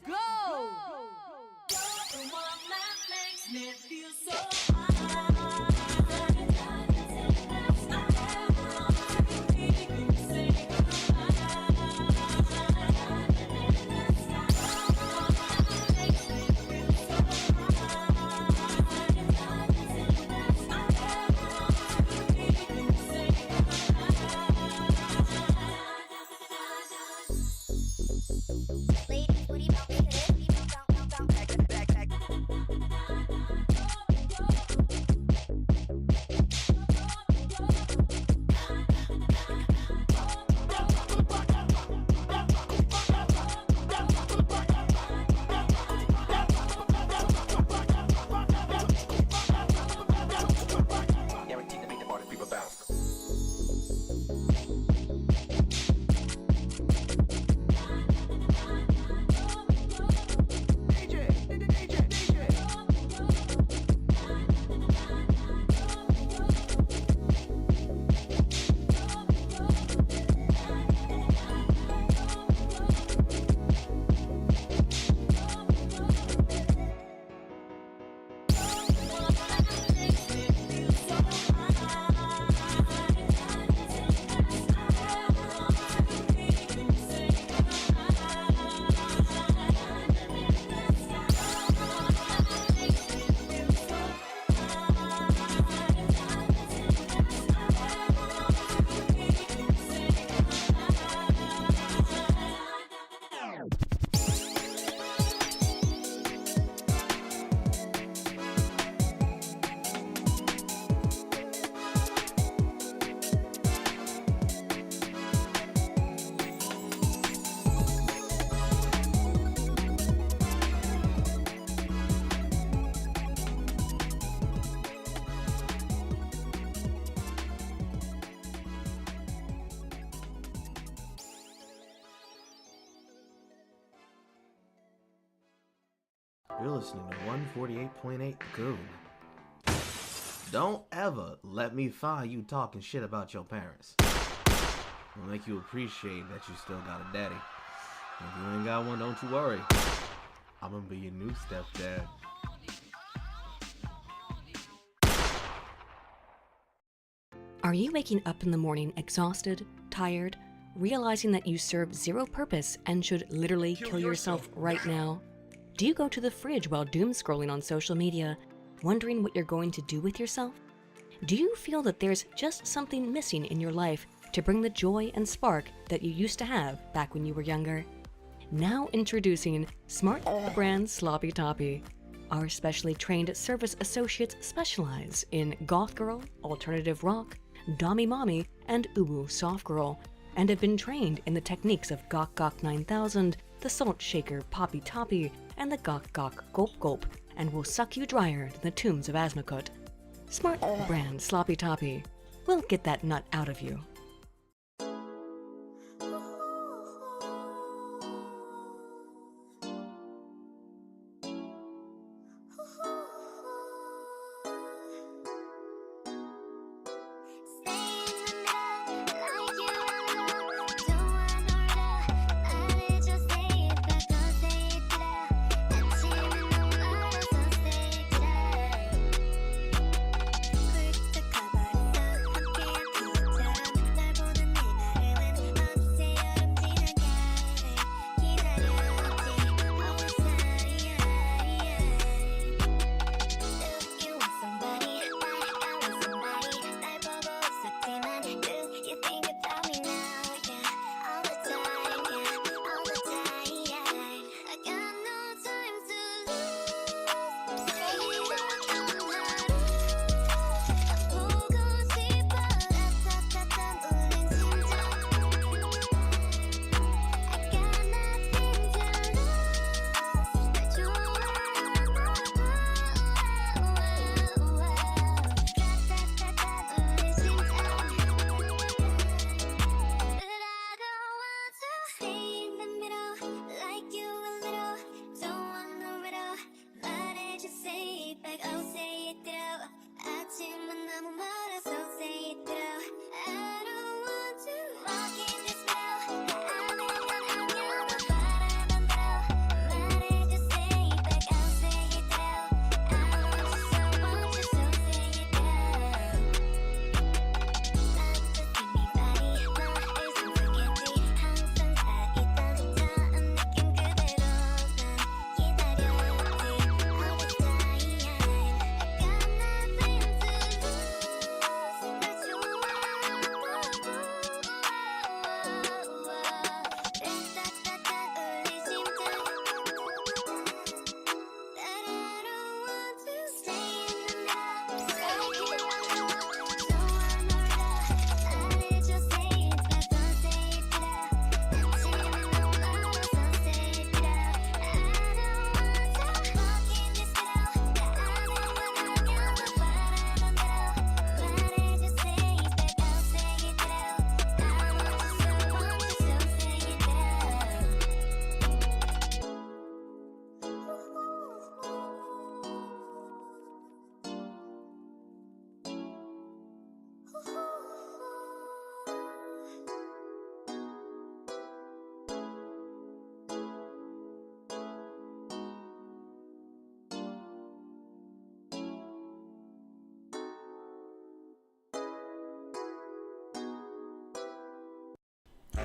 go! You're listening to 148.8 Goon. Don't ever let me find you talking shit about your parents. It'll make you appreciate that you still got a daddy. If you ain't got one, don't you worry. I'm gonna be your new stepdad. Are you waking up in the morning exhausted, tired, realizing that you serve zero purpose and should literally kill yourself right now? Do you go to the fridge while doom scrolling on social media, wondering what you're going to do with yourself? Do you feel that there's just something missing in your life to bring the joy and spark that you used to have back when you were younger? Now introducing Smart Brand Sloppy Toppy. Our specially trained service associates specialize in goth girl, alternative rock, dommy mommy, and uwu soft girl, and have been trained in the techniques of Gok Gok 9000, the Salt Shaker Poppy Toppy, and the Gok Gok Gulp Gulp, and will suck you drier than the tombs of Asmakut. Smart Brand Sloppy Toppy. We'll get that nut out of you.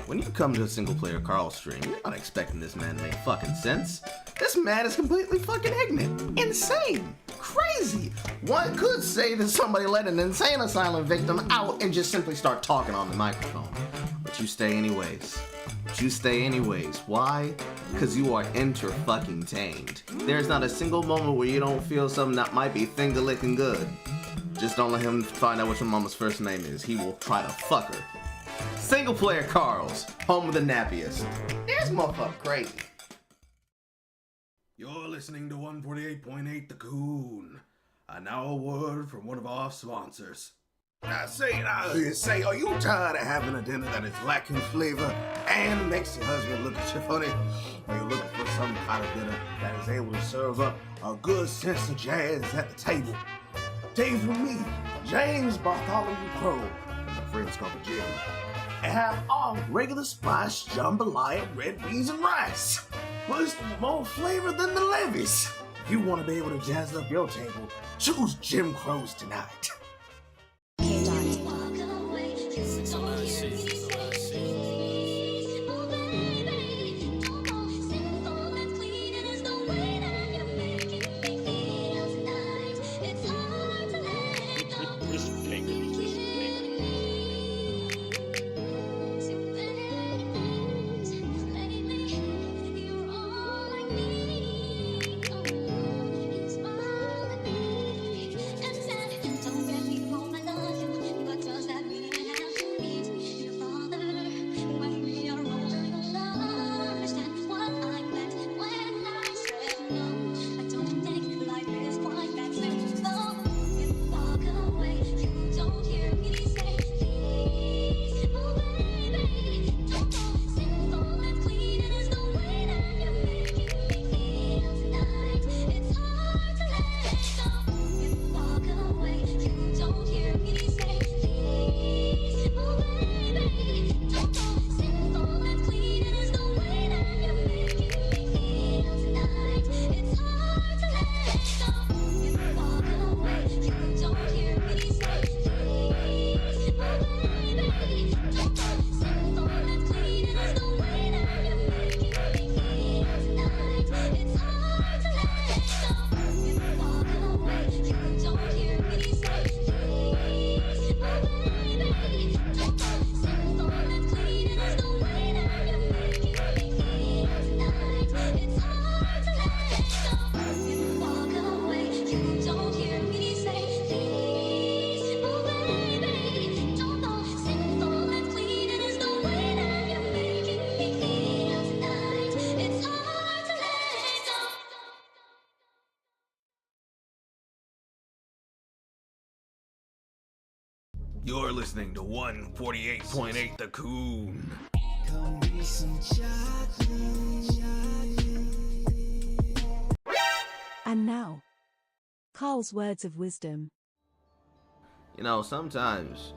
When you come to a single player Carl stream, you're not expecting this man to make fucking sense. This man is completely fucking ignorant, insane, crazy. One could say that somebody let an insane asylum victim out and just simply start talking on the microphone. But you stay anyways. Why? Because you are enter-fucking-tained. There's not a single moment where you don't feel something that might be finger-licking good. Just don't let him find out what your mama's first name is. He will try to fuck her. Single Player Carl's, home of the nappiest. This motherfucker crazy. You're listening to 148.8 The Coon. And now a word from one of our sponsors. Now say, are you tired of having a dinner that is lacking flavor and makes your husband look at you funny? Are you looking for some kind of dinner that is able to serve up a good sense of jazz at the table? Take from me, James Bartholomew Crow, my friends call me Jim, and have all regular spice jambalaya, red beans, and rice. Plus, more flavor than the levies. If you want to be able to jazz up your table, choose Jim Crow's tonight. You're listening to 148.8 The Coon. And now, Carl's words of wisdom. You know, sometimes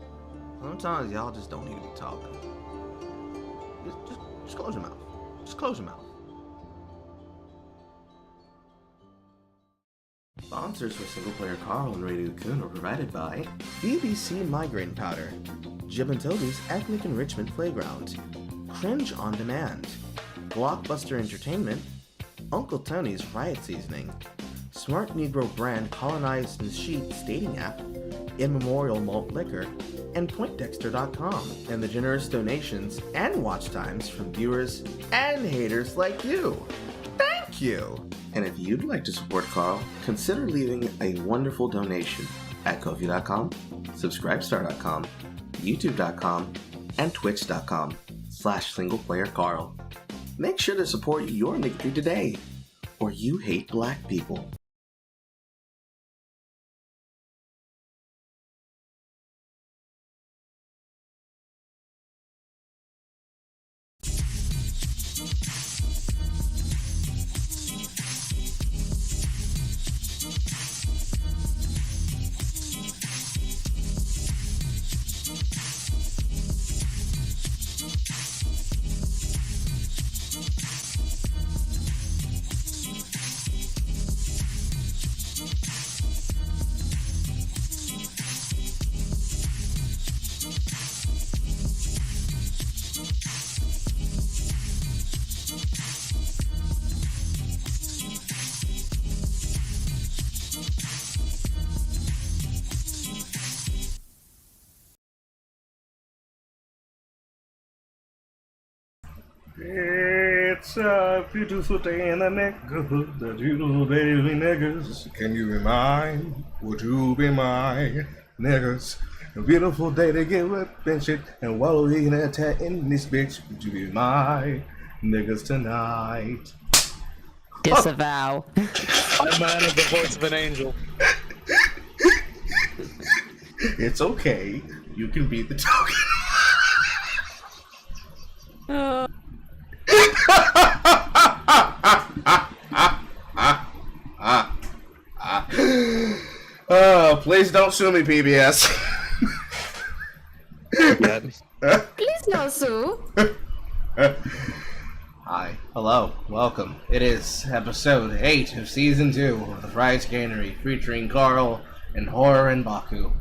y'all just don't need to be talking. Just close your mouth. Just close your mouth. Sponsors for Single Player Carl and Radio Coon are provided by BBC Migraine Powder, Jib and Toby's Ethnic Enrichment Playground, Cringe On Demand, Blockbuster Entertainment, Uncle Tony's Riot Seasoning, Smart Negro Brand Colonized and Sheets Dating App, Immemorial Malt Liquor, and PointDexter.com, and the generous donations and watch times from viewers and haters like you. Thank you! And if you'd like to support Carl, consider leaving a wonderful donation at Ko-fi.com, Subscribestar.com, YouTube.com, and Twitch.com/SinglePlayerCarl. Make sure to support your niggery today, or you hate black people. It's a beautiful day in the neighborhood, the beautiful baby niggas. Can you be mine? Would you be my niggas? A beautiful day to get whipped and shit, and while we in in this bitch, would you be my niggas tonight? Disavow. I'm man of the voice of an angel. It's okay. You can be the token. Please don't sue me, PBS. Please no sue. Hi, hello, welcome. It is episode 8 of season 2 of the Chicanery, featuring Carl and Horror and Baku.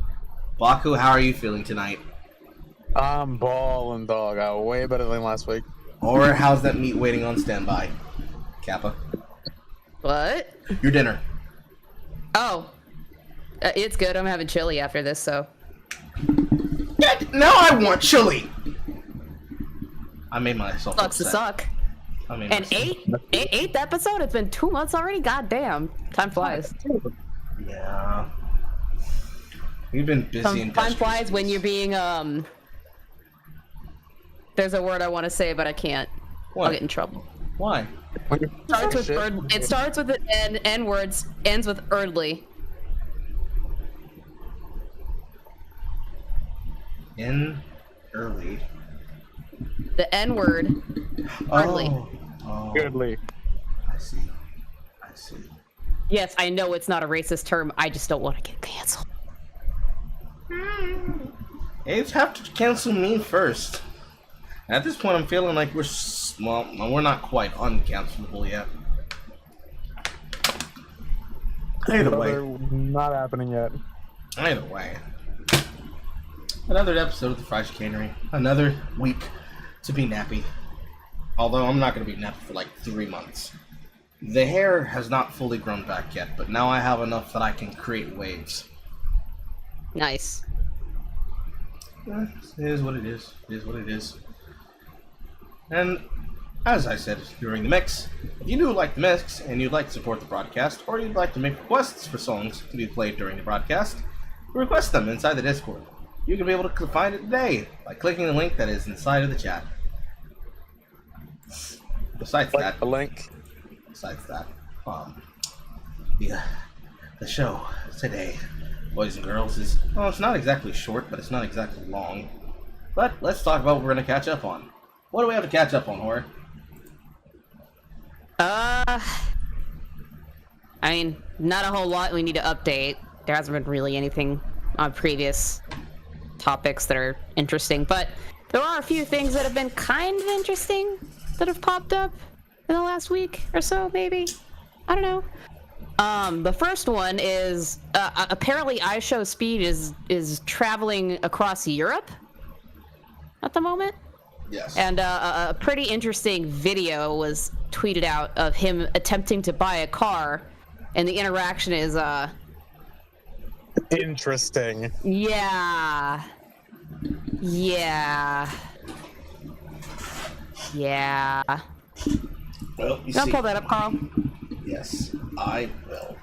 Baku, how are you feeling tonight? I'm balling, dog. Way better than last week. Horror, how's that meat waiting on standby? Kappa. What? Your dinner. Oh. It's good. I'm having chili after this, so. Now I want chili! I made myself Sucks to upset. suck. And eighth episode? It's been 2 months already? God damn. Time flies. Yeah. We've been busy and Time flies when you're being, There's a word I want to say, but I can't. What? I'll get in trouble. Why? It starts with an N words, ends with Erdly. In early. The N word. Erdly. Oh. Goodly. I see. Yes, I know it's not a racist term. I just don't want to get canceled. You have to cancel me first. At this point, I'm feeling like we're not quite uncancelable yet. Either way. Not happening yet. Either way. Another episode of the Chicanery. Another week to be nappy. Although I'm not going to be nappy for like 3 months. The hair has not fully grown back yet, but now I have enough that I can create waves. Nice. It is what it is. It is what it is. And as I said during the mix, if you do like the mix and you'd like to support the broadcast, or you'd like to make requests for songs to be played during the broadcast, request them inside the Discord. You can be able to find it today by clicking the link that is inside of the chat. Besides that, the show today, boys and girls, is, well, it's not exactly short, but it's not exactly long. But let's talk about what we're going to catch up on. What do we have to catch up on, Horror? I mean, not a whole lot we need to update. There hasn't been really anything on previous topics that are interesting, but there are a few things that have been kind of interesting that have popped up in the last week or so, maybe. I don't know. The first one is apparently iShowSpeed is traveling across Europe at the moment. Yes. And a pretty interesting video was tweeted out of him attempting to buy a car, and the interaction is interesting. Yeah. Well, you Can I see, pull that up, Carl? yes, I will.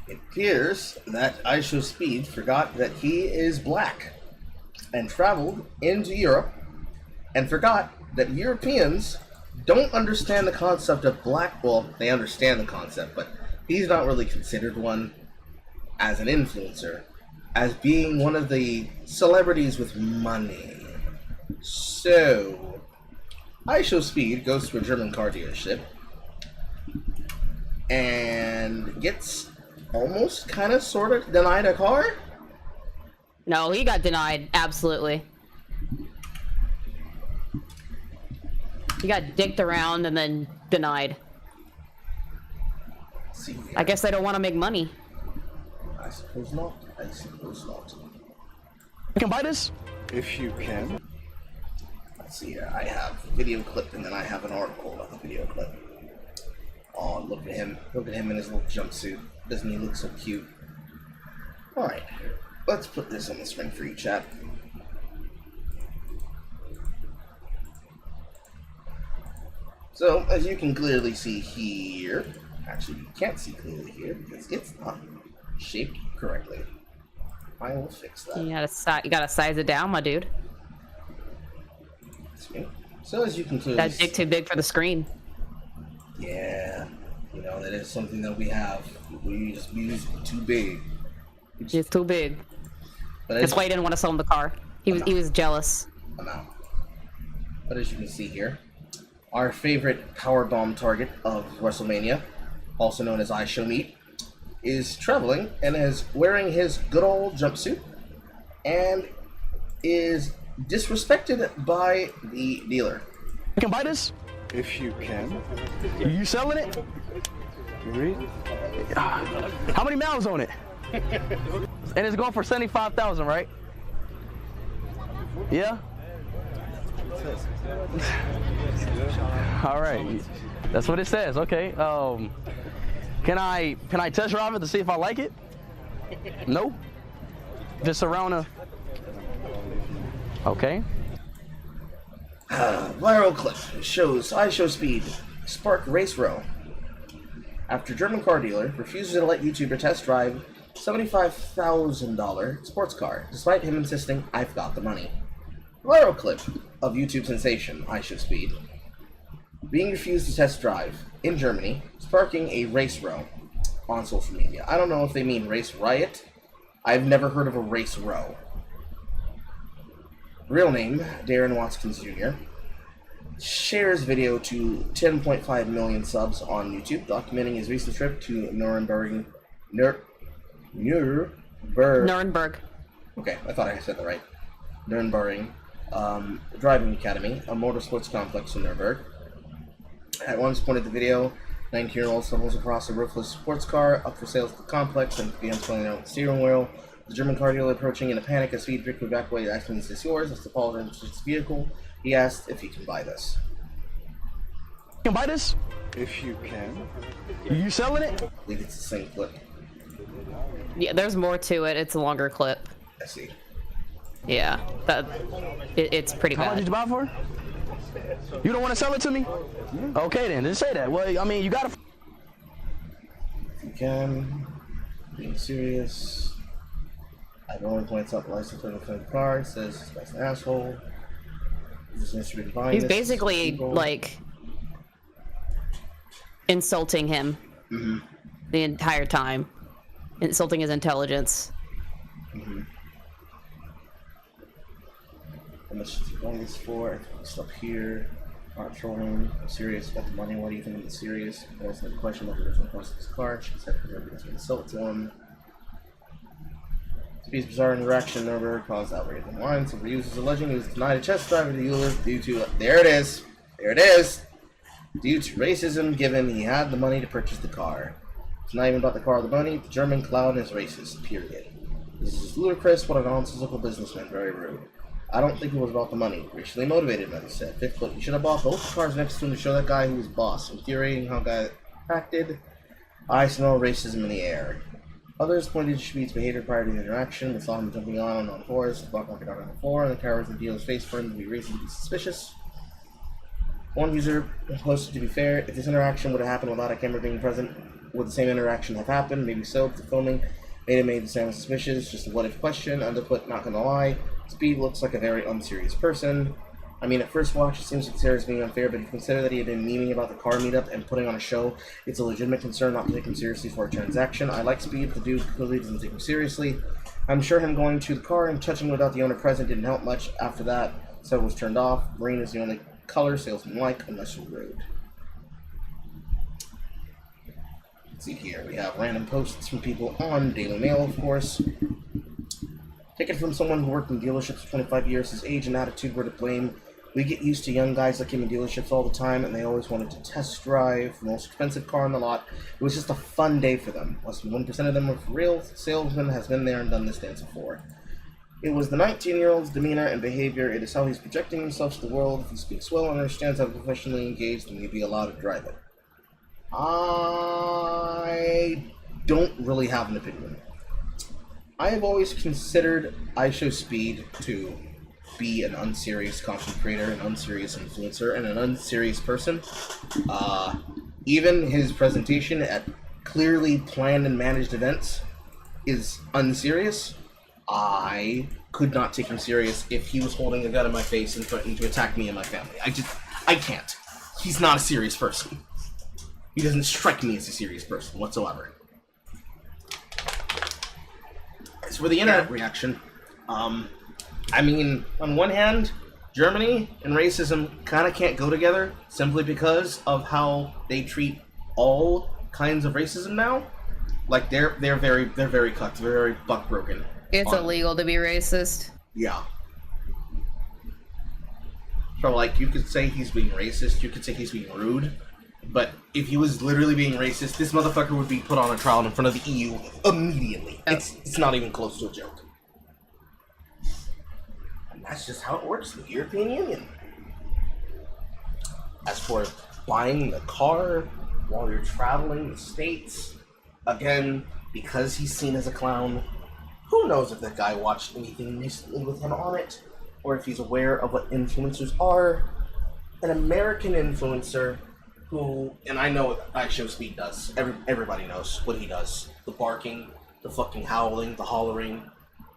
It appears that iShowSpeed forgot that he is black and traveled into Europe and forgot that Europeans don't understand the concept of black. Well, they understand the concept, but he's not really considered one as an influencer, as being one of the celebrities with money. So, iShowSpeed goes to a German car dealership and gets almost kind of sort of denied a car. No, he got denied, absolutely. He got dicked around and then denied. See here. I guess they don't want to make money. I suppose not. I can buy this? If you can. Let's see here. I have a video clip and then I have an article about the video clip. Oh, look at him. Look at him in his little jumpsuit. Doesn't he look so cute? Alright. Let's put this on the screen for you, chat. So, as you can clearly see here, actually you can't see clearly here because it's not shaped correctly. I will fix that. You gotta size it down, my dude. So as you can clearly That dick too big for the screen. Yeah, you know, that is something that we have. We just use too big. It's too big. But That's why he didn't want to sell him the car. He was jealous. I'm out. But as you can see here, our favorite powerbomb target of WrestleMania, also known as I Show Meat, is traveling and is wearing his good old jumpsuit and is disrespected by the dealer. You can buy this? If you can. You selling it? Really? How many miles on it? And it's going for 75,000, right? Yeah? All right. That's what it says. Okay. Can I test drive it to see if I like it? No? Just around a... Okay. Viral clip shows I Show Speed spark race row after German car dealer refuses to let YouTuber test drive $75,000 sports car, despite him insisting, "I've got the money." Viral clip of YouTube sensation I Show Speed being refused to test drive in Germany, sparking a race row on social media. I don't know if they mean race riot. I've never heard of a race row. Real name, Darren Watkins Jr., shares video to 10.5 million subs on YouTube, documenting his recent trip to Nuremberg. Okay, I thought I said that right. Nuremberg Driving Academy, a motorsports complex in Nuremberg. At one point of the video, 19-year-old stumbles across a roofless sports car up for sale at the complex and begins pulling out the steering wheel. The German car dealer, approaching in a panic as Speed quickly back away, asking, "Is this yours?" As the Paul enters his vehicle, he asked if he can buy this. You can buy this? If you can. You selling it? I believe it's the same clip. Yeah, there's more to it. It's a longer clip. I see. Yeah, it's pretty How much bad. did you buy it for? You don't want to sell it to me? Okay then, just say that. Well, I mean, you gotta... If you can. Being serious. I've only points out the license plate of the car. It says this guy's an asshole. He's basically like insulting him the entire time, insulting his intelligence. How much is he buying this for? It's up here. Not trolling. I'm serious about the money. What do you think is serious? I was the question whether there's no cost of his car. She said her because going to sell it to him. Speed's bizarre interaction Nuremberg caused outrage online. Some users alleging he was denied a test drive to the dealer due to there it is. There it is. Due to racism, given he had the money to purchase the car. It's not even about the car or the money. The German clown is racist. Period. This is ludicrous. What a nonsensical businessman. Very rude. I don't think it was about the money. Racially motivated, man, he said. Fifth clip. You should have bought both cars next to him to show that guy who was boss. Infuriating how guy acted. I smell racism in the air. Others pointed to Speed's behavior prior to the interaction. They saw him jumping on the floors, the block market on the floor, and the cameras in the dealer's face for him to be reasonably suspicious. One user posted, "To be fair, if this interaction would have happened without a camera being present, would the same interaction have happened? Maybe so, but the filming made the sound suspicious. Just a what-if question." Underput, "Not gonna lie, Speed looks like a very unserious person. I mean, at first watch, it seems like Sarah's being unfair, but if you consider that he had been memeing about the car meetup and putting on a show, it's a legitimate concern not to take him seriously for a transaction. I like Speed, the dude clearly doesn't take him seriously. I'm sure him going to the car and touching without the owner present didn't help much. After that, so it was turned off. Green is the only color salesman like, unless you're rude." Let's see here. We have random posts from people on Daily Mail, of course. Taken from someone who worked in dealerships for 25 years, his age and attitude were to blame. We get used to young guys that came in dealerships all the time, and they always wanted to test drive the most expensive car on the lot. It was just a fun day for them. Less than 1% of them were real salesmen, has been there and done this dance before. It was the 19-year-old's demeanor and behavior. It is how he's projecting himself to the world. If he speaks well and understands how to professionally engage, then he'd be allowed to drive it. I don't really have an opinion. I have always considered I Show Speed to be an unserious content creator, an unserious influencer, and an unserious person. Even his presentation at clearly planned and managed events is unserious. I could not take him serious if he was holding a gun in my face and threatening to attack me and my family. I can't. He's not a serious person. He doesn't strike me as a serious person whatsoever. As for the internet reaction, I mean, on one hand, Germany and racism kind of can't go together simply because of how they treat all kinds of racism now. Like they're very cut, they're very buck broken. It's illegal to be racist. Yeah. So like you could say he's being racist, you could say he's being rude, but if he was literally being racist, this motherfucker would be put on a trial in front of the EU immediately. Oh. It's not even close to a joke. And that's just how it works in the European Union. As for buying the car while you're traveling the States, again, because he's seen as a clown, who knows if that guy watched anything recently with him on it, or if he's aware of what influencers are. An American influencer who, and I know what IShowSpeed does, everybody knows what he does. The barking, the fucking howling, the hollering.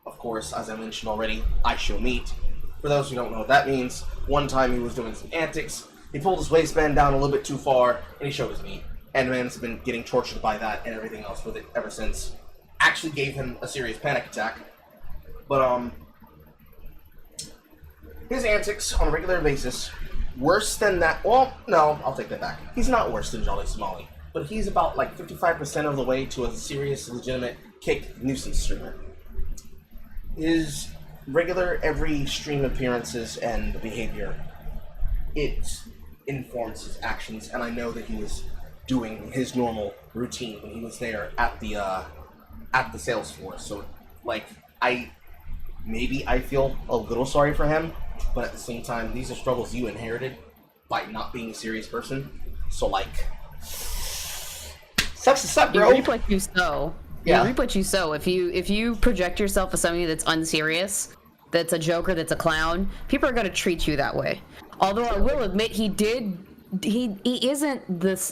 Of course, as I mentioned already, IShowMeat. For those who don't know what that means, one time he was doing some antics, he pulled his waistband down a little bit too far, and he showed his meat. And the man's been getting tortured by that and everything else with it ever since. Actually gave him a serious panic attack. But, his antics on a regular basis, worse than that, well, no, I'll take that back. He's not worse than Jolly Smalley, but he's about like 55% of the way to a serious, legitimate kick nuisance streamer. His regular, every stream appearances and behavior, it informs his actions, and I know that he was doing his normal routine when he was there at the sales floor. So, like, I feel a little sorry for him, but at the same time, these are struggles you inherited by not being a serious person. So, like, sucks to suck, bro. You reap what you sow. Yeah. You reap what you sow. If you project yourself as somebody that's unserious, that's a joker, that's a clown, people are gonna treat you that way. Although I will admit, he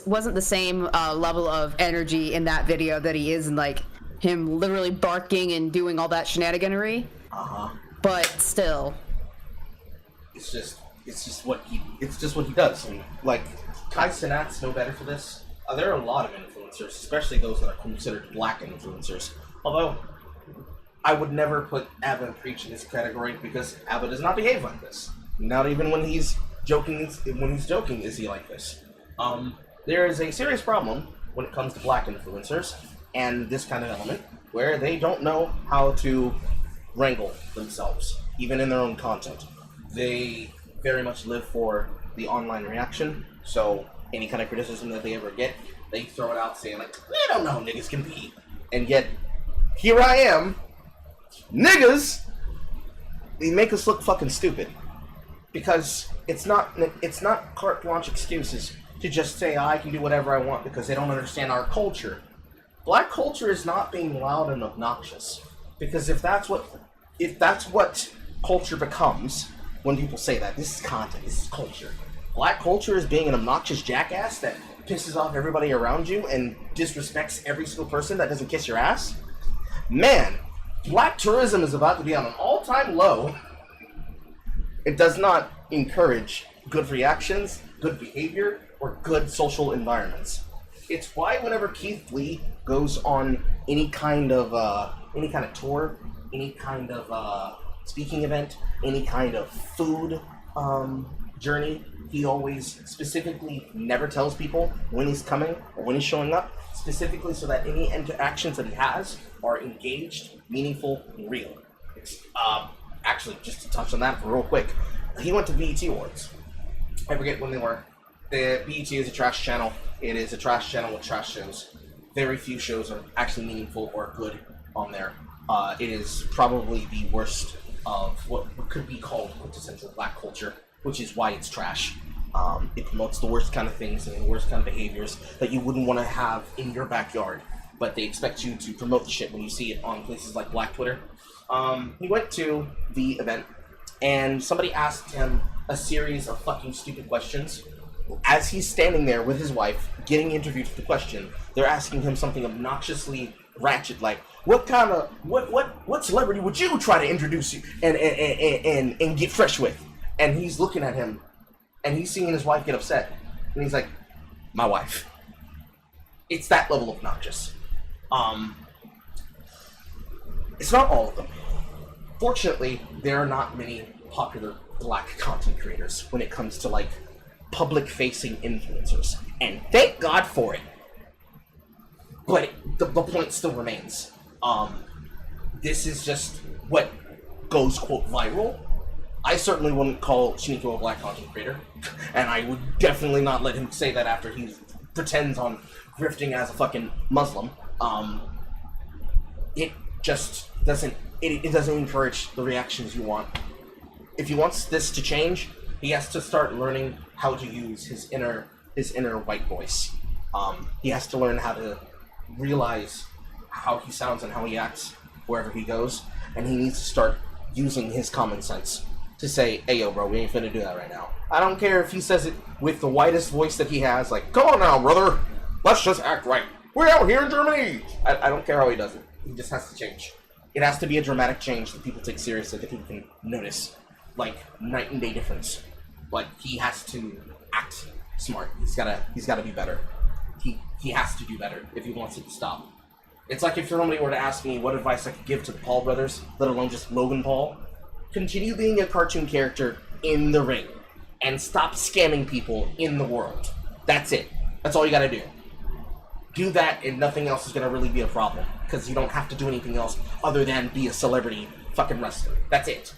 wasn't the same level of energy in that video that he is in, like, him literally barking and doing all that shenaniganery. But still, it's just what he does. And like, Kai Cenat's no better for this. There are a lot of influencers, especially those that are considered black influencers. Although I would never put Abba and Preach in this category because Abba does not behave like this. Not even when he's joking. When he's joking, is he like this? There is a serious problem when it comes to black influencers and this kind of element, where they don't know how to wrangle themselves, even in their own content. They very much live for the online reaction, so any kind of criticism that they ever get, they throw it out saying like, I don't know how niggas can be. And yet, here I am, niggas, they make us look fucking stupid. Because it's not carte blanche excuses to just say, I can do whatever I want because they don't understand our culture. Black culture is not being loud and obnoxious. Because if that's what culture becomes, when people say that, this is content, this is culture. Black culture is being an obnoxious jackass that pisses off everybody around you and disrespects every single person that doesn't kiss your ass. Man, black tourism is about to be on an all-time low. It does not encourage good reactions, good behavior, or good social environments. It's why whenever Keith Lee goes on any kind of tour, any kind of speaking event, any kind of food journey, he always specifically never tells people when he's coming or when he's showing up, specifically so that any interactions that he has are engaged, meaningful, and real. Actually, just to touch on that for real quick, he went to BET Awards. I forget when they were. The BET is a trash channel. It is a trash channel with trash shows. Very few shows are actually meaningful or good on there. It is probably the worst of what could be called quintessential black culture, which is why it's trash. It promotes the worst kind of things and the worst kind of behaviors that you wouldn't want to have in your backyard, but they expect you to promote the shit when you see it on places like Black Twitter. He went to the event, and somebody asked him a series of fucking stupid questions. As he's standing there with his wife, getting interviewed for the question, they're asking him something obnoxiously ratchet, like, what celebrity would you try to introduce you and get fresh with? And he's looking at him, and he's seeing his wife get upset, and he's like, my wife. It's that level of obnoxious. It's not all of them. Fortunately, there are not many popular black content creators when it comes to, like, public-facing influencers. And thank God for it. But the point still remains. This is just what goes, quote, viral. I certainly wouldn't call Shiniko a black content creator. And I would definitely not let him say that after he pretends on grifting as a fucking Muslim. It just doesn't, it doesn't encourage the reactions you want. If he wants this to change, he has to start learning how to use his inner white voice. He has to learn how to realize how he sounds and how he acts wherever he goes, and he needs to start using his common sense to say, hey yo bro, we ain't finna do that right now. I don't care if he says it with the whitest voice that he has, like, come on now brother, let's just act right. We're out here in Germany! I don't care how he does it. He just has to change. It has to be a dramatic change that people take seriously, that people can notice. Like, night and day difference. Like, he has to act smart. He's gotta be better. He has to do better if he wants it to stop. It's like if somebody were to ask me what advice I could give to the Paul brothers, let alone just Logan Paul. Continue being a cartoon character in the ring, and stop scamming people in the world. That's it. That's all you gotta do. Do that, and nothing else is gonna really be a problem, because you don't have to do anything else other than be a celebrity fucking wrestler. That's it.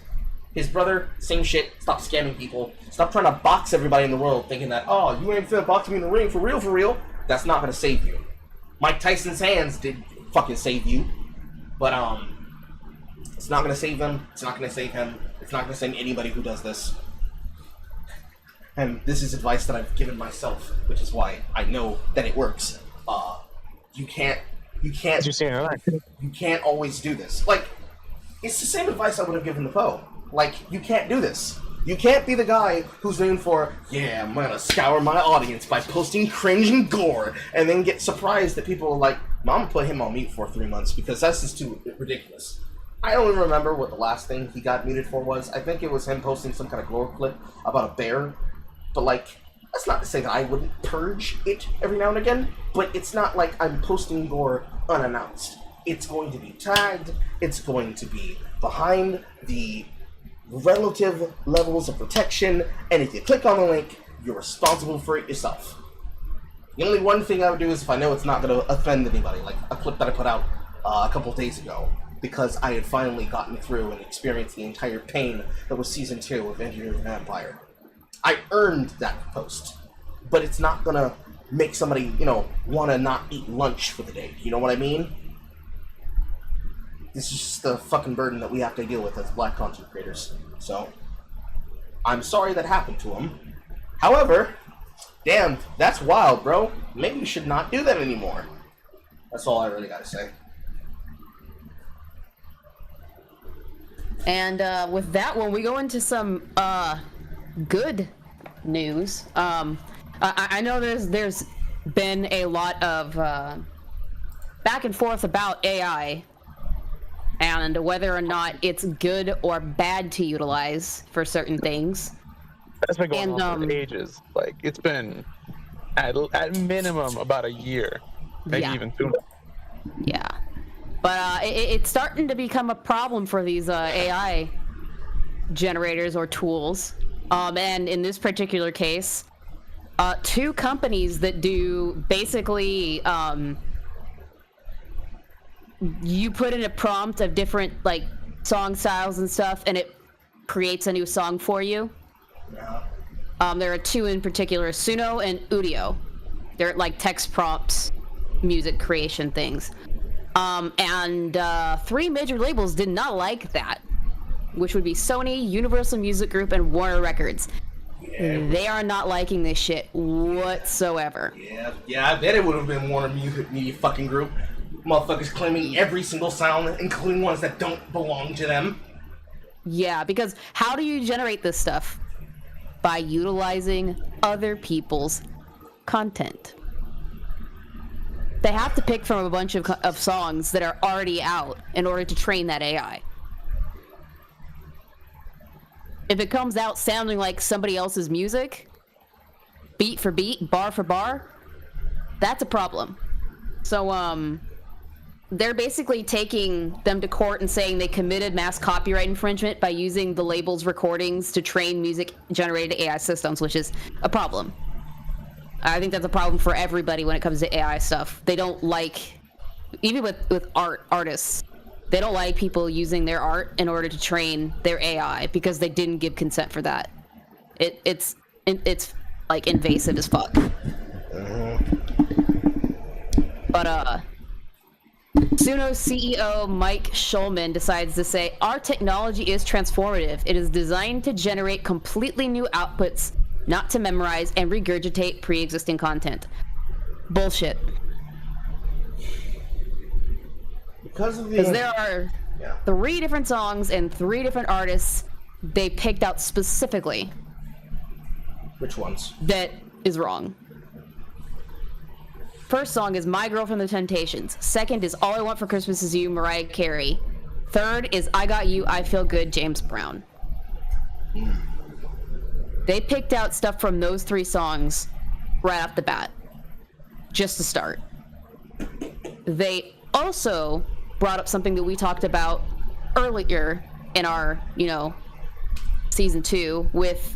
His brother, same shit. Stop scamming people. Stop trying to box everybody in the world, thinking that, oh, you ain't finna box me in the ring for real, for real. That's not gonna save you. Mike Tyson's hands did fucking save you, but it's not gonna save them. It's not gonna save him. It's not gonna save anybody who does this. And this is advice that I've given myself, which is why I know that it works. You can't always do this. Like, it's the same advice I would have given the Poe. Like, you can't do this. You can't be the guy who's known for, yeah, I'm gonna scour my audience by posting cringe and gore, and then get surprised that people are like, I'm gonna put him on mute for 3 months because that's just too ridiculous. I don't even remember what the last thing he got muted for was. I think it was him posting some kind of gore clip about a bear. But, like, that's not to say that I wouldn't purge it every now and again, but it's not like I'm posting gore unannounced. It's going to be tagged, it's going to be behind the relative levels of protection, and if you click on the link, you're responsible for it yourself. The only one thing I would do is if I know it's not going to offend anybody, like a clip that I put out a couple days ago, because I had finally gotten through and experienced the entire pain that was Season 2 of Engineer the Vampire. I earned that post, but it's not going to make somebody, want to not eat lunch for the day. You know what I mean? This is just the fucking burden that we have to deal with as black content creators. So, I'm sorry that happened to him. However, damn, that's wild, bro. Maybe you should not do that anymore. That's all I really gotta say. And with that one, we go into some good news. I know there's been a lot of back and forth about AI and whether or not it's good or bad to utilize for certain things. That's been going on for ages. Like, it's been at minimum about a year, maybe even sooner. Yeah, but it's starting to become a problem for these AI generators or tools. And in this particular case, 2 companies that do basically, you put in a prompt of different like song styles and stuff, and it creates a new song for you. Yeah. There are 2 in particular, Suno and Udio. They're like text prompts, music creation things. And 3 major labels did not like that, which would be Sony, Universal Music Group, and Warner Records. Yeah, they are not liking this shit whatsoever. Yeah, I bet it would have been Warner Music Media fucking Group. Motherfuckers claiming every single sound, including ones that don't belong to them. Yeah, because how do you generate this stuff? By utilizing other people's content. They have to pick from a bunch of songs that are already out in order to train that AI. If it comes out sounding like somebody else's music, beat for beat, bar for bar, that's a problem. So, they're basically taking them to court and saying they committed mass copyright infringement by using the label's recordings to train music-generated AI systems, which is a problem. I think that's a problem for everybody when it comes to AI stuff. They don't like, even with artists, they don't like people using their art in order to train their AI because they didn't give consent for that. It's like invasive as fuck. But Suno's CEO Mike Schulman decides to say, our technology is transformative. It is designed to generate completely new outputs, not to memorize and regurgitate pre-existing content. Bullshit. Because there are 3 different songs and 3 different artists they picked out specifically. Which ones? That is wrong. First song is My Girl from the Temptations. Second is All I Want for Christmas Is You, Mariah Carey. Third is I Got You, I Feel Good, James Brown. They picked out stuff from those 3 songs right off the bat, just to start. They also brought up something that we talked about earlier in our, season 2 with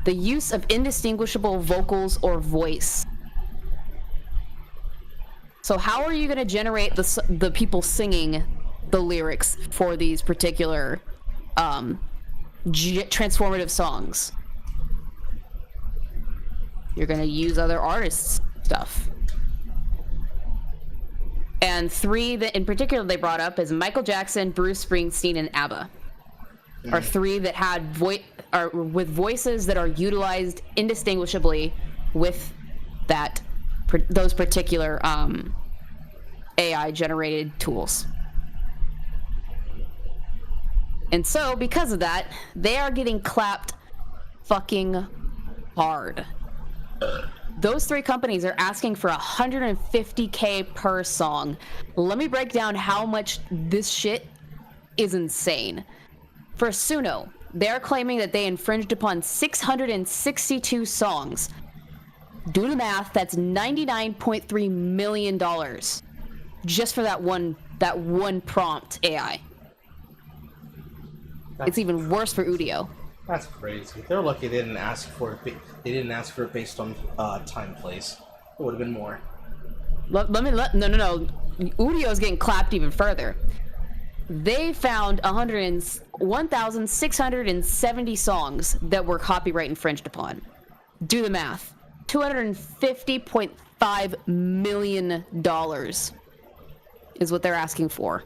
the use of indistinguishable vocals or voice. So how are you going to generate the people singing the lyrics for these particular transformative songs? You're going to use other artists' stuff. And 3 that in particular they brought up is Michael Jackson, Bruce Springsteen, and ABBA. Are 3 that had with voices that are utilized indistinguishably with those particular AI generated tools. And so because of that, they are getting clapped fucking hard. Those 3 companies are asking for $150K per song. Let me break down how much this shit is insane. For Suno, they're claiming that they infringed upon 662 songs. Do the math, that's $99.3 million just for that one prompt AI. It's even worse for Udio. That's crazy. They're lucky they didn't ask for it. They didn't ask for it based on time plays. It would have been more. No. Udio's getting clapped even further. They found 1,670 songs that were copyright infringed upon. Do the math. $250.5 million is what they're asking for.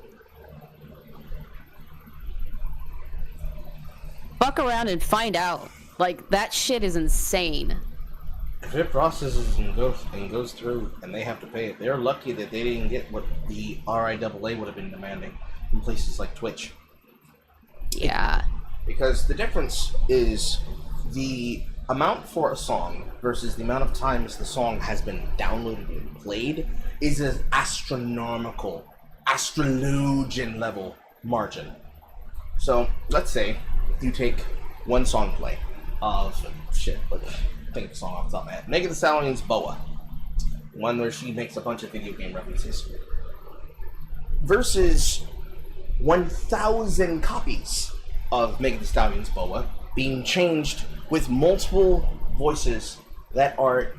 Fuck around and find out. Like, that shit is insane. If it processes and goes through and they have to pay it, they're lucky that they didn't get what the RIAA would have been demanding in places like Twitch. Yeah. Because the difference is the amount for a song versus the amount of times the song has been downloaded and played is an astronomical, astrologian level margin. So let's say you take one song play of think of the song off the top of my head. Megan Thee Stallion's Boa, one where she makes a bunch of video game references, versus 1,000 copies of Megan Thee Stallion's Boa being changed with multiple voices that are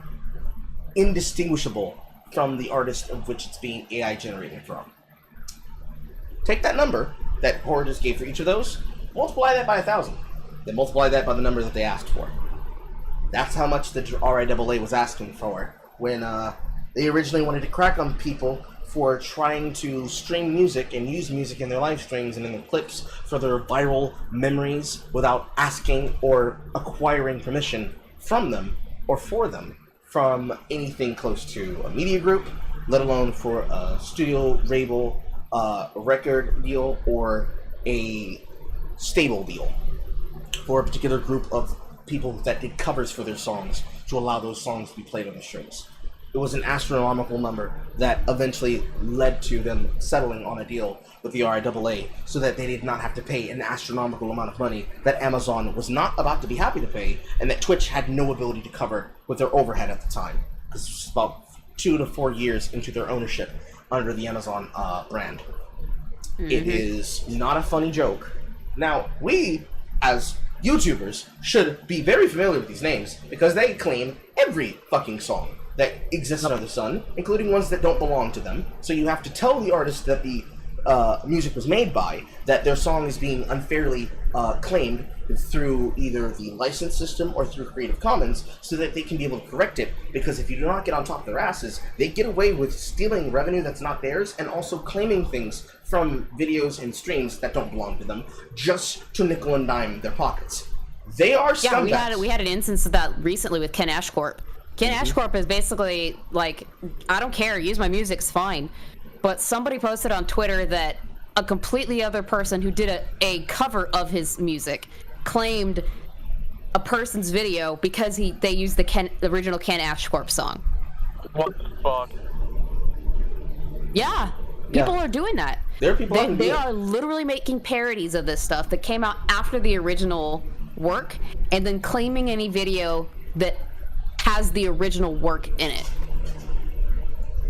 indistinguishable from the artist of which it's being AI generated from. Take that number that Horror just gave for each of those, multiply that by 1,000, then multiply that by the number that they asked for. That's how much the RIAA was asking for when they originally wanted to crack on people for trying to stream music and use music in their live streams and in their clips for their viral memories without asking or acquiring permission from them or for them from anything close to a media group, let alone for a studio label, a record deal, or a stable deal for a particular group of people that did covers for their songs to allow those songs to be played on the streams. It was an astronomical number that eventually led to them settling on a deal with the RIAA so that they did not have to pay an astronomical amount of money that Amazon was not about to be happy to pay, and that Twitch had no ability to cover with their overhead at the time. Because it was about 2 to 4 years into their ownership under the Amazon brand. It is not a funny joke. Now, we, as YouTubers, should be very familiar with these names because they claim every fucking song that exists under the sun, including ones that don't belong to them. So you have to tell the artist that the music was made by that their song is being unfairly claimed through either the license system or through Creative Commons so that they can be able to correct it, because if you do not get on top of their asses, they get away with stealing revenue that's not theirs and also claiming things from videos and streams that don't belong to them just to nickel and dime their pockets. They are scumbags. Yeah, we had an instance of that recently with Ken Ashcorp. Ken Ashcorp is basically like, I don't care, use my music, it's fine. But somebody posted on Twitter that a completely other person who did a cover of his music claimed a person's video because they used the original Ken Ashcorp song. What the fuck? Yeah, people are doing that. There are people they are literally making parodies of this stuff that came out after the original work and then claiming any video that has the original work in it.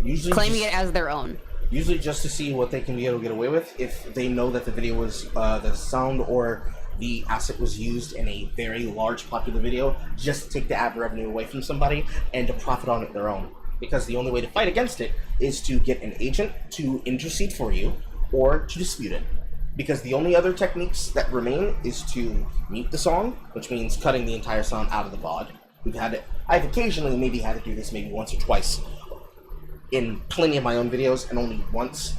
Usually claiming it as their own. Usually just to see what they can be able to get away with if they know that the video was, the sound or the asset was used in a very large popular video, just to take the ad revenue away from somebody and to profit on it their own. Because the only way to fight against it is to get an agent to intercede for you or to dispute it. Because the only other techniques that remain is to mute the song, which means cutting the entire sound out of the VOD. I've occasionally maybe had to do this maybe once or twice in plenty of my own videos, and only once,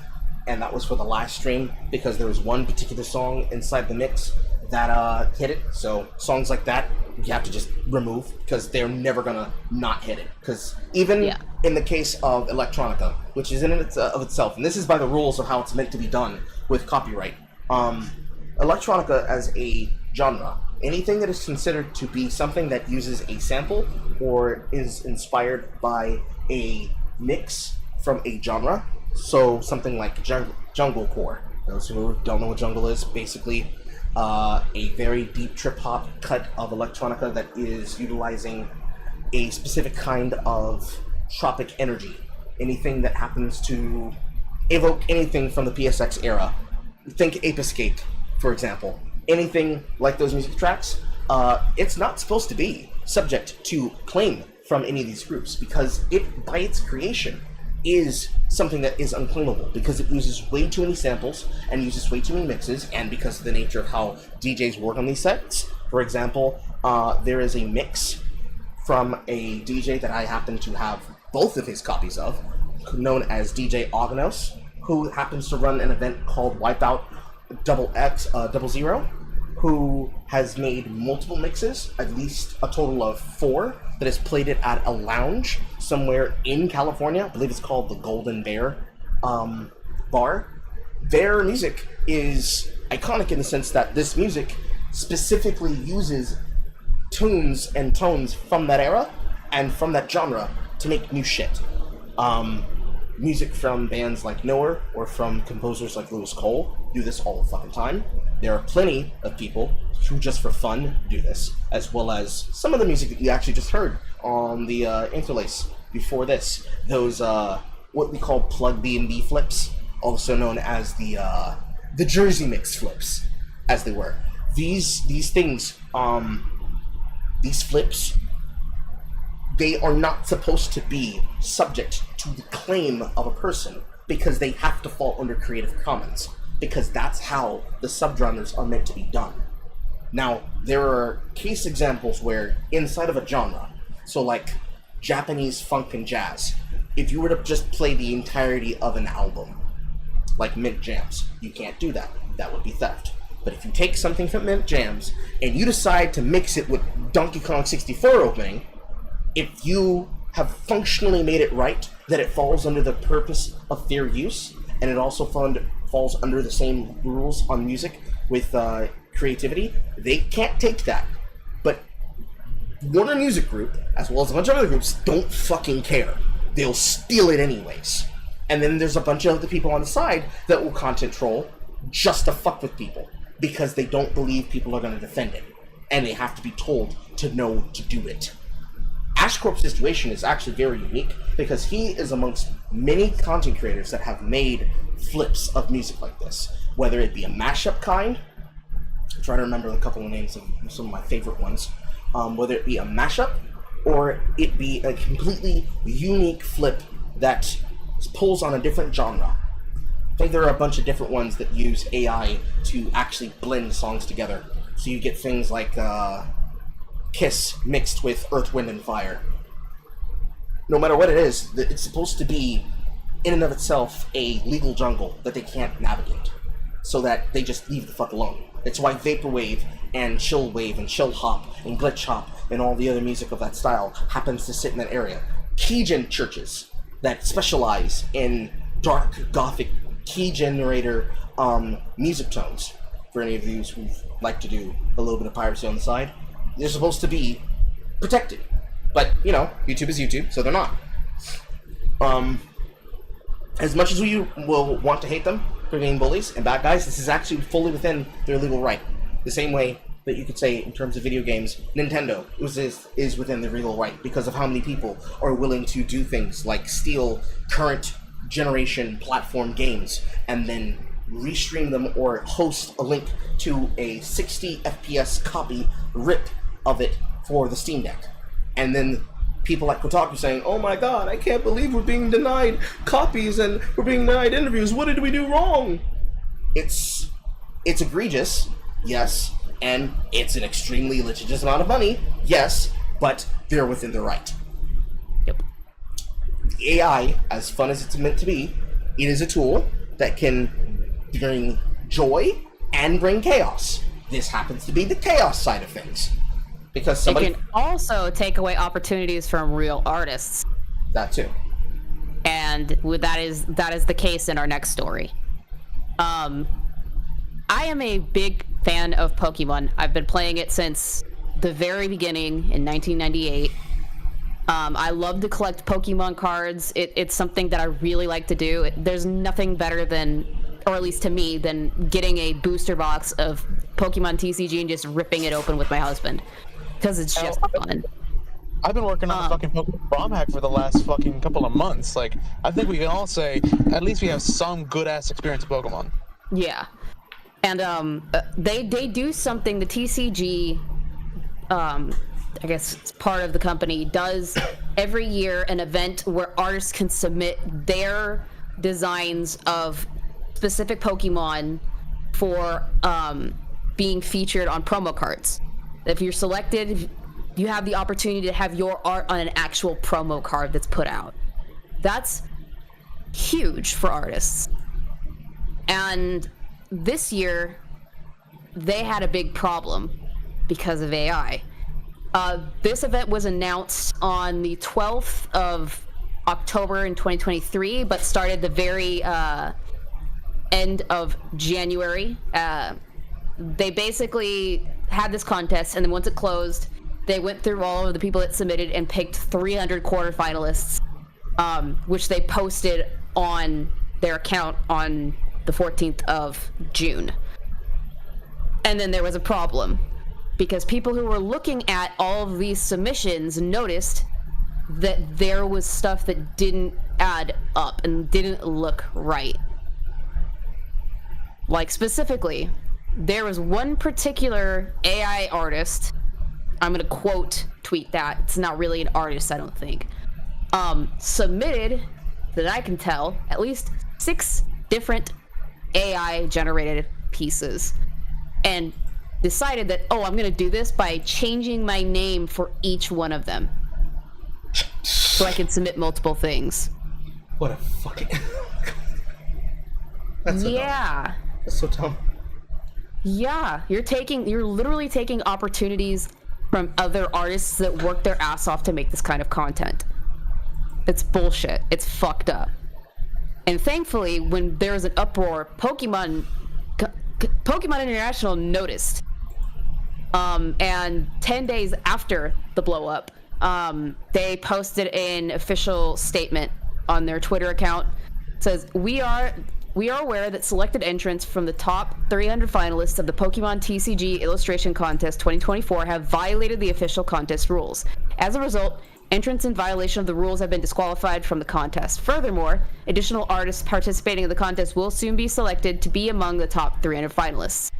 and that was for the last stream because there was one particular song inside the mix that hit it. So songs like that you have to just remove because they're never gonna not hit it. Because even in the case of electronica, which is in of itself, and this is by the rules of how it's meant to be done with copyright, electronica as a genre, anything that is considered to be something that uses a sample or is inspired by a mix from a genre, so something like junglecore. Those who don't know what jungle is, basically a very deep trip-hop cut of electronica that is utilizing a specific kind of tropic energy. Anything that happens to evoke anything from the PSX era. Think Ape Escape, for example. Anything like those music tracks, it's not supposed to be subject to claim from any of these groups because it, by its creation, is something that is unclaimable because it uses way too many samples and uses way too many mixes, and because of the nature of how DJs work on these sets. For example, there is a mix from a DJ that I happen to have both of his copies of, known as DJ Ognos, who happens to run an event called Wipeout Double Zero, who has made multiple mixes, at least a total of 4, that has played it at a lounge somewhere in California. I believe it's called the Golden Bear bar. Their music is iconic in the sense that this music specifically uses tunes and tones from that era and from that genre to make new shit. Music from bands like Knower or from composers like Lewis Cole do this all the fucking time. There are plenty of people who just for fun do this, as well as some of the music that you actually just heard on the interlace before this. Those what we call plug B&B flips, also known as the Jersey mix flips, as they were. These things, these flips, they are not supposed to be subject to the claim of a person because they have to fall under Creative Commons, because that's how the subgenres are meant to be done. Now, there are case examples where inside of a genre, so like Japanese funk and jazz, if you were to just play the entirety of an album, like Mint Jams, you can't do that. That would be theft. But if you take something from Mint Jams and you decide to mix it with Donkey Kong 64 opening, if you have functionally made it right, that it falls under the purpose of fair use, and it also falls under the same rules on music with creativity, they can't take that. But Warner Music Group, as well as a bunch of other groups, don't fucking care. They'll steal it anyways. And then there's a bunch of other people on the side that will content troll just to fuck with people, because they don't believe people are going to defend it. And they have to be told to know to do it. Ashcorp's situation is actually very unique, because he is amongst many content creators that have made flips of music like this. Whether it be a mashup kind, I'm trying to remember a couple of names of some of my favorite ones. Whether it be a mashup, or it be a completely unique flip that pulls on a different genre. I think there are a bunch of different ones that use AI to actually blend songs together. So you get things like Kiss mixed with Earth, Wind, and Fire. No matter what it is, it's supposed to be, in and of itself, a legal jungle that they can't navigate. So that they just leave the fuck alone. It's why Vaporwave and Chillwave and Chill Hop and Glitch Hop and all the other music of that style happens to sit in that area. Keygen churches that specialize in dark gothic key generator music tones, for any of you who like to do a little bit of piracy on the side, they're supposed to be protected. But, you know, YouTube is YouTube, so they're not. As much as we will want to hate them for being bullies and bad guys, this is actually fully within their legal right. The same way that you could say, in terms of video games, Nintendo is within their legal right because of how many people are willing to do things like steal current generation platform games and then restream them or host a link to a 60 FPS copy rip of it for the Steam Deck. And then people like Kotaku saying, oh my god, I can't believe we're being denied copies and we're being denied interviews. What did we do wrong? It's egregious, yes, and it's an extremely litigious amount of money, yes, but they're within their right. Yep. AI, as fun as it's meant to be, it is a tool that can bring joy and bring chaos. This happens to be the chaos side of things. Because somebody... It can also take away opportunities from real artists. That too. And that is the case in our next story. I am a big fan of Pokemon. I've been playing it since the very beginning in 1998. I love to collect Pokemon cards. It's something that I really like to do. There's nothing better than, or at least to me, than getting a booster box of Pokemon TCG and just ripping it open with my husband. Because it's just fun. I've been working on the fucking Pokemon ROM hack for the last fucking couple of months. Like, I think we can all say, at least we have some good-ass experience with Pokemon. Yeah. And they do something, the TCG, I guess it's part of the company, does every year an event where artists can submit their designs of specific Pokemon for being featured on promo cards. If you're selected, you have the opportunity to have your art on an actual promo card that's put out. That's huge for artists. And this year, they had a big problem because of AI. This event was announced on the 12th of October in 2023, but started the very end of January. They basically had this contest, and then once it closed, they went through all of the people that submitted and picked 300 quarterfinalists, which they posted on their account on the 14th of June. And then there was a problem, because people who were looking at all of these submissions noticed that there was stuff that didn't add up and didn't look right. Like, specifically, there was one particular AI artist, I'm gonna quote tweet that, it's not really an artist, I don't think, submitted, that I can tell, at least 6 different AI generated pieces, and decided that, oh, I'm gonna do this by changing my name for each one of them so I can submit multiple things. What a fucking... That's so yeah. Dumb. That's so dumb. Yeah, you're literally taking opportunities from other artists that work their ass off to make this kind of content. It's bullshit. It's fucked up. And thankfully, when there was an uproar, Pokemon Pokemon International noticed. And 10 days after the blow up, they posted an official statement on their Twitter account. It says, we are aware that selected entrants from the top 300 finalists of the Pokemon TCG Illustration Contest 2024 have violated the official contest rules. As a result, entrants in violation of the rules have been disqualified from the contest. Furthermore, additional artists participating in the contest will soon be selected to be among the top 300 finalists.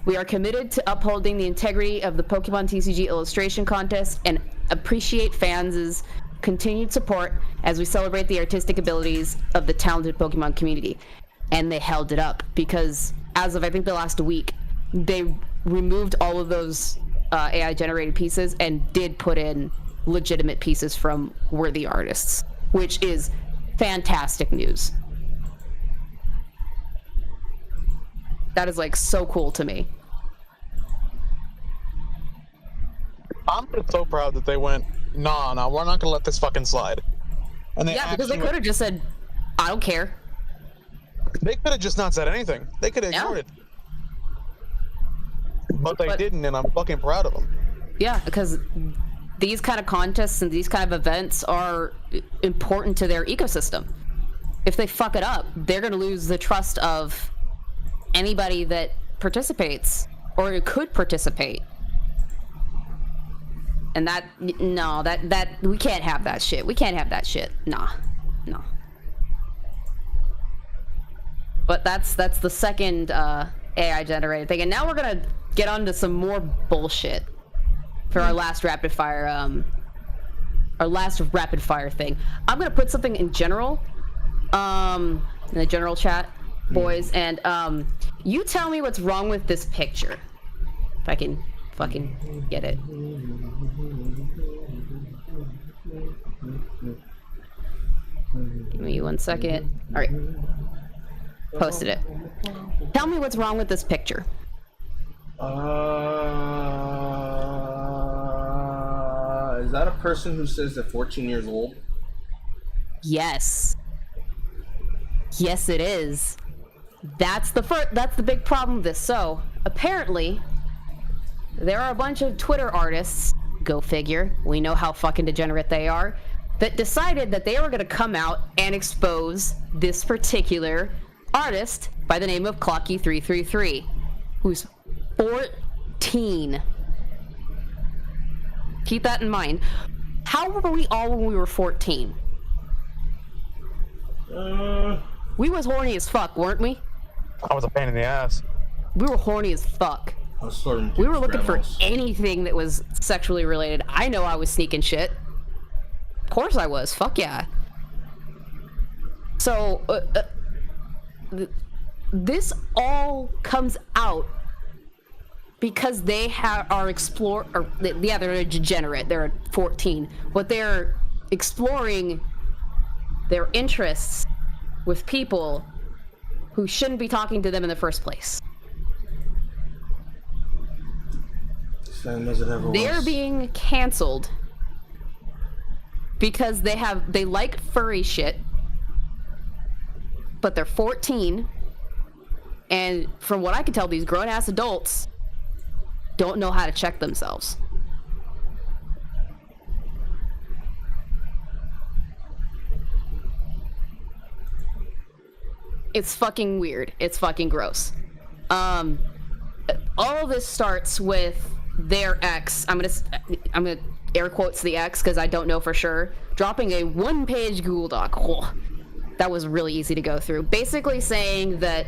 We are committed to upholding the integrity of the Pokemon TCG Illustration Contest and appreciate fans' continued support as we celebrate the artistic abilities of the talented Pokemon community. And they held it up because as of, I think, the last week, they removed all of those AI-generated pieces and did put in legitimate pieces from worthy artists, which is fantastic news. That is, like, so cool to me. I'm just so proud that they went, nah, we're not gonna let this fucking slide. And they because they could have just said, I don't care. They could have just not said anything. They could have ignored it. But they didn't, and I'm fucking proud of them. Yeah, because these kind of contests and these kind of events are important to their ecosystem. If they fuck it up, they're gonna lose the trust of anybody that participates or could participate. And that we can't have that shit. We can't have that shit. Nah. But that's the second AI generated thing. And now we're gonna get on to some more bullshit for our last rapid fire thing. I'm gonna put something in general in the general chat, boys, and you tell me what's wrong with this picture. If I can fucking get it. Give me 1 second. All right. Posted it. Tell me what's wrong with this picture. Is that a person who says they're 14 years old? Yes. Yes, it is. That's the big problem with this. So, apparently, there are a bunch of Twitter artists, go figure, we know how fucking degenerate they are, that decided that they were going to come out and expose this particular artist by the name of Clocky333, who's 14. Keep that in mind. How were we all when we were 14? We was horny as fuck, weren't we? I was a pain in the ass. We were horny as fuck. We were looking for anything that was sexually related. I know I was sneaking shit. Of course I was. Fuck yeah. So, this all comes out because they they're a degenerate. They're 14. But they're exploring their interests with people who shouldn't be talking to them in the first place. Same as it ever was. They're being canceled because they like furry shit, but they're 14, and from what I can tell, these grown-ass adults don't know how to check themselves. It's fucking weird. It's fucking gross. All of this starts with their ex. I'm gonna air quotes the ex because I don't know for sure. Dropping a one-page Google Doc. Oh, that was really easy to go through. Basically saying that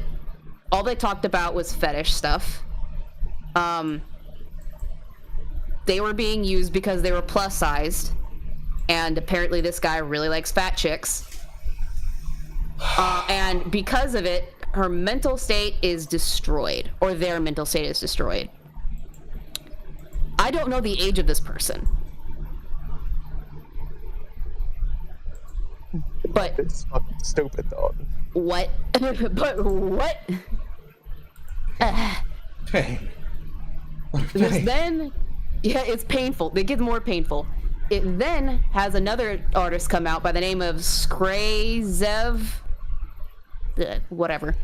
all they talked about was fetish stuff. They were being used because they were plus-sized, and apparently this guy really likes fat chicks. And because of it, her mental state is destroyed, or their mental state is destroyed. I don't know the age of this person. But it's fucking stupid, dog. What? But what? Pain. Then, yeah, it's painful. It gets more painful. It then has another artist come out by the name of Skrayzev, whatever.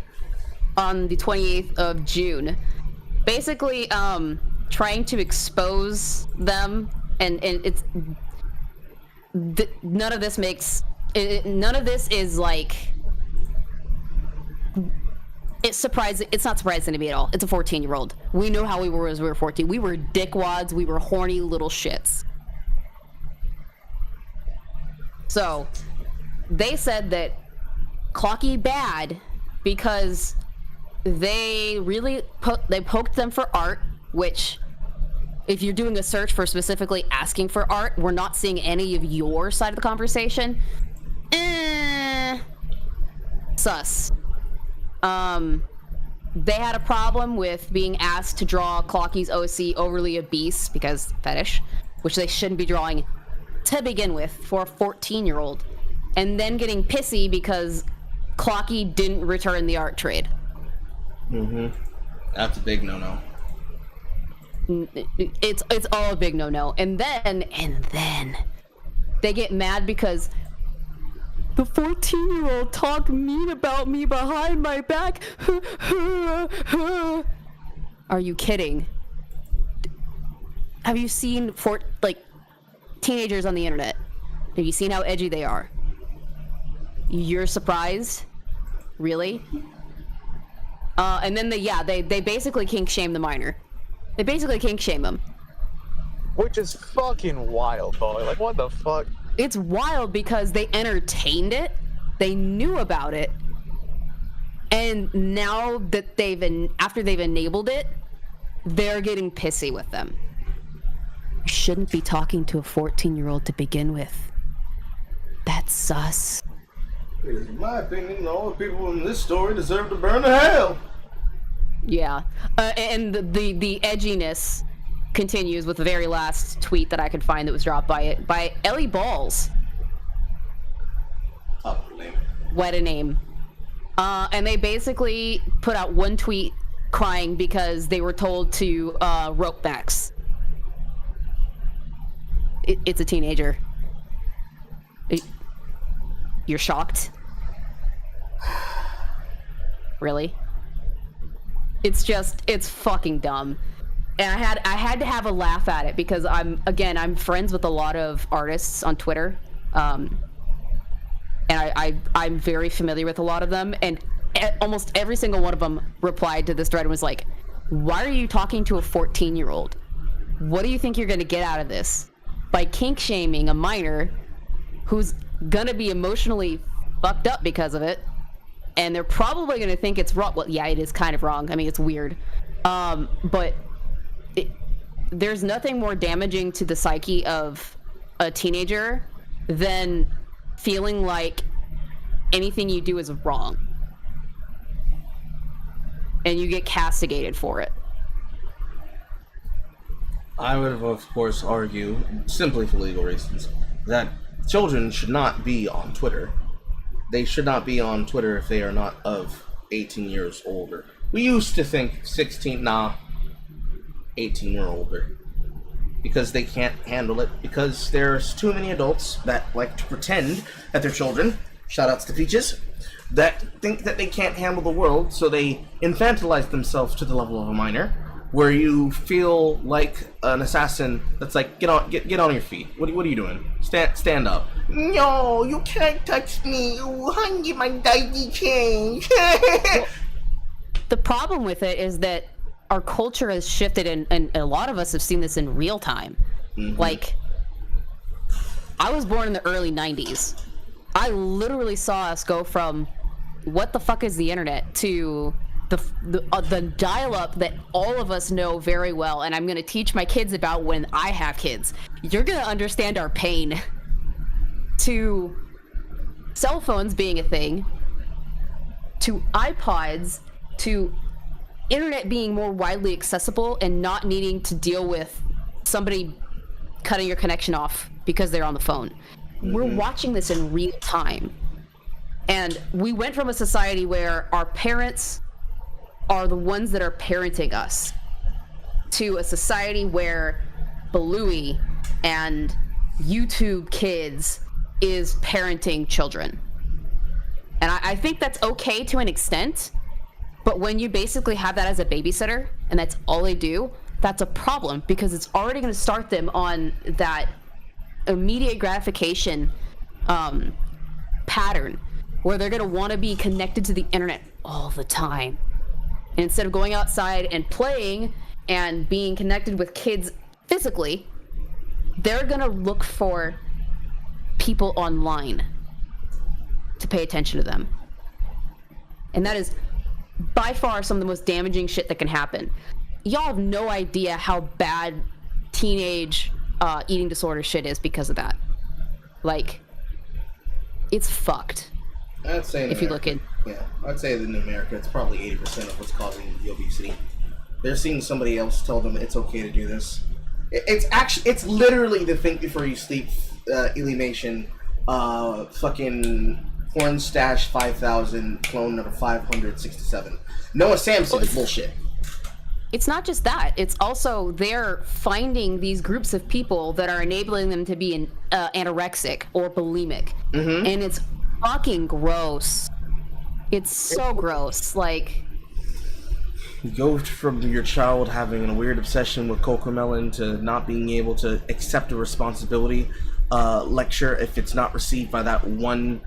on the 28th of June, basically trying to expose them, and it's none of this makes none of this is like, it's not surprising to me at all. It's a 14-year-old. We know how we were as we were 14. We were dickwads. We were horny little shits. So they said that Clocky bad because they really poked them for art, which, if you're doing a search for specifically asking for art, we're not seeing any of your side of the conversation. Sus. They had a problem with being asked to draw Clocky's OC overly obese because fetish, which they shouldn't be drawing to begin with for a 14-year-old, and then getting pissy because Clocky didn't return the art trade. That's a big no-no. It's all a big no-no. And then they get mad because the 14-year-old talked mean about me behind my back. Are you kidding? Have you seen teenagers on the internet? Have you seen how edgy they are? You're surprised? Really? And then they basically kink shame the minor. They basically kink shame him. Which is fucking wild, boy. Like, what the fuck? It's wild because they entertained it, they knew about it, and now that after they've enabled it, they're getting pissy with them. You shouldn't be talking to a 14-year-old to begin with. That's sus. In my opinion, all the people in this story deserve to burn to hell. Yeah, and the edginess continues with the very last tweet that I could find that was dropped by Ellie Balls. Oh, name. What a name. And they basically put out one tweet crying because they were told to rope Max. It's a teenager. You're shocked? Really? It's fucking dumb. And I had to have a laugh at it because I'm friends with a lot of artists on Twitter, and I'm very familiar with a lot of them, and almost every single one of them replied to this thread and was like, "Why are you talking to a 14-year-old? What do you think you're gonna get out of this by kink shaming a minor who's gonna be emotionally fucked up because of it, and they're probably gonna think it's wrong." Well, yeah, it is kind of wrong. I mean, it's weird, but. There's nothing more damaging to the psyche of a teenager than feeling like anything you do is wrong and you get castigated for it. I would, of course, argue, simply for legal reasons, that children should not be on Twitter. They should not be on Twitter if they are not of 18 years older. We used to think 18 or older, because they can't handle it, because there's too many adults that like to pretend that they're children, shoutouts to Peaches, that think that they can't handle the world, so they infantilize themselves to the level of a minor, where you feel like an assassin that's like, get on your feet. What are you doing? Stand up. No, you can't touch me. You hungry my daisy chain. The problem with it is that our culture has shifted, and a lot of us have seen this in real time. Like, I was born in the early 90s. I literally saw us go from what the fuck is the internet to the dial-up that all of us know very well, and I'm going to teach my kids about when I have kids. You're going to understand our pain, to cell phones being a thing, to iPods, to internet being more widely accessible and not needing to deal with somebody cutting your connection off because they're on the phone. We're watching this in real time. And we went from a society where our parents are the ones that are parenting us to a society where Balooey and YouTube Kids is parenting children. And I think that's okay to an extent, But when you basically have that as a babysitter and that's all they do, that's a problem because it's already going to start them on that immediate gratification pattern where they're going to want to be connected to the internet all the time. And instead of going outside and playing and being connected with kids physically, they're going to look for people online to pay attention to them. And that is by far some of the most damaging shit that can happen. Y'all have no idea how bad teenage eating disorder shit is because of that. Like, it's fucked. I'd say if you look in. Yeah, I'd say that in America, it's probably 80% of what's causing the obesity. They're seeing somebody else tell them it's okay to do this. It's literally the think before you sleep, Elimination, fucking porn stash 5000 clone number 567. Noah Samson is bullshit. It's not just that. It's also they're finding these groups of people that are enabling them to be anorexic or bulimic. Mm-hmm. And it's fucking gross. It's so gross. Like, you go from your child having a weird obsession with Cocomelon to not being able to accept a responsibility lecture if it's not received by that one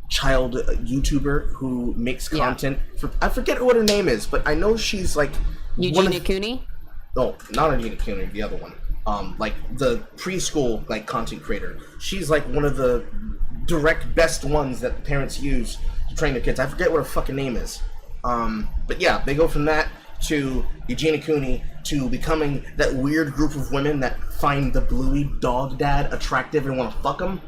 child YouTuber who makes content for, I forget what her name is, but I know she's like Eugenia Cooney? No, not Eugenia Cooney, the other one. Like the preschool like content creator. She's like one of the direct best ones that parents use to train their kids. I forget what her fucking name is. But yeah, they go from that to Eugenia Cooney to becoming that weird group of women that find the bluey dog dad attractive and want to fuck him.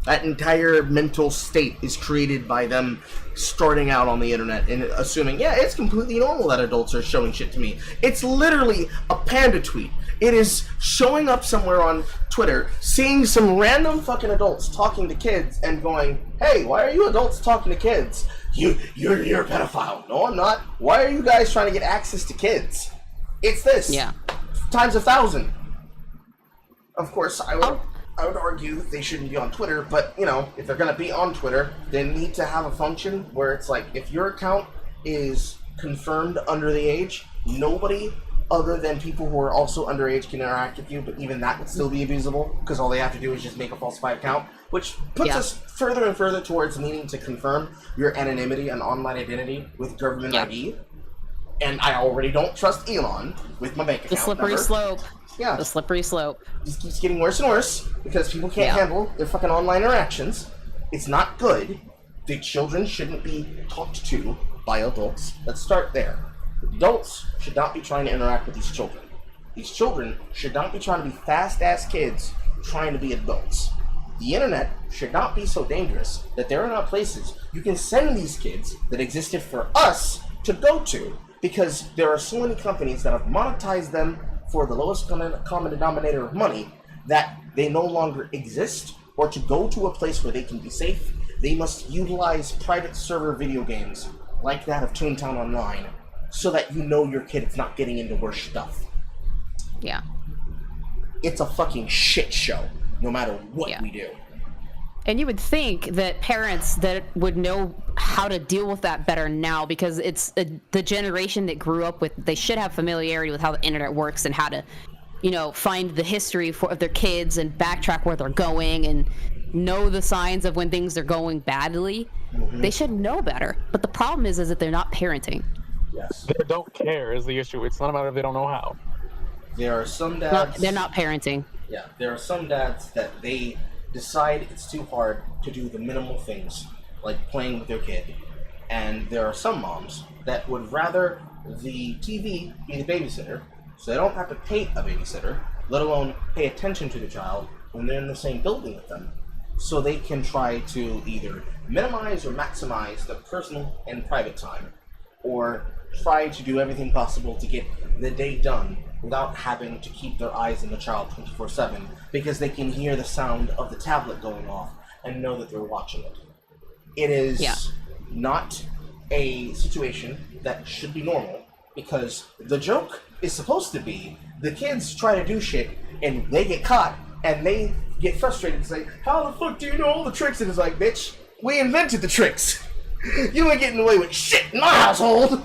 That entire mental state is created by them starting out on the internet and assuming, yeah, it's completely normal that adults are showing shit to me. It's literally a panda tweet. It is showing up somewhere on Twitter, seeing some random fucking adults talking to kids and going, hey, why are you adults talking to kids? You're a pedophile. No, I'm not. Why are you guys trying to get access to kids? It's this. Yeah. Times 1,000. Of course, I would argue they shouldn't be on Twitter, but, you know, if they're going to be on Twitter, they need to have a function where it's like, if your account is confirmed under the age, nobody other than people who are also underage can interact with you, but even that would still be abusable, because all they have to do is just make a falsified account, which puts us further and further towards needing to confirm your anonymity and online identity with government ID. And I already don't trust Elon with my bank account. The slippery slope. Yeah. The slippery slope. Just keeps getting worse and worse because people can't handle their fucking online interactions. It's not good. The children shouldn't be talked to by adults. Let's start there. Adults should not be trying to interact with these children. These children should not be trying to be fast-ass kids trying to be adults. The internet should not be so dangerous that there are not places you can send these kids that existed for us to go to, because there are so many companies that have monetized them for the lowest common denominator of money that they no longer exist, or to go to a place where they can be safe, they must utilize private server video games like that of Toontown Online so that you know your kid is not getting into worse stuff. Yeah. It's a fucking shit show, no matter what we do. And you would think that parents that would know how to deal with that better now, because it's the generation that grew up with, they should have familiarity with how the internet works and how to, you know, find the history of their kids and backtrack where they're going and know the signs of when things are going badly. Mm-hmm. They should know better. But the problem is that they're not parenting. Yes. They don't care is the issue. It's not a matter of they don't know how. There are some dads... They're not parenting. Yeah, there are some dads that they decide it's too hard to do the minimal things, like playing with their kid. And there are some moms that would rather the TV be the babysitter, so they don't have to pay a babysitter, let alone pay attention to the child when they're in the same building with them. So they can try to either minimize or maximize the personal and private time, or try to do everything possible to get the day done without having to keep their eyes on the child 24/7, because they can hear the sound of the tablet going off and know that they're watching it. It is not a situation that should be normal, because the joke is supposed to be the kids try to do shit and they get caught and they get frustrated and say, how the fuck do you know all the tricks? And it's like, bitch, we invented the tricks. You ain't getting away with shit in my household.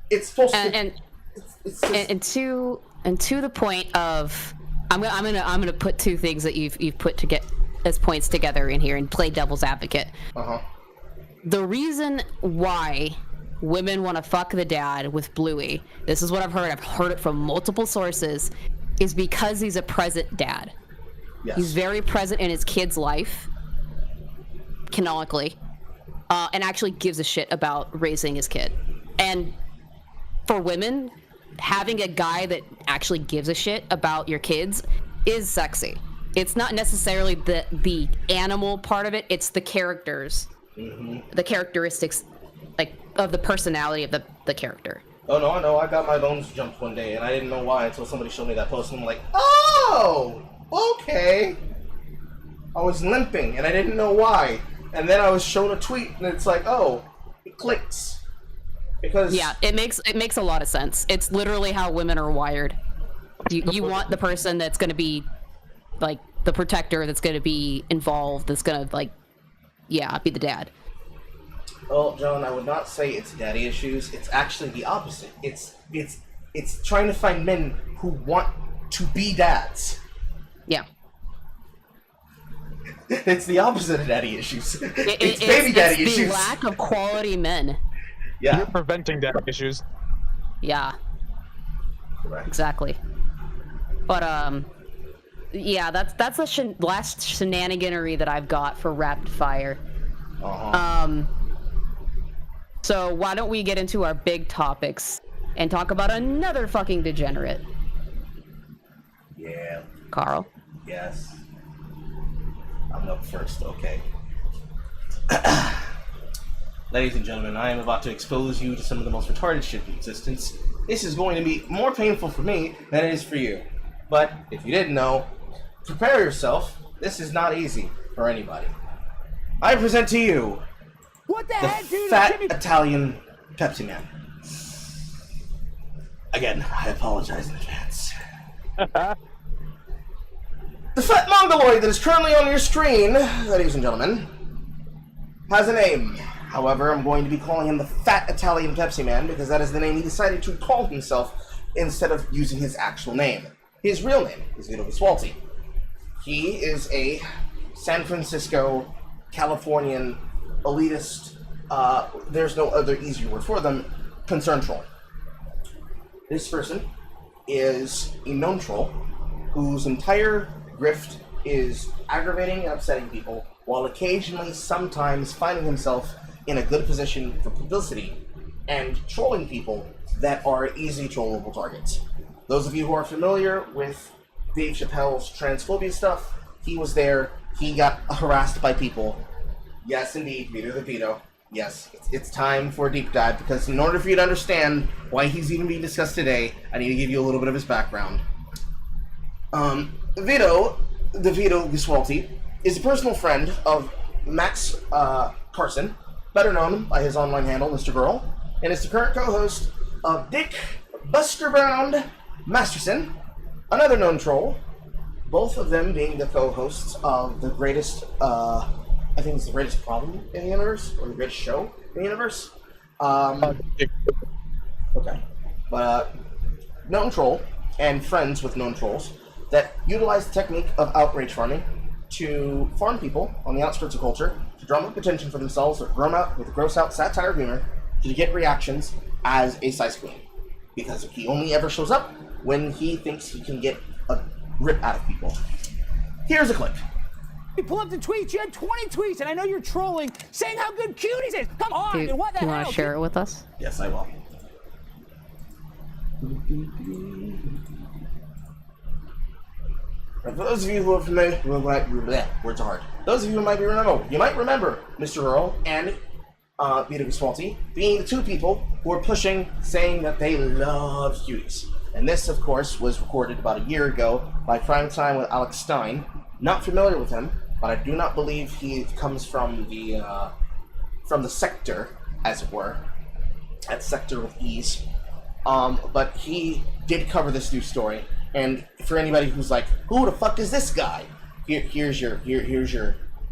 It's supposed to. And to the point of, I'm gonna put two things that you've put to get as points together in here and play devil's advocate. The reason why women want to fuck the dad with Bluey, this is what I've heard it from multiple sources, is because he's a present dad. Yes. He's very present in his kid's life, canonically, and actually gives a shit about raising his kid. And for women, having a guy that actually gives a shit about your kids is sexy. It's not necessarily the animal part of it, it's the characters. The characteristics, like, of the personality of the character. Oh no, I know. I got my bones jumped one day, and I didn't know why until somebody showed me that post, and I'm like, oh, okay. I was limping, and I didn't know why. And then I was shown a tweet, and it's like, oh, it clicks. Because yeah, it makes a lot of sense. It's literally how women are wired. You want the person that's going to be, like, the protector, that's going to be involved, that's going to, like, yeah, be the dad. Well, John, I would not say it's daddy issues. It's actually the opposite. It's trying to find men who want to be dads. Yeah. It's the opposite of daddy issues. It's baby daddy issues. It's the lack of quality men. Yeah. You're preventing daddy issues. Yeah. Correct. Exactly. But yeah, that's the last shenaniganery that I've got for rapid fire. So why don't we get into our big topics and talk about another fucking degenerate? Yeah. Carl? Yes. I'm up first, okay. Ladies and gentlemen, I am about to expose you to some of the most retarded shit in existence. This is going to be more painful for me than it is for you. But if you didn't know, prepare yourself. This is not easy for anybody. I present to you what the heck, dude? Fat Italian Pepsi Man. Again, I apologize in advance. The fat mongoloid that is currently on your screen, ladies and gentlemen, has a name. However, I'm going to be calling him the Fat Italian Pepsi Man because that is the name he decided to call himself instead of using his actual name. His real name is Vito Viswalti. He is a San Francisco, Californian, elitist, there's no other easier word for them, concerned troll. This person is a known troll whose entire grift is aggravating and upsetting people, while occasionally, sometimes, finding himself in a good position for publicity and trolling people that are easy trollable targets. Those of you who are familiar with Dave Chappelle's transphobia stuff, he was there, he got harassed by people. Yes, indeed, Vito the Vito. Yes, it's time for a deep dive, because in order for you to understand why he's even being discussed today, I need to give you a little bit of his background. Vito, the Vito Viswalti, is a personal friend of Max Carson, better known by his online handle, Mr. Girl, and is the current co-host of Dick Buster Brown Masterson, another known troll, both of them being the co-hosts of the greatest, I think it's the greatest problem in the universe, or the greatest show in the universe. Okay. But, known troll, and friends with known trolls, that utilize the technique of outrage farming to farm people on the outskirts of culture, to drum up attention for themselves, or drum out with gross out satire humor, to get reactions as a size queen. Because he only ever shows up when he thinks he can get a rip out of people. Here's a clip. You pull up the tweets, you had 20 tweets, and I know you're trolling, saying how good Cuties is. Come on, Dude, what the hell? You want to share it with us? Yes, I will. For those of you who are familiar, words are hard. Those of you who might remember Mr. Earl and Vito Viswalti being the two people who were pushing, saying that they love Cuties. And this, of course, was recorded about a year ago by Primetime with Alex Stein. Not familiar with him, but I do not believe he comes from the sector, as it were, at Sector with Ease. But he did cover this news story, and for anybody who's like, "Who the fuck is this guy?" Here's your rip.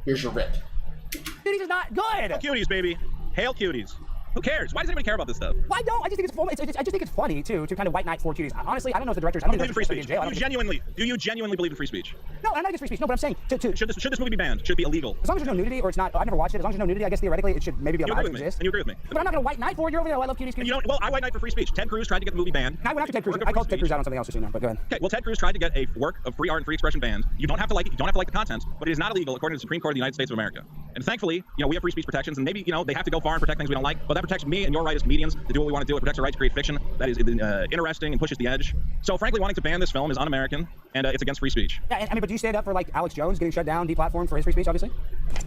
Cuties is not good. Cuties, baby. Hail cuties. Who cares? Why does anybody care about this stuff? Why don't? I just think it's I just think it's funny too to kind of white knight 4 cuties. Honestly, I don't know if the directors. I don't believe in free speech. In jail. Do you genuinely believe in free speech? No, I'm not against free speech. No, but I'm saying should this movie be banned? Should it be illegal? As long as there's no nudity or it's not. I've never watched it. As long as there's no nudity, I guess theoretically it should maybe be allowed to exist. And you agree with me? But I'm not gonna white knight for it. You're over there. I love cuties. You know, well, I white knight for free speech. Ted Cruz tried to get the movie banned. I went after Ted Cruz. I called Ted Cruz out on something else just now. But go ahead. Okay, well, Ted Cruz tried to get a work of free art and free expression banned. You don't have to like it. You don't have to like the content, but it is not illegal according to the Supreme Court of the United States of America. And thankfully, we have free speech protections, and maybe they have to go far and protect things we don't like, but that protects me and your right as comedians to do what we want to do. It protects our right to create fiction that is interesting and pushes the edge. So frankly, wanting to ban this film is un-American, and it's against free speech. Yeah, but do you stand up for like Alex Jones getting shut down, deplatformed for his free speech, obviously?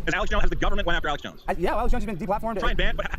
Has the government went after Alex Jones? Yeah, Alex Jones has been deplatformed.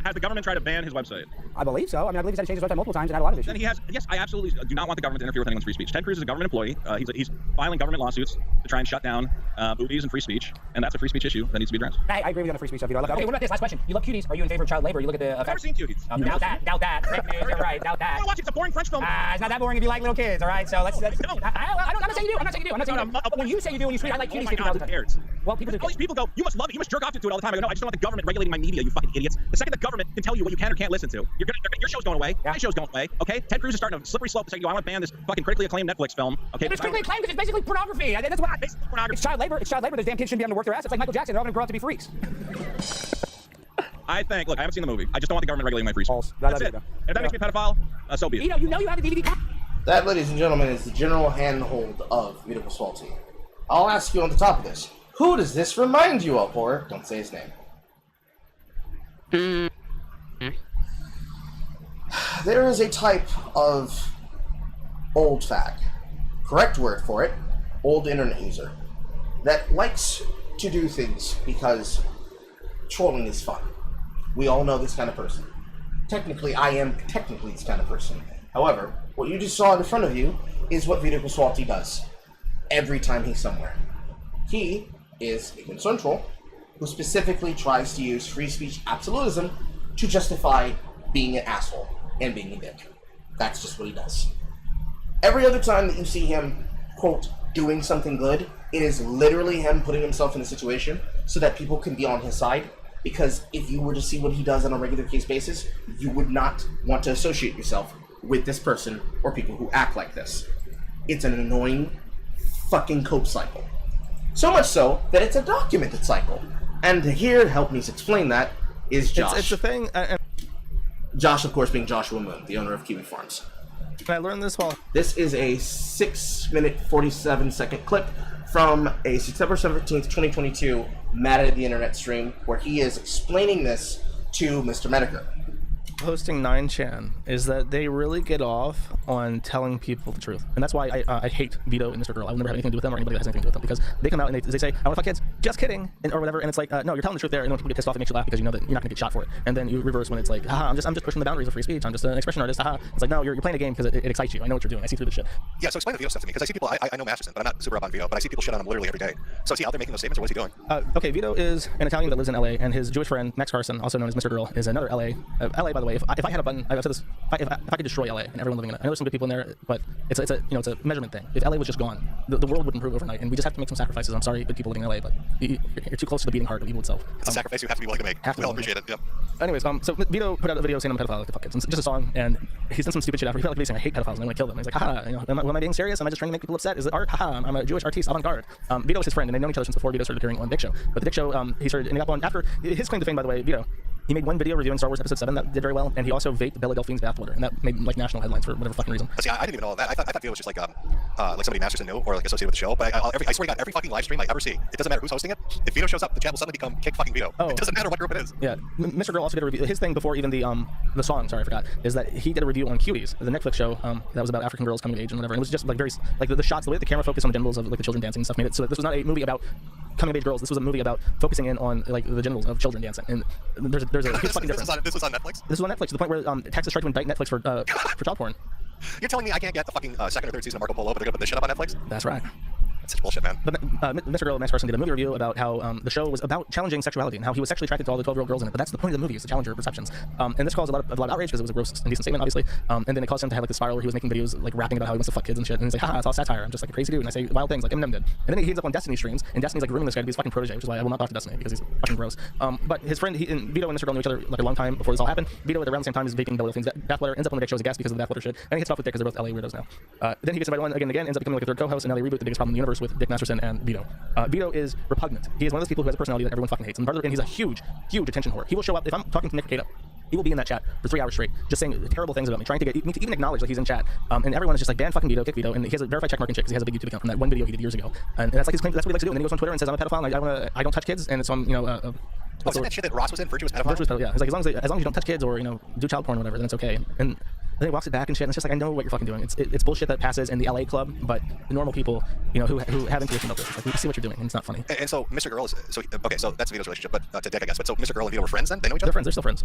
Has the government tried to ban his website? I believe so. I believe he's had to change his website multiple times and had a lot of issues. Then he has. Yes, I absolutely do not want the government to interfere with anyone's free speech. Ted Cruz is a government employee. He's filing government lawsuits to try and shut down boobies and free speech, and that's a free speech issue that needs to be addressed. I agree with you on the free speech stuff. Okay, what about this? Last question. You love cuties. Are you in favor of child labor? You look at the. I've never seen cuties. Doubt that. Fake news. You're right. Doubt that. I watch it. It's a boring French film. It's not that boring if you like little kids. All right. So let's. I'm not saying you do. I'm not saying you do. When you say you do, when you tweet, I like cuties. Who cares? Well, people do. All these people go, you must love it. You must jerk off to it all the time. I go, no, I just don't want the government regulating my media. You fucking idiots. The second the government can tell you what you can or can't listen to, your show's going away. My show's going away. Okay. Ted Cruz is starting a slippery slope to say, I want to ban this fucking critically acclaimed Netflix film. Okay. It's critically acclaimed because it's basically pornography. That's what. Basically pornography. It's child labor. It's child labor. Those damn kids shouldn't be able to work their ass. It's like Michael Jackson. They're all going to grow up to be freaks. I think. Look, I haven't seen the movie. I just don't want the government regulating my free speech. That's it. If that makes me a pedophile, so be it. You know you have a DVD copy. That, ladies and gentlemen, is the general handhold of Beautiful Salty. I'll ask you on the top of this. Who does this remind you of, or don't say his name? There is a type of old fag, correct word for it, old internet user, that likes to do things because trolling is fun. We all know this kind of person. Technically, I am technically this kind of person. However, what you just saw in front of you is what Beautiful Salty does every time he's somewhere. He is a concerned troll who specifically tries to use free speech absolutism to justify being an asshole and being a dick. That's just what he does. Every other time that you see him, quote, doing something good, it is literally him putting himself in a situation so that people can be on his side, because if you were to see what he does on a regular case basis, you would not want to associate yourself with this person or people who act like this. It's an annoying fucking cope cycle. So much so that it's a documented cycle. And here to help me explain that is Josh. It's a thing. Josh, of course, being Joshua Moon, the owner of Kiwi Farms. Can I learn this while? This is a 6-minute, 47-second clip from a September 17th, 2022 Mad at the Internet stream where he is explaining this to Mr. Medicare. Hosting 9chan is that they really get off on telling people the truth, and that's why I hate Vito and Mr. Girl. I will never have anything to do with them or anybody that has anything to do with them, because they come out and they say, I want to fuck kids, just kidding, or whatever, and it's like, no, you're telling the truth there, and when people get pissed off, it makes you laugh because you know that you're not going to get shot for it, and then you reverse when it's like, haha, I'm just pushing the boundaries of free speech, I'm just an expression artist, haha. It's like, no, you're playing a game because it excites you. I know what you're doing. I see through the shit. Yeah, so explain the Vito stuff to me, because I see people, I know Masterson, but I'm not super up on Vito, but I see people shit on him literally every day. So is he out there making those statements, or what's he doing? Okay, Vito is an Italian that lives in LA, and his Jewish friend Max Carson, also known as Mr. Girl, is another LA. LA, by the way, if I had a button, I've said this, if I could destroy LA and everyone living in it, I know there's some good people in there, but it's a measurement thing. If LA was just gone, the world would improve overnight, and we just have to make some sacrifices. I'm sorry, good people living in LA, but you're too close to the beating heart of evil itself. It's a sacrifice you have to be willing to make. We all appreciate it. Yep. Anyways, so Vito put out a video saying I'm a pedophile, like the fuck kids. It's just a song, and he's done some stupid shit after. He felt like saying I hate pedophiles and I want to kill them. And he's like, haha, am I being serious? Am I just trying to make people upset? Is it art? Haha, I'm a Jewish artiste, avant-garde. Vito was his friend, and they've known each other since before Vito started appearing on Dick Show. But the Dick Show, he started ending up on after his claim to fame, by the way, Vito. He made one video reviewing Star Wars Episode 7 that did very well, and he also vaped Bella Delphine's bathwater, and that made like national headlines for whatever fucking reason. But see, I didn't even know all that. I thought Vito was just like somebody Masterson knew or like associated with the show. But I swear to God, every fucking live stream I ever see, it doesn't matter who's hosting it. If Vito shows up, the chat will suddenly become Kick fucking Vito. Oh. It doesn't matter what group it is. Yeah, Mr. Girl also did a review. His thing before even the song, sorry, I forgot, is that he did a review on Cuties, the Netflix show that was about African girls coming of age and whatever. And it was just like very like the shots, the way that the camera focused on the genitals of like the children dancing and stuff made it so that this was not a movie about coming of age girls. This was a movie about focusing in on like the genitals of children dancing. And there's a huge fucking difference. This was on Netflix. This was on Netflix to the point where Texas tried to indict Netflix for child porn. You're telling me I can't get the fucking second or third season of Marco Polo, but they're gonna put this shit up on Netflix? That's right. Such bullshit, man. But Mr. Girl, Max Carson, did a movie review about how the show was about challenging sexuality and how he was sexually attracted to all the 12-year-old girls in it. But that's the point of the movie, is to challenge your perceptions. And this caused a lot of outrage because it was a gross, indecent statement, obviously. And then it caused him to have like a spiral where he was making videos like rapping about how he wants to fuck kids and shit. And he's like, haha, it's all satire. I'm just like a crazy dude, and I say wild things like Eminem did. And then he ends up on Destiny streams, and Destiny's like grooming this guy to be his fucking protege, which is why I will not talk to Destiny because he's fucking gross. But his friend, Vito and Mr. Girl knew each other like a long time before this all happened. Vito at around the same time is vaping double things bathwater, ends up on the Dick show as a guest because of the bathwater shit, and he hits off with Dick because they're both LA weirdos now. Then he gets invited on again and again, ends up becoming like a third co-host, and now they reboot the biggest problem in the universe with Dick Masterson and Vito. Vito is repugnant. He is one of those people who has a personality that everyone fucking hates, and he's a huge attention whore. He will show up if I'm talking to Nick or Kata. He will be in that chat for 3 hours straight, just saying terrible things about me, trying to get me to even acknowledge that he's in chat. And everyone is just like, ban fucking Vito, kick Vito, and he has a verified checkmark and shit because he has a big YouTube account from that one video he did years ago. And that's like his claim. That's what he likes to do. And then he goes on Twitter and says, I'm a pedophile and I don't touch kids, and it's on Wasn't that shit that Ross was in? Virtuous pedophile? Virtuous pedophile, yeah. He's like, as long as you don't touch kids or do child porn or whatever, then it's okay. And then he walks it back and shit, and it's just like, I know what you're fucking doing. It's bullshit that passes in the LA club, but the normal people, who have intuition about this, like, we see what you're doing, and it's not funny. And so Mr. Girl is okay. So that's Vito's relationship, but to Dick, I guess. But so Mr. Girl and Vito were friends then? They know each other? They're friends. They're still friends.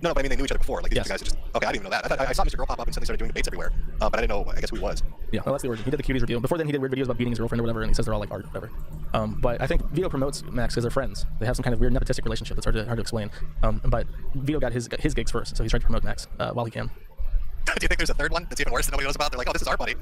No, but I mean they knew each other before. Like these Yes. two guys are just okay. I didn't even know that. I saw Mr. Girl pop up and suddenly started doing debates everywhere. But I didn't know. I guess who he was. Yeah, well, that's the origin. He did the Cuties review. Before then, he did weird videos about beating his girlfriend or whatever, and he says they're all like art or whatever. But I think Vito promotes Max because they're friends. They have some kind of weird nepotistic relationship that's hard to explain. But Vito got his gigs first, so he's trying to promote Max while he can. Do you think there's a third one that's even worse that nobody knows about? They're like, oh, this is our buddy,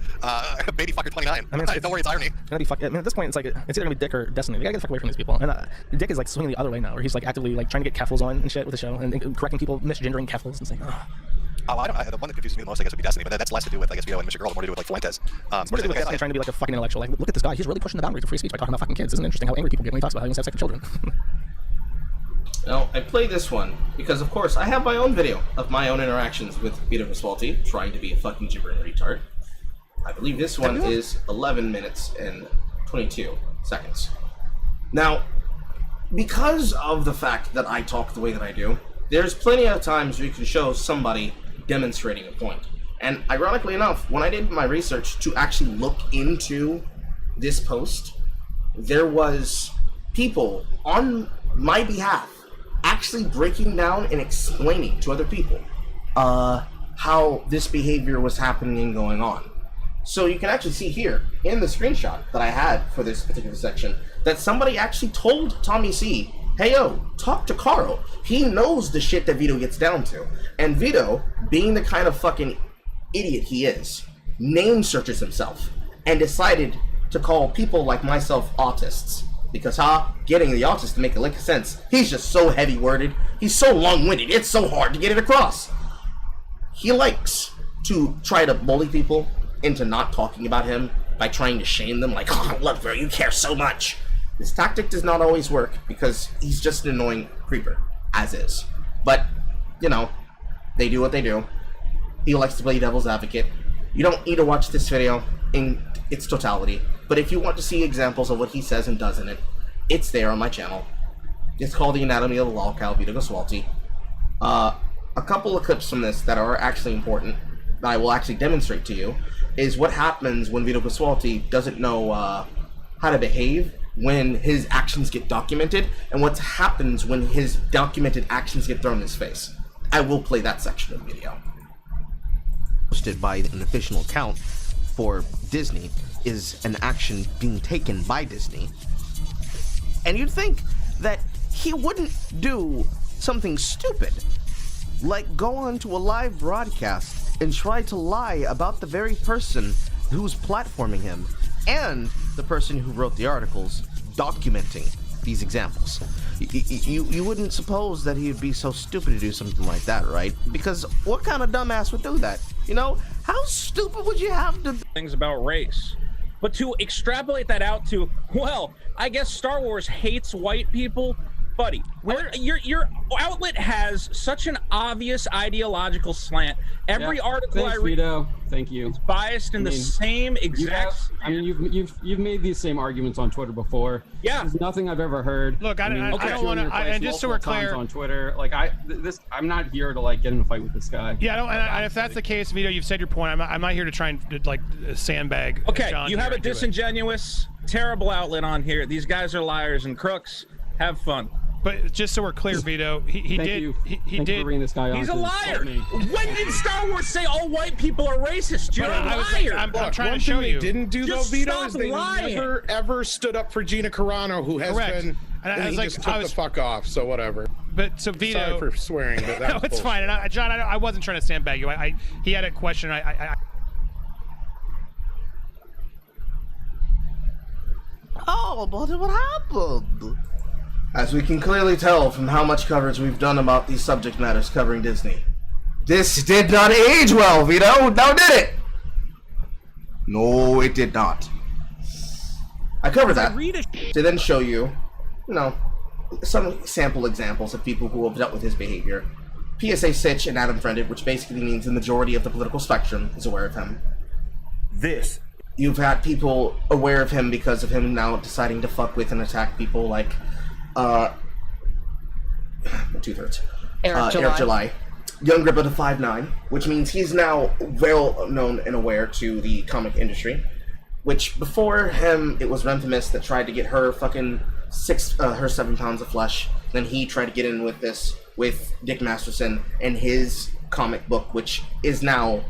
baby fucker 29. I mean, don't worry, it's irony. At this point, it's like it's either gonna be Dick or Destiny. We gotta get the fuck away from these people. And Dick is like swinging the other way now, where he's like actively like trying to get keffels on and shit with the show and correcting people misgendering keffels and saying, oh. The one that confuses me the most, I guess, would be Destiny, but that's less to do with, I guess, Vito and Mr. Girl, more to do with like Fuentes. More to do with Destiny trying to be like a fucking intellectual. Like, look at this guy. He's really pushing the boundaries of free speech by talking about fucking kids. Isn't it interesting how angry people get when he talks about how he wants to have sex with children? Now, I play this one because, of course, I have my own video of my own interactions with Vito Pasqualti trying to be a fucking gibbering retard. I believe this one is 11 minutes and 22 seconds. Now, because of the fact that I talk the way that I do, there's plenty of times where you can show somebody demonstrating a point. And ironically enough, when I did my research to actually look into this post, there was people on my behalf actually breaking down and explaining to other people how this behavior was happening and going on. So you can actually see here in the screenshot that I had for this particular section that somebody actually told Tommy C, hey yo, talk to Carl. He knows the shit that Vito gets down to. And Vito, being the kind of fucking idiot he is, name searches himself and decided to call people like myself autists. Because, getting the autist to make a lick of sense, he's just so heavy-worded, he's so long-winded, it's so hard to get it across. He likes to try to bully people into not talking about him by trying to shame them, like, oh, look, bro, you care so much. This tactic does not always work, because he's just an annoying creeper, as is. But, they do what they do. He likes to play devil's advocate. You don't need to watch this video in its totality, but if you want to see examples of what he says and does in it, it's there on my channel. It's called The Anatomy of the Lolcow, Vito Pasqualti. A couple of clips from this that are actually important, that I will actually demonstrate to you, is what happens when Vito Pasqualti doesn't know how to behave when his actions get documented, and what happens when his documented actions get thrown in his face. I will play that section of the video. Posted by an official account for Disney is an action being taken by Disney. And you'd think that he wouldn't do something stupid, like go on to a live broadcast and try to lie about the very person who's platforming him and the person who wrote the articles documenting these examples. You wouldn't suppose that he'd be so stupid to do something like that, right? Because what kind of dumbass would do that? How stupid would you have to... Things about race. But to extrapolate that out to, well, I guess Star Wars hates white people, buddy. Your outlet has such an obvious ideological slant. Every article I read, Vito. Thank you. It's biased in the same exact. You've made these same arguments on Twitter before. Yeah. There's nothing I've ever heard. Look, I don't want to. And just so we're clear, on Twitter, like I'm not here to like get in a fight with this guy. Yeah, and if that's the case, Vito, you've said your point. I'm not here to try and like sandbag. Okay, John you have a disingenuous, terrible outlet on here. These guys are liars and crooks. Have fun. But just so we're clear, Vito, he Thank did. you. He Thank you did. for bringing this guy on. He's a 'cause liar. me. When did Star Wars say all white people are racist? You're a liar. I'm trying One to show thing you. they didn't do, though, Just Vito, stop is they lying. never, ever stood up for Gina Carano, who has Correct. been, And and he just took the fuck off, so whatever. But so Vito, sorry for swearing, but that no, was it's bullshit. fine. And John, I wasn't trying to sandbag you. He had a question. Oh, but what happened? As we can clearly tell from how much coverage we've done about these subject matters covering Disney, this did not age well, Vito. Now did it? No, it did not. I covered that to then show you, some sample examples of people who have dealt with his behavior. PSA Sitch and Adam Friended, which basically means the majority of the political spectrum is aware of him. You've had people aware of him because of him now deciding to fuck with and attack people like, two-thirds. Eric July. Young Grippa to 5'9", which means he's now well known and aware to the comic industry. Which before him, it was Remphamus that tried to get her fucking 7 pounds of flesh. Then he tried to get in with this with Dick Masterson and his comic book, which is now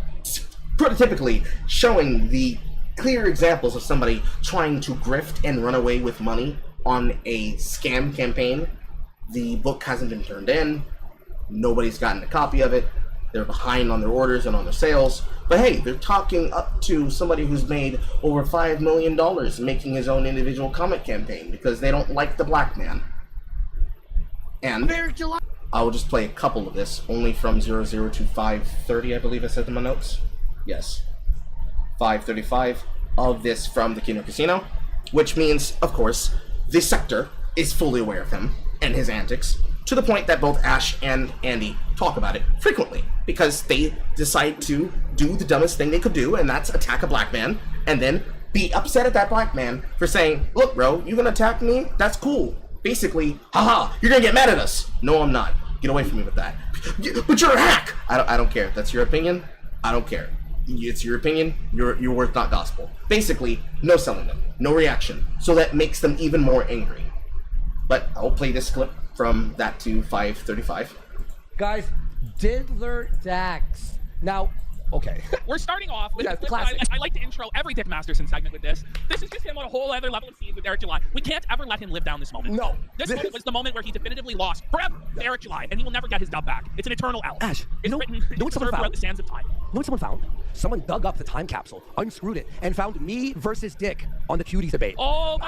prototypically showing the clear examples of somebody trying to grift and run away with money on a scam campaign. The book hasn't been turned in. Nobody's gotten a copy of it. They're behind on their orders and on their sales. But hey, they're talking up to somebody who's made over $5 million making his own individual comic campaign because they don't like the black man. And I will just play a couple of this, only from 00 to 5:30, I believe I said in my notes. Yes. 5:35 of this from the Kino Casino, which means, of course, the sector is fully aware of him and his antics, to the point that both Ash and Andy talk about it frequently, because they decide to do the dumbest thing they could do, and that's attack a black man, and then be upset at that black man for saying, look bro, you gonna attack me? That's cool. Basically, haha, you're gonna get mad at us. No, I'm not. Get away from me with that. But you're a hack! I don't care. That's your opinion. I don't care. It's your opinion. Your word's not gospel. Basically, no selling them. No reaction. So that makes them even more angry. But I'll play this clip from that to 5:35. Guys, Diddler Dax. Now, okay. We're starting off with classic. I like to intro every Dick Masterson segment with this. This is just him on a whole other level of scene with Eric July. We can't ever let him live down this moment. No. This moment was the moment where he definitively lost forever to Eric July, and he will never get his dub back. It's an eternal L. Ash, it's written what someone throughout found? the sands of time. You know what someone found? Someone dug up the time capsule, unscrewed it, and found me versus Dick on the cuties debate. Oh,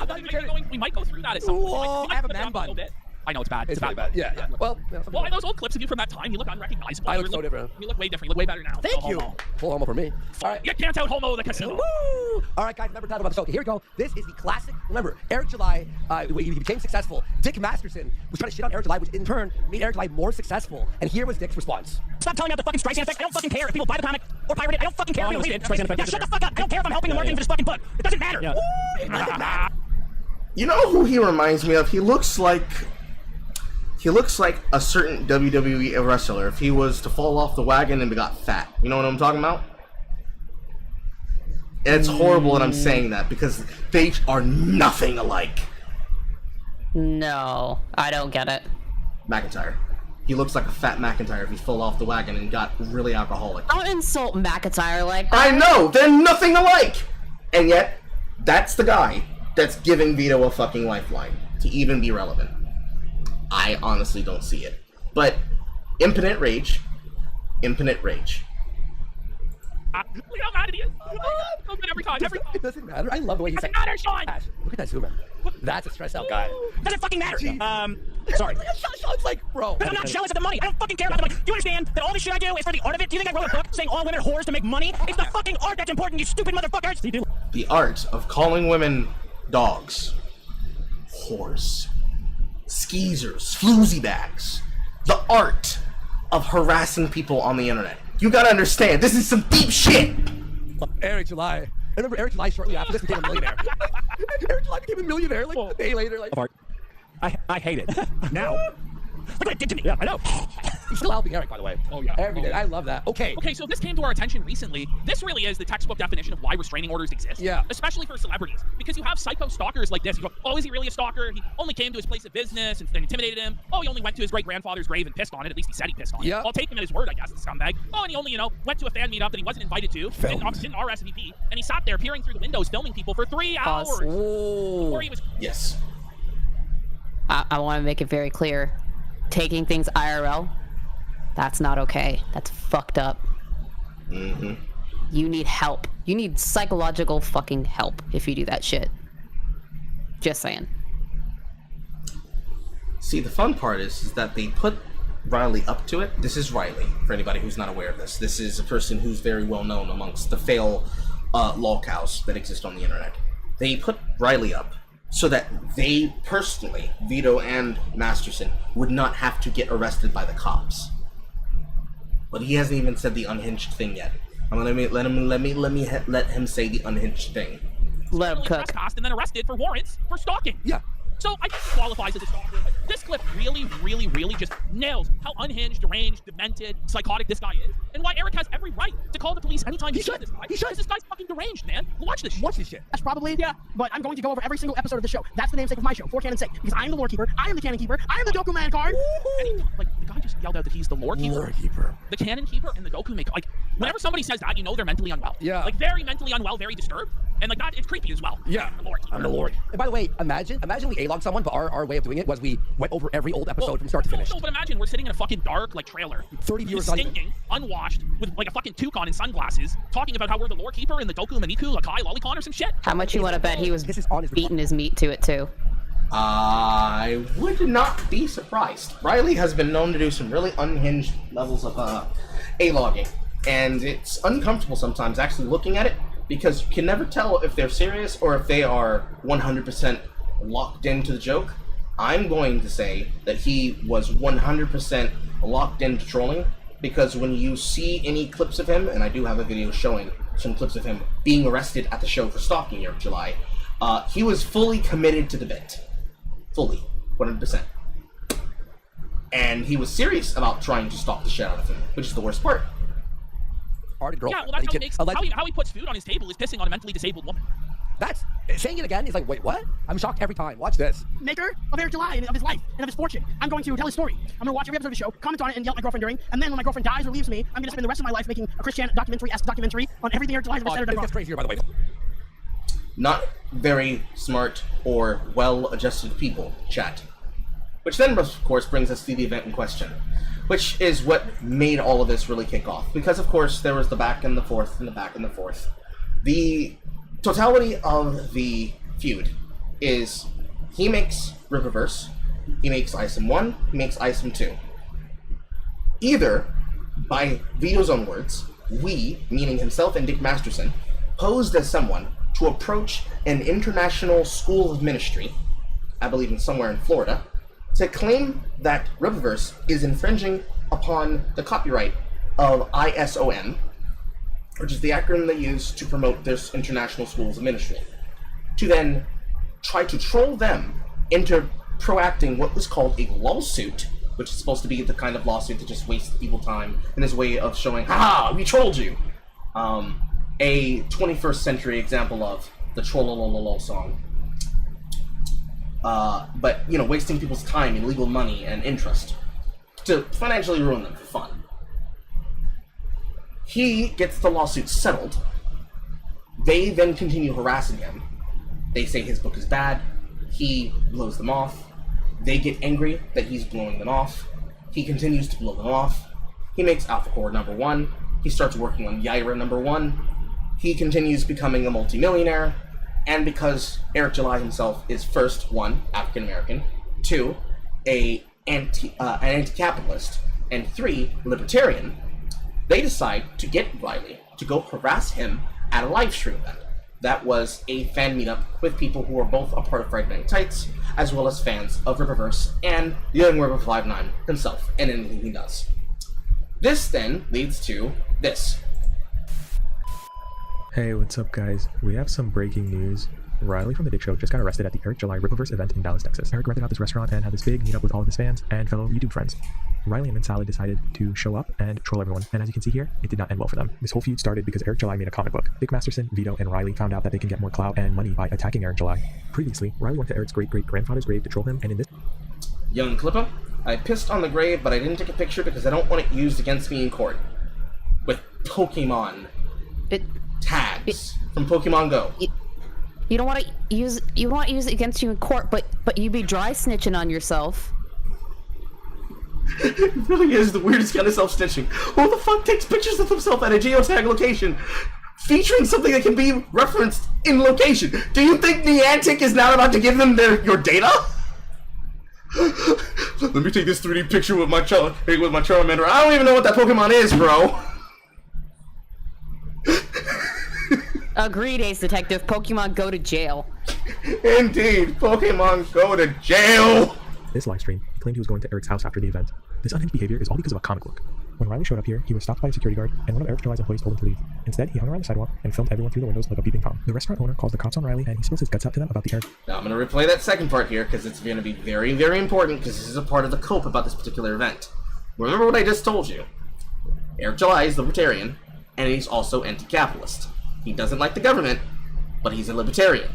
we might go through that at some point. Whoa, I have a man bun. I know it's bad. It's really bad. Yeah. Well, those old clips of you from that time, you look unrecognizable. I look so different. You look way different. You look way better now. Thank you. Full homo for me. All right. You can't out homo the casino. Woo! All right, guys, remember to talk about the show. Okay, here we go. This is the classic. Remember, Eric July, he became successful. Dick Masterson was trying to shit on Eric July, which in turn made Eric July more successful. And here was Dick's response. Stop telling me about the fucking Streisand effect. I don't fucking care if people buy the comic or pirate it. I don't fucking care if people read it. Yeah, shut the fuck up. I don't care if I'm helping the marketing for this fucking book. It doesn't matter. Woo! It doesn't matter. You know who he reminds me of? He looks like a certain WWE wrestler if he was to fall off the wagon and got fat. You know what I'm talking about? And it's horrible that I'm saying that because they are nothing alike. No, I don't get it. McIntyre. He looks like a fat McIntyre if he fell off the wagon and got really alcoholic. Don't insult McIntyre like that. I know! They're nothing alike! And yet, that's the guy that's giving Vito a fucking lifeline to even be relevant. I honestly don't see it. But, Impotent Rage. Look how mad he is. Oh every time. It doesn't matter. I love the way he said it. Doesn't matter, Sean! Ash, look at that zoom in. That's a stressed out guy. Doesn't fucking matter. Sorry. Sean's like, bro. But I'm not jealous of the money. I don't fucking care about the money. Do you understand that all the shit I do is for the art of it? Do you think I wrote a book saying all women are whores to make money? It's the fucking art that's important, you stupid motherfuckers! The art of calling women dogs, whores, skeezers, floozy bags. The art of harassing people on the internet. You gotta understand, this is some deep shit! Eric July. I remember Eric July shortly after this became a millionaire. Eric July became a millionaire like a day later. Like, I hate it. Now. Look what it did to me. Yeah, I know. He's still helping Eric, by the way. Oh, yeah. Every day. I love that. Okay. Okay, so this came to our attention recently. This really is the textbook definition of why restraining orders exist. Yeah. Especially for celebrities. Because you have psycho stalkers like this. You go, oh, is he really a stalker? He only came to his place of business and intimidated him. Oh, he only went to his great-grandfather's grave and pissed on it. At least he said he pissed on it. Yeah. I'll take him at his word, I guess, the scumbag. Oh, and he only, went to a fan meetup that he wasn't invited to. Didn't RSVP. And he sat there peering through the windows filming people for 3 hours. Before he was... Yes. I want to make it very clear. Taking things IRL, that's not okay. That's fucked up. Mm-hmm. You need help. You need psychological fucking help if you do that shit. Just saying. See, the fun part is that they put Riley up to it. This is Riley, for anybody who's not aware of this. This is a person who's very well known amongst the fail lolcows that exist on the internet. They put Riley up so that they personally, Vito and Masterson, would not have to get arrested by the cops. But he hasn't even said the unhinged thing yet. I'm gonna let him say the unhinged thing. Let him cook. And then arrested for warrants for stalking. Yeah. So I think it qualifies as a stalker. This clip really, really, really just nails how unhinged, deranged, demented, psychotic this guy is, and why Eric has every right to call the police anytime he sees this guy. He should. Because this guy's fucking deranged, man. Watch this shit. Watch this shit. That's probably, yeah, but I'm going to go over every single episode of the show. That's the namesake of my show, For Canon's Sake, because I am the lore keeper, I am the canon keeper, I am the Doku man card. Like, the guy just yelled out that he's the lore keeper. The canon keeper and the Doku maker. Like, whenever somebody says that, you know they're mentally unwell. Yeah. Like, very mentally unwell, very disturbed. And like that, it's creepy as well. Yeah. I'm the lore keeper. I'm the Lord. And by the way, imagine we A-logged someone, but our way of doing it was we went over every old episode from start to finish. No, but imagine we're sitting in a fucking dark, like, trailer. 30 viewers stinking, unwashed, with like a fucking toucan and sunglasses, talking about how we're the lore keeper and the Doku Maniku, like Kai Lolicon or some shit. How much you want to bet he was beating his meat to it too? I would not be surprised. Riley has been known to do some really unhinged levels of A-logging, and it's uncomfortable sometimes actually looking at it, because you can never tell if they're serious or if they are 100% locked into the joke. I'm going to say that he was 100% locked into trolling, because when you see any clips of him, and I do have a video showing some clips of him being arrested at the show for stalking Eric July, he was fully committed to the bit. Fully. 100%. And he was serious about trying to stalk the shit out of him, which is the worst part. Yeah, well, that's how he makes, how he puts food on his table is pissing on a mentally disabled woman. That's saying it again is like, wait, what? I'm shocked every time. Watch this. Maker of Eric July and of his life and of his fortune. I'm going to tell his story. I'm going to watch every episode of the show, comment on it, and yell at my girlfriend during. And then when my girlfriend dies or leaves me, I'm going to spend the rest of my life making a Christian documentary-esque documentary on everything Eric July has ever said or done wrong. That's crazy here, by the way. Not very smart or well-adjusted people, chat. Which then, of course, brings us to the event in question, which is what made all of this really kick off. Because, of course, there was the back and the forth and the back and the forth. The totality of the feud is he makes Riververse, he makes ISM 1, he makes ISM 2. Either, by Vito's own words, we, meaning himself and Dick Masterson, posed as someone to approach an international school of ministry, I believe in somewhere in Florida, to claim that Riververse is infringing upon the copyright of ISOM, which is the acronym they use to promote this international schools of ministry, to then try to troll them into proacting what was called a lawsuit, which is supposed to be the kind of lawsuit that just wastes people time in his way of showing, haha, we trolled you. A 21st century example of the troll song. But, you know, wasting people's time and legal money and interest to financially ruin them for fun. He gets the lawsuit settled. They then continue harassing him. They say his book is bad. He blows them off. They get angry that he's blowing them off. He continues to blow them off. He makes Alpha Core #1. He starts working on Yaira #1. He continues becoming a multimillionaire. And because Eric July himself is first, 1, African American, 2, an anti-capitalist, and 3, libertarian, they decide to get Riley to go harass him at a live stream event. That was a fan meetup with people who are both a part of Friday Night Tights, as well as fans of Riververse and Young River 59 himself, and anything he does. This then leads to this. Hey, what's up guys? We have some breaking news. Riley from The Dick Show just got arrested at the Eric July Rippaverse event in Dallas, Texas. Eric rented out this restaurant and had this big meetup with all of his fans and fellow YouTube friends. Riley and Salad decided to show up and troll everyone, and as you can see here, it did not end well for them. This whole feud started because Eric July made a comic book. Dick Masterson, Vito, and Riley found out that they can get more clout and money by attacking Eric July. Previously, Riley went to Eric's great-great-grandfather's grave to troll him, and in this... Young Clipper, I pissed on the grave, but I didn't take a picture because I don't want it used against me in court. With Pokemon tags from Pokemon Go. You don't want to use it against you in court, but you'd be dry snitching on yourself. It really is the weirdest kind of self-snitching. Who the fuck takes pictures of themselves at a geotag location featuring something that can be referenced in location? Do you think Niantic is now about to give them your data? Let me take this 3D picture with my Charmander. I don't even know what that Pokemon is, bro. Agreed, Ace Detective. Pokemon go to jail. Indeed, Pokemon go to jail. This live stream, he claimed he was going to Eric's house after the event. This unhinged behavior is all because of a comic book. When Riley showed up here, he was stopped by a security guard, and one of Eric July's employees told him to leave. Instead, he hung around the sidewalk and filmed everyone through the windows like a peeping Tom. The restaurant owner calls the cops on Riley, and he spills his guts out to them about the Eric. Now I'm going to replay that second part here, because it's going to be very, very important, because this is a part of the cope about this particular event. Remember what I just told you. Eric July is libertarian, and he's also anti-capitalist. He doesn't like the government, but he's a libertarian.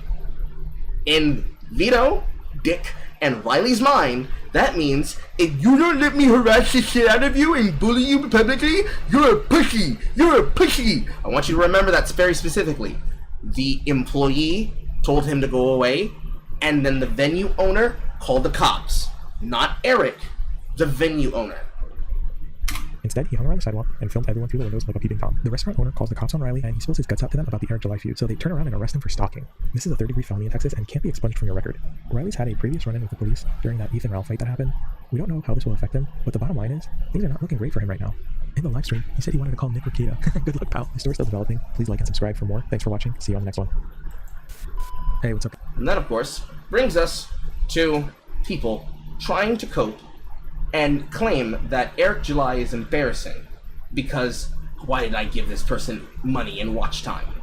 In Vito, Dick, and Riley's mind, that means if you don't let me harass the shit out of you and bully you publicly, you're a pussy. You're a pussy. I want you to remember that very specifically. The employee told him to go away, and then the venue owner called the cops. Not Eric, the venue owner. Instead, he hung around the sidewalk and filmed everyone through the windows like a peeping Tom. The restaurant owner calls the cops on Riley, and he spills his guts out to them about the Eric July feud, so they turn around and arrest him for stalking. This is a third-degree felony in Texas and can't be expunged from your record. Riley's had a previous run-in with the police during that Ethan Ralph fight that happened. We don't know how this will affect him, but the bottom line is, things are not looking great for him right now. In the live stream, he said he wanted to call Nick Ricada. Good luck, pal. The story's still developing. Please like and subscribe for more. Thanks for watching. See you on the next one. Hey, what's up? And that, of course, brings us to people trying to cope and claim that Eric July is embarrassing. Because why did I give this person money and watch time?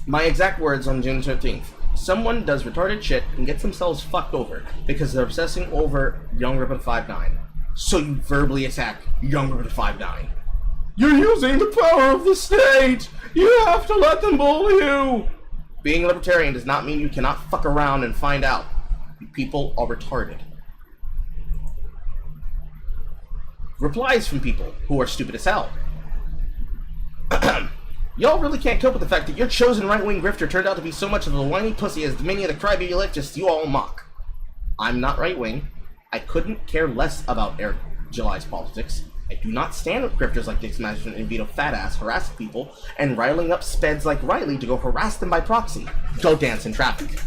My exact words on June 13th. Someone does retarded shit and gets themselves fucked over because they're obsessing over Young Ribbon 59. So you verbally attack Young Ribbon 59. You're using the power of the state! You have to let them bully you! Being a libertarian does not mean you cannot fuck around and find out. People are retarded. Replies from people who are stupid as hell. Y'all really can't cope with the fact that your chosen right-wing grifter turned out to be so much of a whiny pussy as many of the crybaby leftists you all mock. I'm not right-wing. I couldn't care less about Eric July's politics. I do not stand with grifters like Dick Masterson and Vito Fatass harassing people and riling up speds like Riley to go harass them by proxy. Go dance in traffic.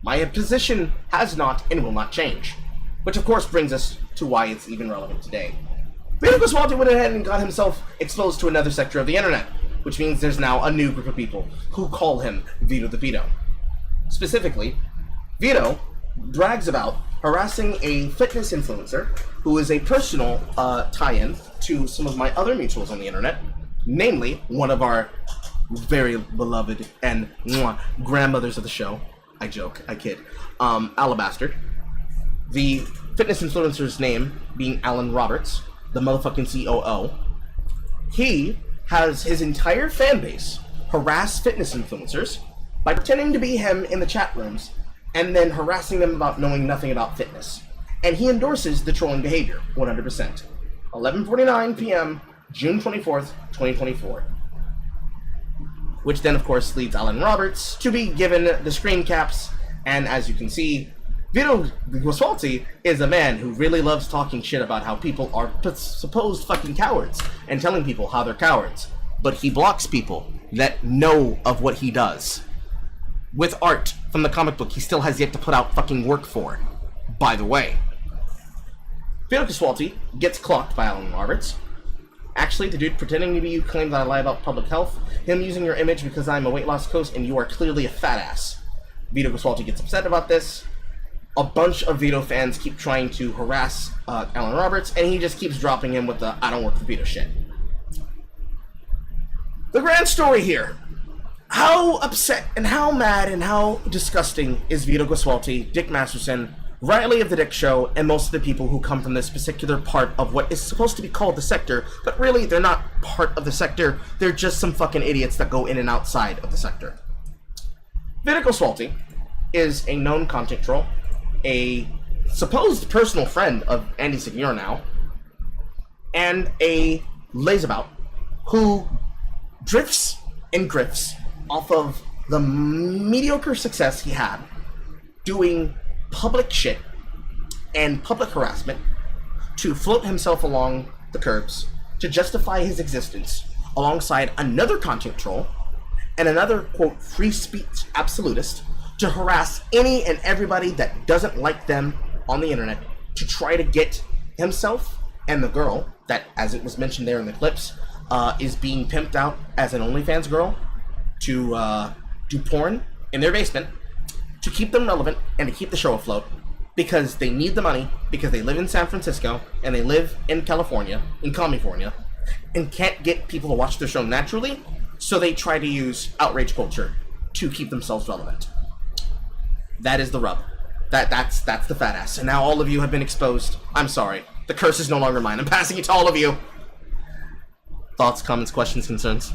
My position has not and will not change. Which of course brings us to why it's even relevant today. Vito Griswoldi went ahead and got himself exposed to another sector of the internet, which means there's now a new group of people who call him Vito the Vito. Specifically, Vito brags about harassing a fitness influencer who is a personal tie-in to some of my other mutuals on the internet, namely one of our very beloved and grandmothers of the show. I joke, I kid. Alabastard. The fitness influencer's name being Alan Roberts, the motherfucking COO. He has his entire fan base harass fitness influencers by pretending to be him in the chat rooms and then harassing them about knowing nothing about fitness. And he endorses the trolling behavior, 100%. 11:49 p.m., June 24th, 2024. Which then, of course, leads Alan Roberts to be given the screen caps, and as you can see, Vito Griswoldi is a man who really loves talking shit about how people are supposed fucking cowards and telling people how they're cowards. But he blocks people that know of what he does. With art from the comic book he still has yet to put out fucking work for. By the way, Vito Griswoldi gets clocked by Alan Roberts. Actually, the dude pretending to be you claimed that I lie about public health, him using your image because I'm a weight loss coach and you are clearly a fat ass. Vito Griswoldi gets upset about this. A bunch of Vito fans keep trying to harass Alan Roberts, and he just keeps dropping him with the I don't work for Vito shit. The grand story here. How upset and how mad and how disgusting is Vito Guaswalti, Dick Masterson, Riley of the Dick Show, and most of the people who come from this particular part of what is supposed to be called the sector, but really they're not part of the sector, they're just some fucking idiots that go in and outside of the sector. Vito Guaswalti is a known content troll, a supposed personal friend of Andy Signor now, and a lazabout who drifts and grifts off of the mediocre success he had doing public shit and public harassment to float himself along the curbs to justify his existence alongside another content troll and another, quote, free speech absolutist to harass any and everybody that doesn't like them on the internet to try to get himself and the girl that, as it was mentioned there in the clips, is being pimped out as an OnlyFans girl to do porn in their basement to keep them relevant and to keep the show afloat because they need the money because they live in San Francisco and they live in California, in California, and can't get people to watch their show naturally, so they try to use outrage culture to keep themselves relevant. That is the rub. That's the fat ass. And now all of you have been exposed. I'm sorry. The curse is no longer mine. I'm passing it to all of you. Thoughts, comments, questions, concerns?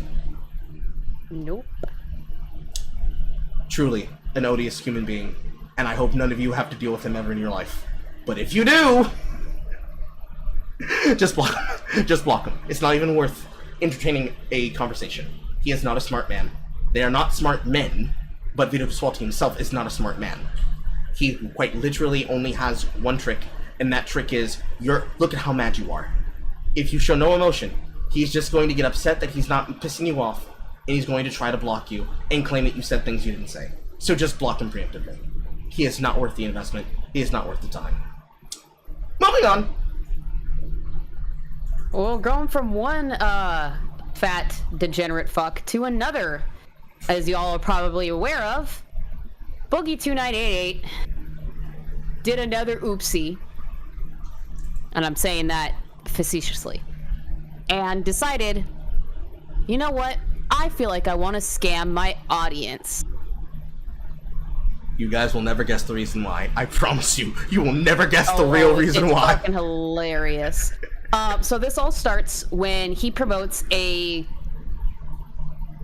Nope. Truly an odious human being, and I hope none of you have to deal with him ever in your life. But if you do, just block him. Just block him. It's not even worth entertaining a conversation. He is not a smart man. They are not smart men, but Vito Guaswalti himself is not a smart man. He quite literally only has one trick, and that trick is, look at how mad you are. If you show no emotion, he's just going to get upset that he's not pissing you off, and he's going to try to block you and claim that you said things you didn't say. So just block him preemptively. He is not worth the investment. He is not worth the time. Moving on. Well, going from one fat degenerate fuck to another, as y'all are probably aware of, Boogie2988 did another oopsie, and I'm saying that facetiously, and decided, you know what? I feel like I want to scam my audience. You guys will never guess the reason why. I promise you, you will never guess the real reason why. It's fucking hilarious. So this all starts when he promotes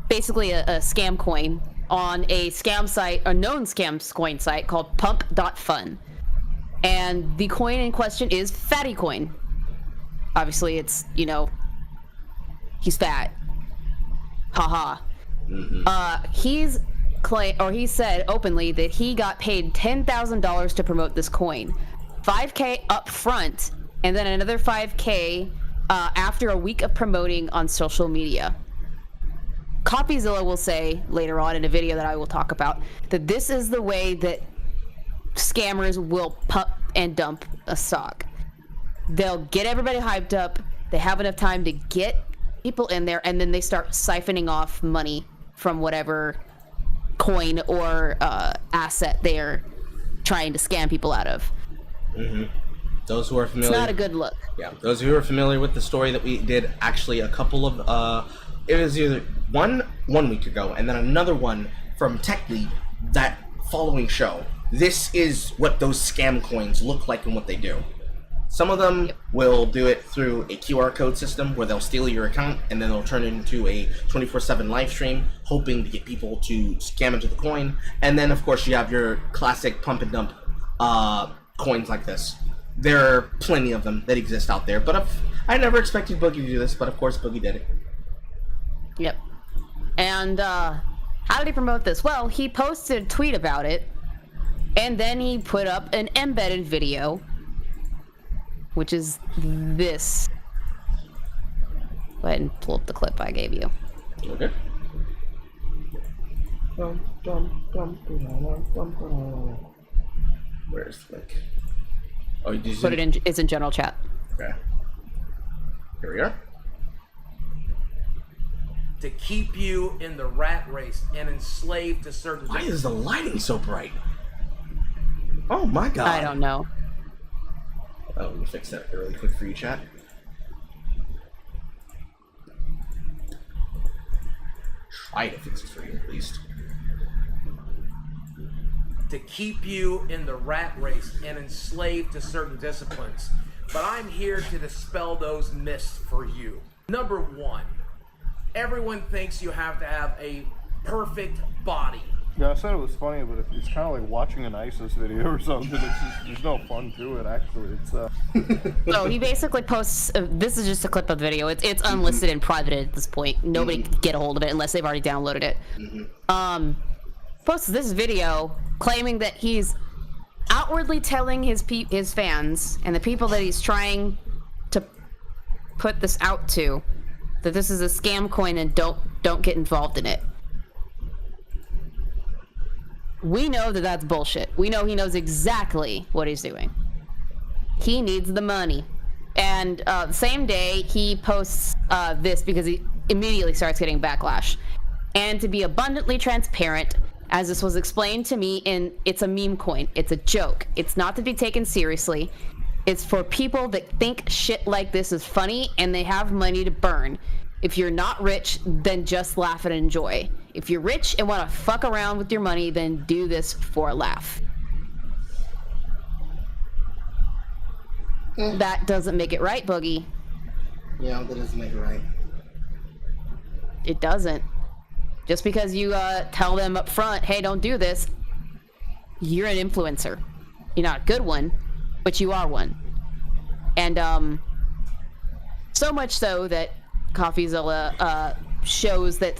basically a scam coin on a scam site, a known scam coin site called pump.fun. And the coin in question is Fatty Coin. Obviously, it's, you know, he's fat. Haha. He said openly that he got paid $10,000 to promote this coin, $5K up front, and then another $5K after a week of promoting on social media. Copyzilla will say later on in a video that I will talk about that this is the way that scammers will pump and dump a stock. They'll get everybody hyped up, they have enough time to get people in there, and then they start siphoning off money from whatever coin or asset they're trying to scam people out of. Those who are familiar, it's not a good look. Yeah, those who are familiar with the story that we did, actually a couple of it was either one week ago and then another one from Tech Lead that following show. This is what those scam coins look like and what they do. Some of them will do it through a QR code system where they'll steal your account and then they'll turn it into a 24/7 live stream, hoping to get people to scam into the coin. And then, of course, you have your classic pump and dump coins like this. There are plenty of them that exist out there, but I never expected Boogie to do this, but of course Boogie did it. Yep. And how did he promote this? Well, he posted a tweet about it, and then he put up an embedded video, which is this. Go ahead and pull up the clip I gave you. Okay. Where's the link? Oh, you put it in. It's in general chat. Okay. Here we are. To keep you in the rat race and enslaved to certain. Why is the lighting so bright? Oh my god. I don't know. Oh, let me fix that really quick for you, chat. try to fix it for you at least. To keep you in the rat race and enslaved to certain disciplines. But I'm here to dispel those myths for you. Number one, everyone thinks you have to have a perfect body. Yeah, I said it was funny, but it's kind of like watching an ISIS video or something. It's just, there's no fun to it, actually. It's So he basically posts. This is just a clip of the video. It's unlisted and private at this point. Nobody can get a hold of it unless they've already downloaded it. Posts this video claiming that he's outwardly telling his fans and the people that he's trying to put this out to that this is a scam coin and don't get involved in it. We know that that's bullshit. We know he knows exactly what he's doing. He needs the money. And the same day, he posts this because he immediately starts getting backlash. And to be abundantly transparent, as this was explained to me it's a meme coin. It's a joke. It's not to be taken seriously. It's for people that think shit like this is funny and they have money to burn. If you're not rich, then just laugh and enjoy. If you're rich and want to fuck around with your money, then do this for a laugh. That doesn't make it right, Boogie. Yeah, that doesn't make it right. It doesn't. Just because you tell them up front, hey, don't do this, you're an influencer. You're not a good one, but you are one. And so much so that CoffeeZilla shows that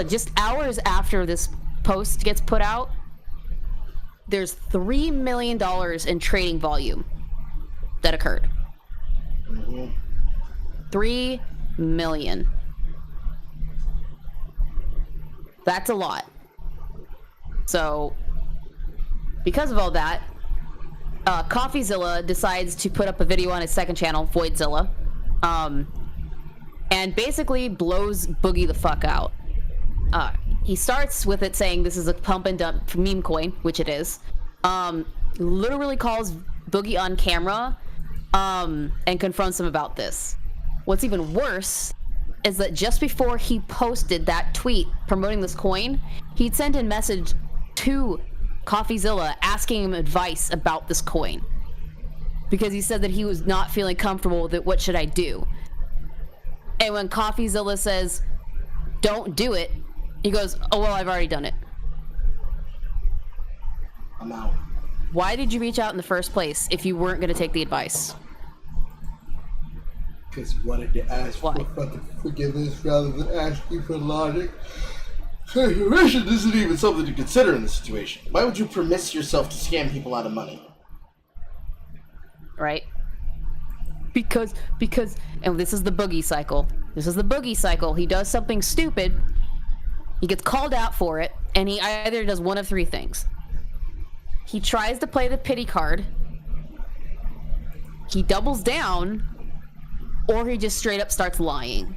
just hours after this post gets put out, there's $3 million in trading volume that occurred. 3 million. That's a lot. So, because of all that, CoffeeZilla decides to put up a video on his second channel, VoidZilla, and basically blows Boogie the fuck out. He starts with it saying this is a pump and dump meme coin, which it is. Literally calls Boogie on camera and confronts him about this. What's even worse is that just before he posted that tweet promoting this coin, he'd sent a message to CoffeeZilla asking him advice about this coin. Because he said that he was not feeling comfortable with it, what should I do? And when CoffeeZilla says, don't do it, he goes, oh, well, I've already done it. I'm out. Why did you reach out in the first place if you weren't going to take the advice? Because he wanted to ask for fucking forgiveness rather than asking for logic. Situation isn't even something to consider in this situation. Why would you permit yourself to scam people out of money? Right? Because, and this is the Boogie cycle. This is the Boogie cycle. He does something stupid, he gets called out for it, and he either does one of three things. He tries to play the pity card, he doubles down, or he just straight up starts lying.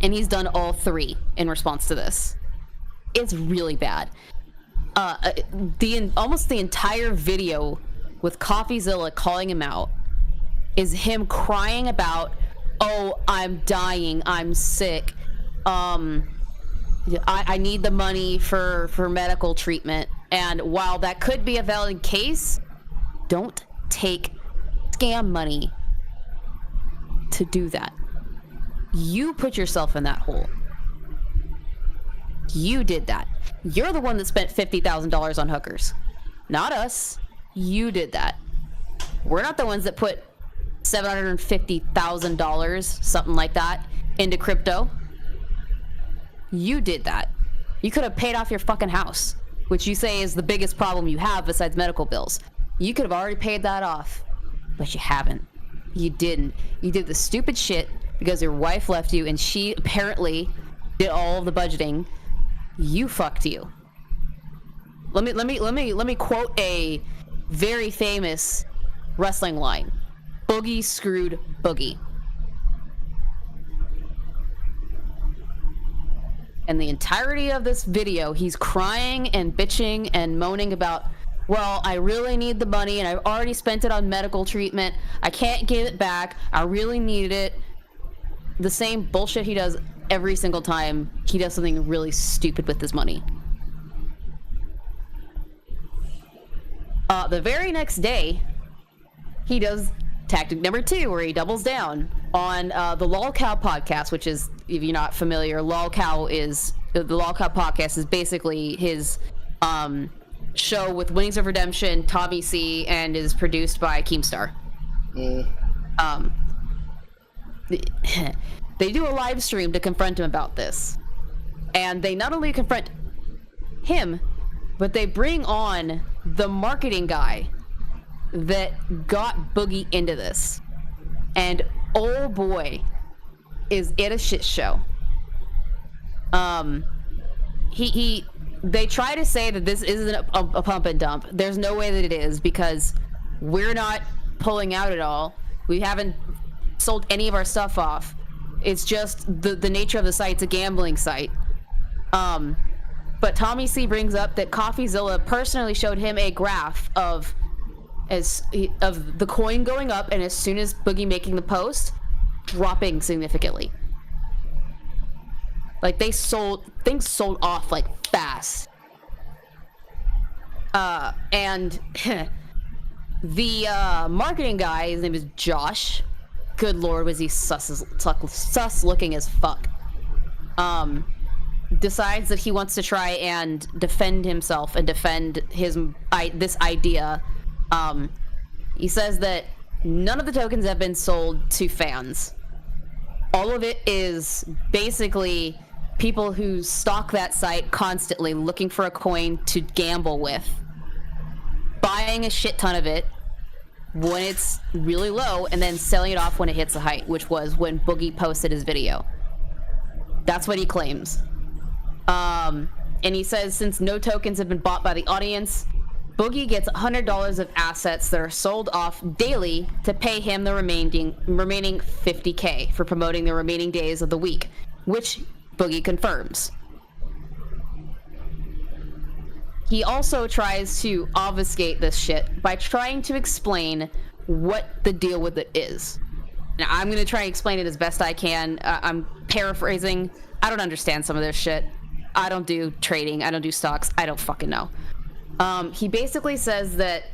And he's done all three in response to this. It's really bad. Almost the entire video with CoffeeZilla calling him out is him crying about, oh, I'm dying, I'm sick, I need the money for medical treatment. And while that could be a valid case, don't take scam money to do that. You put yourself in that hole. You did that. You're the one that spent $50,000 on hookers. Not us. You did that. We're not the ones that put $750,000, something like that, into crypto. You did that. You could have paid off your fucking house, which you say is the biggest problem you have besides medical bills. You could have already paid that off, but you haven't. You didn't. You did the stupid shit because your wife left you and she apparently did all of the budgeting. You fucked you. Let me quote a very famous wrestling line. Boogie screwed Boogie. And the entirety of this video, he's crying and bitching and moaning about, well, I really need the money and I've already spent it on medical treatment. I can't give it back. I really need it. The same bullshit he does every single time he does something really stupid with his money. The very next day, he does tactic number 2, where he doubles down on the LolCow podcast, which is, if you're not familiar, the LolCow podcast is basically his show with Wings of Redemption, Tommy C, and is produced by Keemstar. They do a live stream to confront him about this, and they not only confront him, but they bring on the marketing guy that got Boogie into this, and oh boy, is it a shit show. They try to say that this isn't a pump and dump. There's no way that it is, because we're not pulling out at all. We haven't sold any of our stuff off. It's just the nature of the site's a gambling site. But Tommy C brings up that CoffeeZilla personally showed him a graph of the coin going up, and as soon as Boogie making the post, dropping significantly. Like, things sold off like fast. And the marketing guy, his name is Josh. Good lord, was he sus looking as fuck. Decides that he wants to try and defend himself and defend this idea. He says that none of the tokens have been sold to fans. All of it is basically people who stalk that site constantly looking for a coin to gamble with, buying a shit ton of it when it's really low, and then selling it off when it hits a height, which was when Boogie posted his video. That's what he claims. And he says since no tokens have been bought by the audience, Boogie gets $100 of assets that are sold off daily to pay him the remaining $50K for promoting the remaining days of the week, which Boogie confirms. He also tries to obfuscate this shit by trying to explain what the deal with it is. Now, I'm going to try and explain it as best I can. I'm paraphrasing. I don't understand some of this shit. I don't do trading. I don't do stocks. I don't fucking know. He basically says that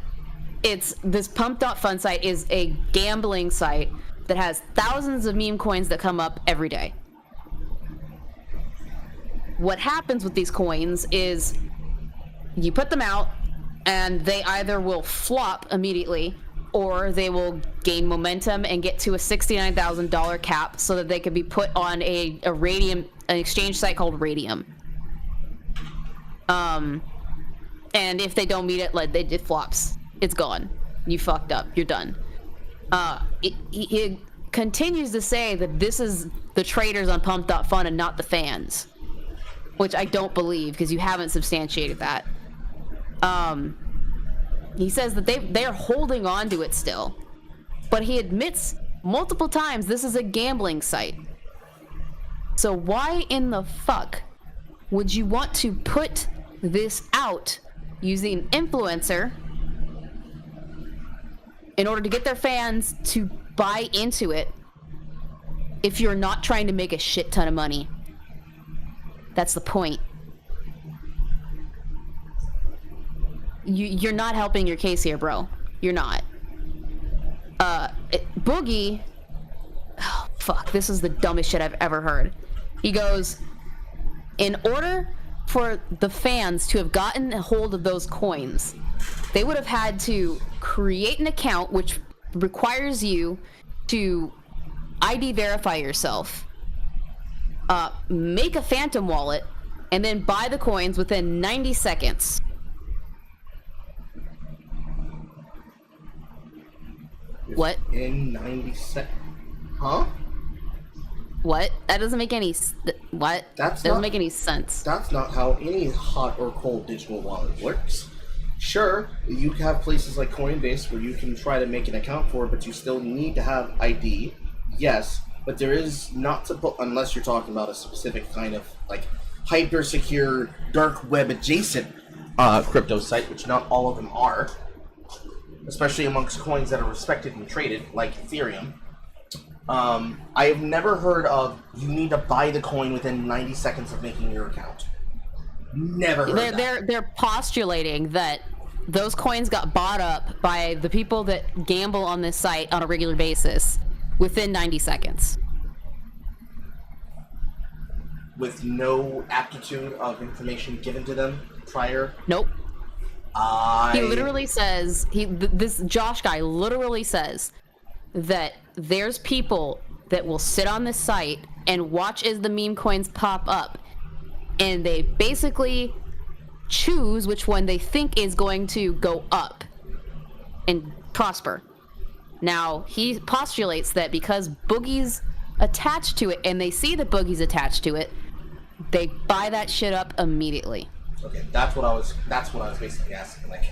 this Pump.Fun site is a gambling site that has thousands of meme coins that come up every day. What happens with these coins is you put them out and they either will flop immediately or they will gain momentum and get to a $69,000 cap so that they can be put on an exchange site called Radium. And if they don't meet it, like, it flops. It's gone. You fucked up. You're done. He continues to say that this is the traders on Pump.Fun and not the fans, which I don't believe because you haven't substantiated that. He says that they're holding on to it still, but he admits multiple times this is a gambling site. So why in the fuck would you want to put this out using an influencer in order to get their fans to buy into it if you're not trying to make a shit ton of money? That's the point. You're not helping your case here, bro. You're not. Boogie... Oh, fuck. This is the dumbest shit I've ever heard. He goes, in order for the fans to have gotten a hold of those coins, they would have had to create an account which requires you to ID verify yourself, make a phantom wallet, and then buy the coins within 90 seconds. What? In 90 seconds? Huh? What? That doesn't make any... What? That doesn't make any sense. That's not how any hot or cold digital wallet works. Sure, you have places like Coinbase where you can try to make an account for it, but you still need to have ID. Yes, but there is not to... Unless you're talking about a specific kind of, like, hyper-secure, dark web adjacent crypto site, which not all of them are. Especially amongst coins that are respected and traded, like Ethereum. I have never heard of you need to buy the coin within 90 seconds of making your account. Never heard that. They're postulating that those coins got bought up by the people that gamble on this site on a regular basis within 90 seconds. With no aptitude of information given to them prior? Nope. He literally says, this Josh guy literally says that there's people that will sit on this site and watch as the meme coins pop up, and they basically choose which one they think is going to go up and prosper. Now, he postulates that because Boogie's attached to it and they see that Boogie's attached to it, they buy that shit up immediately. Okay, that's what I was basically asking. Like,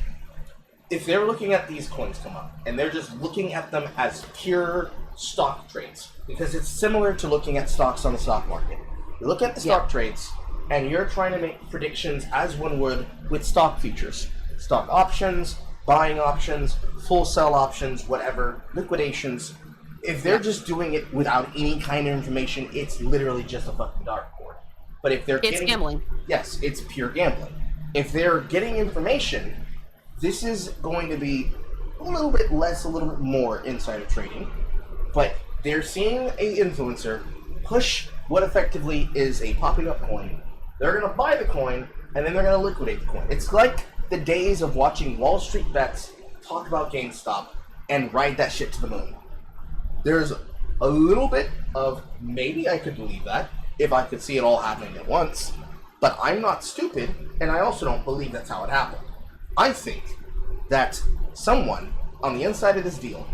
if they're looking at these coins come up and they're just looking at them as pure stock trades, because it's similar to looking at stocks on the stock market. You look at the stock trades and you're trying to make predictions as one would with stock futures, stock options, buying options, full sell options, whatever, liquidations. If they're just doing it without any kind of information, it's literally just a fucking dartboard. But if they're It's gambling. Yes, it's pure gambling. If they're getting information, this is going to be a little bit less, a little bit more insider trading. But they're seeing a influencer push what effectively is a popping up coin. They're going to buy the coin, and then they're going to liquidate the coin. It's like the days of watching Wall Street bets talk about GameStop and ride that shit to the moon. There's a little bit of maybe I could believe that if I could see it all happening at once, but I'm not stupid, and I also don't believe that's how it happened. I think that someone on the inside of this deal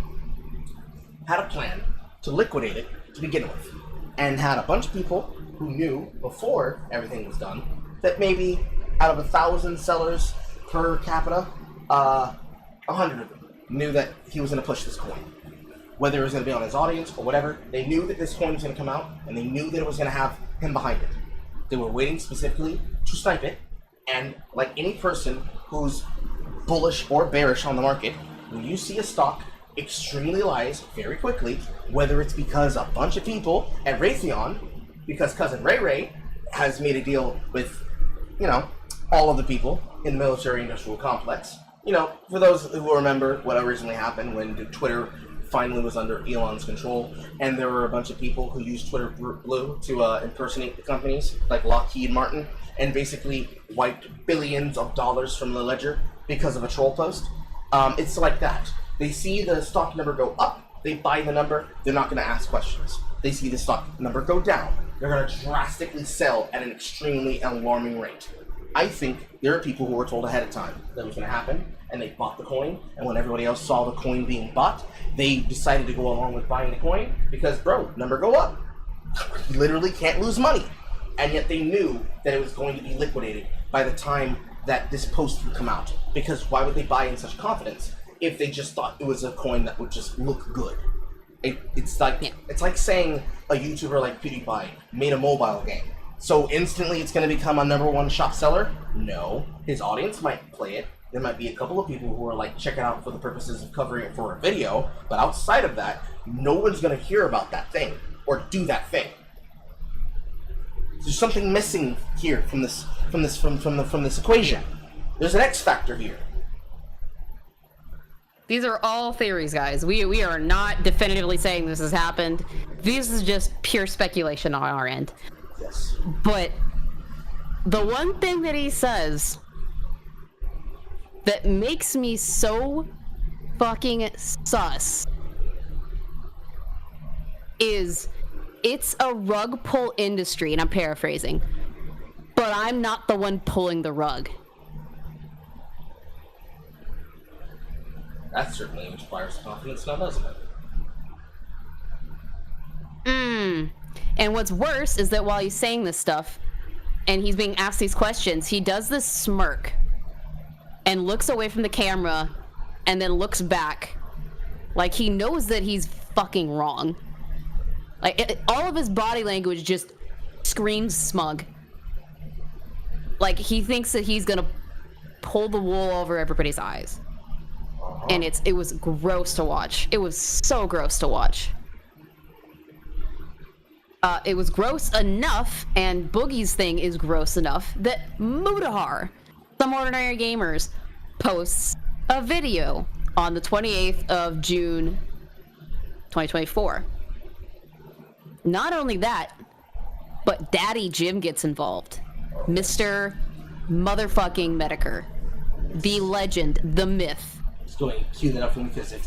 had a plan to liquidate it to begin with, and had a bunch of people who knew before everything was done that maybe out of 1,000 sellers per capita, 100 of them knew that he was going to push this coin. Whether it was going to be on his audience or whatever, they knew that this coin was going to come out, and they knew that it was going to have him behind it. They were waiting specifically to snipe it, and like any person who's bullish or bearish on the market, when you see a stock extremely rise very quickly, whether it's because a bunch of people at Raytheon, because cousin Ray Ray has made a deal with, all of the people in the military-industrial complex. For those who remember what originally happened when Twitter finally was under Elon's control, and there were a bunch of people who used Twitter Blue to impersonate the companies, like Lockheed Martin, and basically wiped billions of dollars from the ledger because of a troll post. It's like that. They see the stock number go up, they buy the number, they're not going to ask questions. They see the stock number go down, they're going to drastically sell at an extremely alarming rate. I think there are people who were told ahead of time that was going to happen, and they bought the coin, and when everybody else saw the coin being bought, they decided to go along with buying the coin because, bro, number go up. You literally can't lose money. And yet they knew that it was going to be liquidated by the time that this post would come out. Because why would they buy in such confidence if they just thought it was a coin that would just look good? It's like saying a YouTuber like PewDiePie made a mobile game. So instantly it's going to become a #1 shop seller? No. His audience might play it. There might be a couple of people who are like, check it out for the purposes of covering it for a video, but outside of that, no one's going to hear about that thing or do that thing. There's something missing here from this equation. There's an X factor here. These are all theories, guys. We are not definitively saying this has happened. This is just pure speculation on our end. Yes. But the one thing that he says that makes me so fucking sus is it's a rug pull industry, and I'm paraphrasing, but I'm not the one pulling the rug. That certainly inspires confidence now, doesn't it? And what's worse is that while he's saying this stuff and he's being asked these questions, he does this smirk and looks away from the camera and then looks back like he knows that he's fucking wrong. Like, all of his body language just screams smug. Like, he thinks that he's gonna pull the wool over everybody's eyes. And it was gross to watch. It was so gross to watch. It was gross enough, and Boogie's thing is gross enough, that Mudahar, Some Ordinary Gamers, posts a video on the 28th of June, 2024. Not only that, but Daddy Jim gets involved. Mr. Motherfucking Medicare. The legend, the myth. Just going to cue that up for me, because if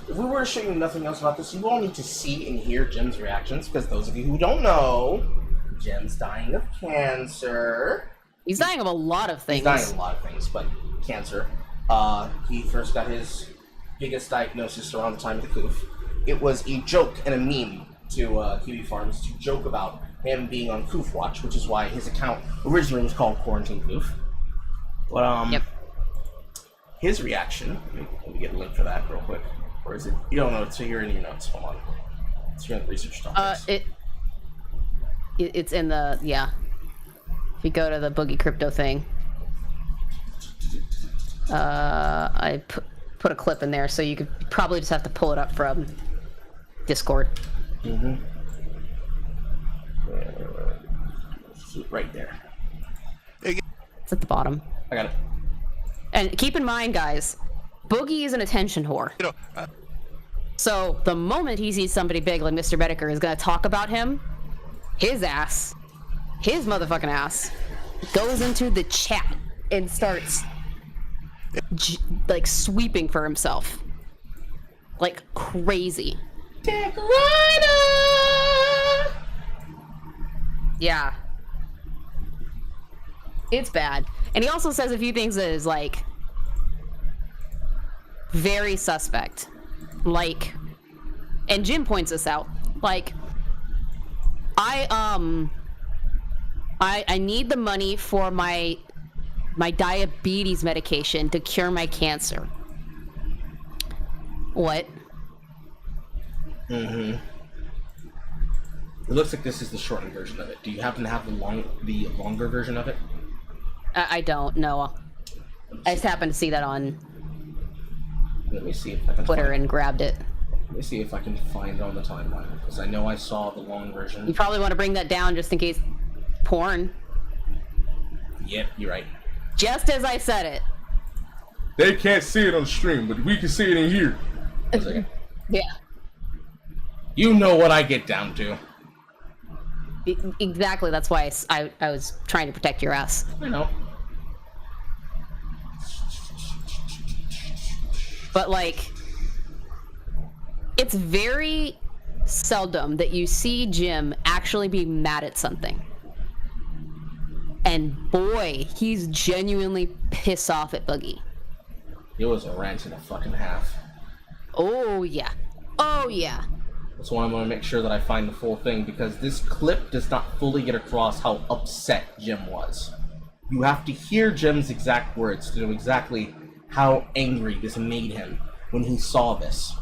we were to show you nothing else about this, you all need to see and hear Jim's reactions, because those of you who don't know, Jim's dying of cancer. He's dying of a lot of things. He's dying of a lot of things, but cancer. He first got his biggest diagnosis around the time of the coof. It was a joke and a meme to Kiwi Farms to joke about him being on Coof Watch, which is why his account originally was called Quarantine Coof. But yep. His reaction. Let me get a link for that real quick. Or is it? You don't know. It's here in your notes. Hold on. It's here in the research topics. It's in the If you go to the Boogie Crypto thing, I put a clip in there, so you could probably just have to pull it up from Discord. Right there. It's at the bottom. I got it. And keep in mind, guys, Boogie is an attention whore. So the moment he sees somebody big like Mr. Medicare is going to talk about him, his motherfucking ass, goes into the chat and starts like sweeping for himself. Like crazy. Dick Rider! Yeah. It's bad. And he also says a few things that is like very suspect. Like, and Jim points this out. Like, I need the money for my diabetes medication to cure my cancer. What? It looks like this is the shortened version of it. Do you happen to have the longer version of it? I don't know. I just happened to see that on Let me see if I can Twitter and grabbed it. Let me see if I can find it on the timeline, because I know I saw the long version. You probably want to bring that down just in case porn. Yep, you're right. Just as I said it. They can't see it on the stream, but we can see it in here. One second. Yeah. You know what I get down to. Exactly, that's why I was trying to protect your ass. I know. But, like, it's very seldom that you see Jim actually be mad at something. And boy, he's genuinely pissed off at Boogie. It was a rant and a fucking half. Oh, yeah. Oh, yeah. That's why I'm going to make sure that I find the full thing, because this clip does not fully get across how upset Jim was. You have to hear Jim's exact words to know exactly how angry this made him when he saw this.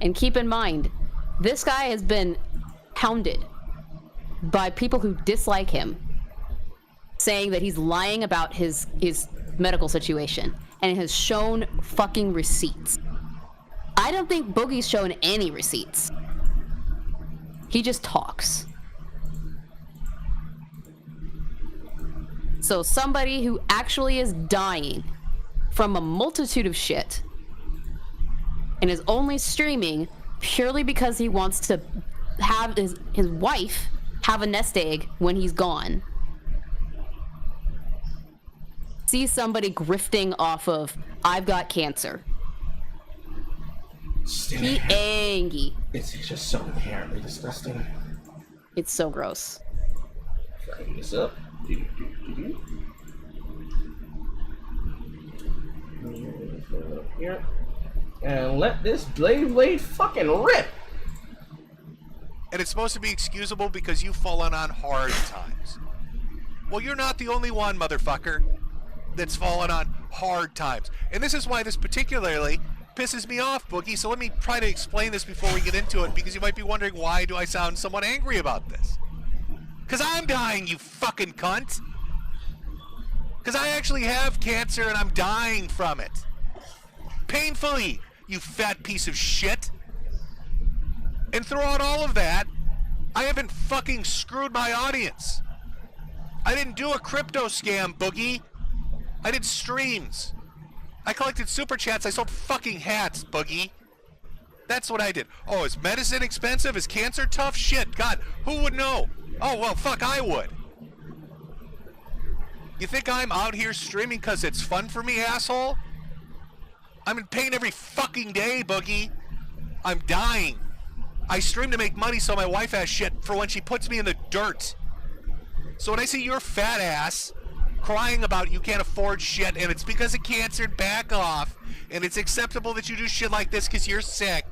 And keep in mind, this guy has been hounded by people who dislike him, saying that he's lying about his medical situation, and has shown fucking receipts. I don't think Boogie's shown any receipts. He just talks. So somebody who actually is dying from a multitude of shit and is only streaming purely because he wants to have his wife have a nest egg when he's gone. See somebody grifting off of, I've got cancer. He angry. It's just so inherently disgusting. It's so gross. Trying this up. Here. And let this blade fucking rip. And it's supposed to be excusable because you've fallen on hard times. Well, you're not the only one, motherfucker, that's fallen on hard times. And this is why this particularly pisses me off, Boogie, so let me try to explain this before we get into it, because you might be wondering, why do I sound somewhat angry about this? Because I'm dying, you fucking cunt! Because I actually have cancer and I'm dying from it. Painfully, you fat piece of shit. And throughout all of that, I haven't fucking screwed my audience. I didn't do a crypto scam, Boogie. I did streams. I collected super chats. I sold fucking hats, Boogie. That's what I did. Oh, is medicine expensive? Is cancer tough? Shit, God, who would know? Oh, well, fuck, I would. You think I'm out here streaming because it's fun for me, asshole? I'm in pain every fucking day, Boogie. I'm dying. I stream to make money so my wife has shit for when she puts me in the dirt. So when I see your fat ass crying about you can't afford shit and it's because of cancer, back off, and it's acceptable that you do shit like this because you're sick,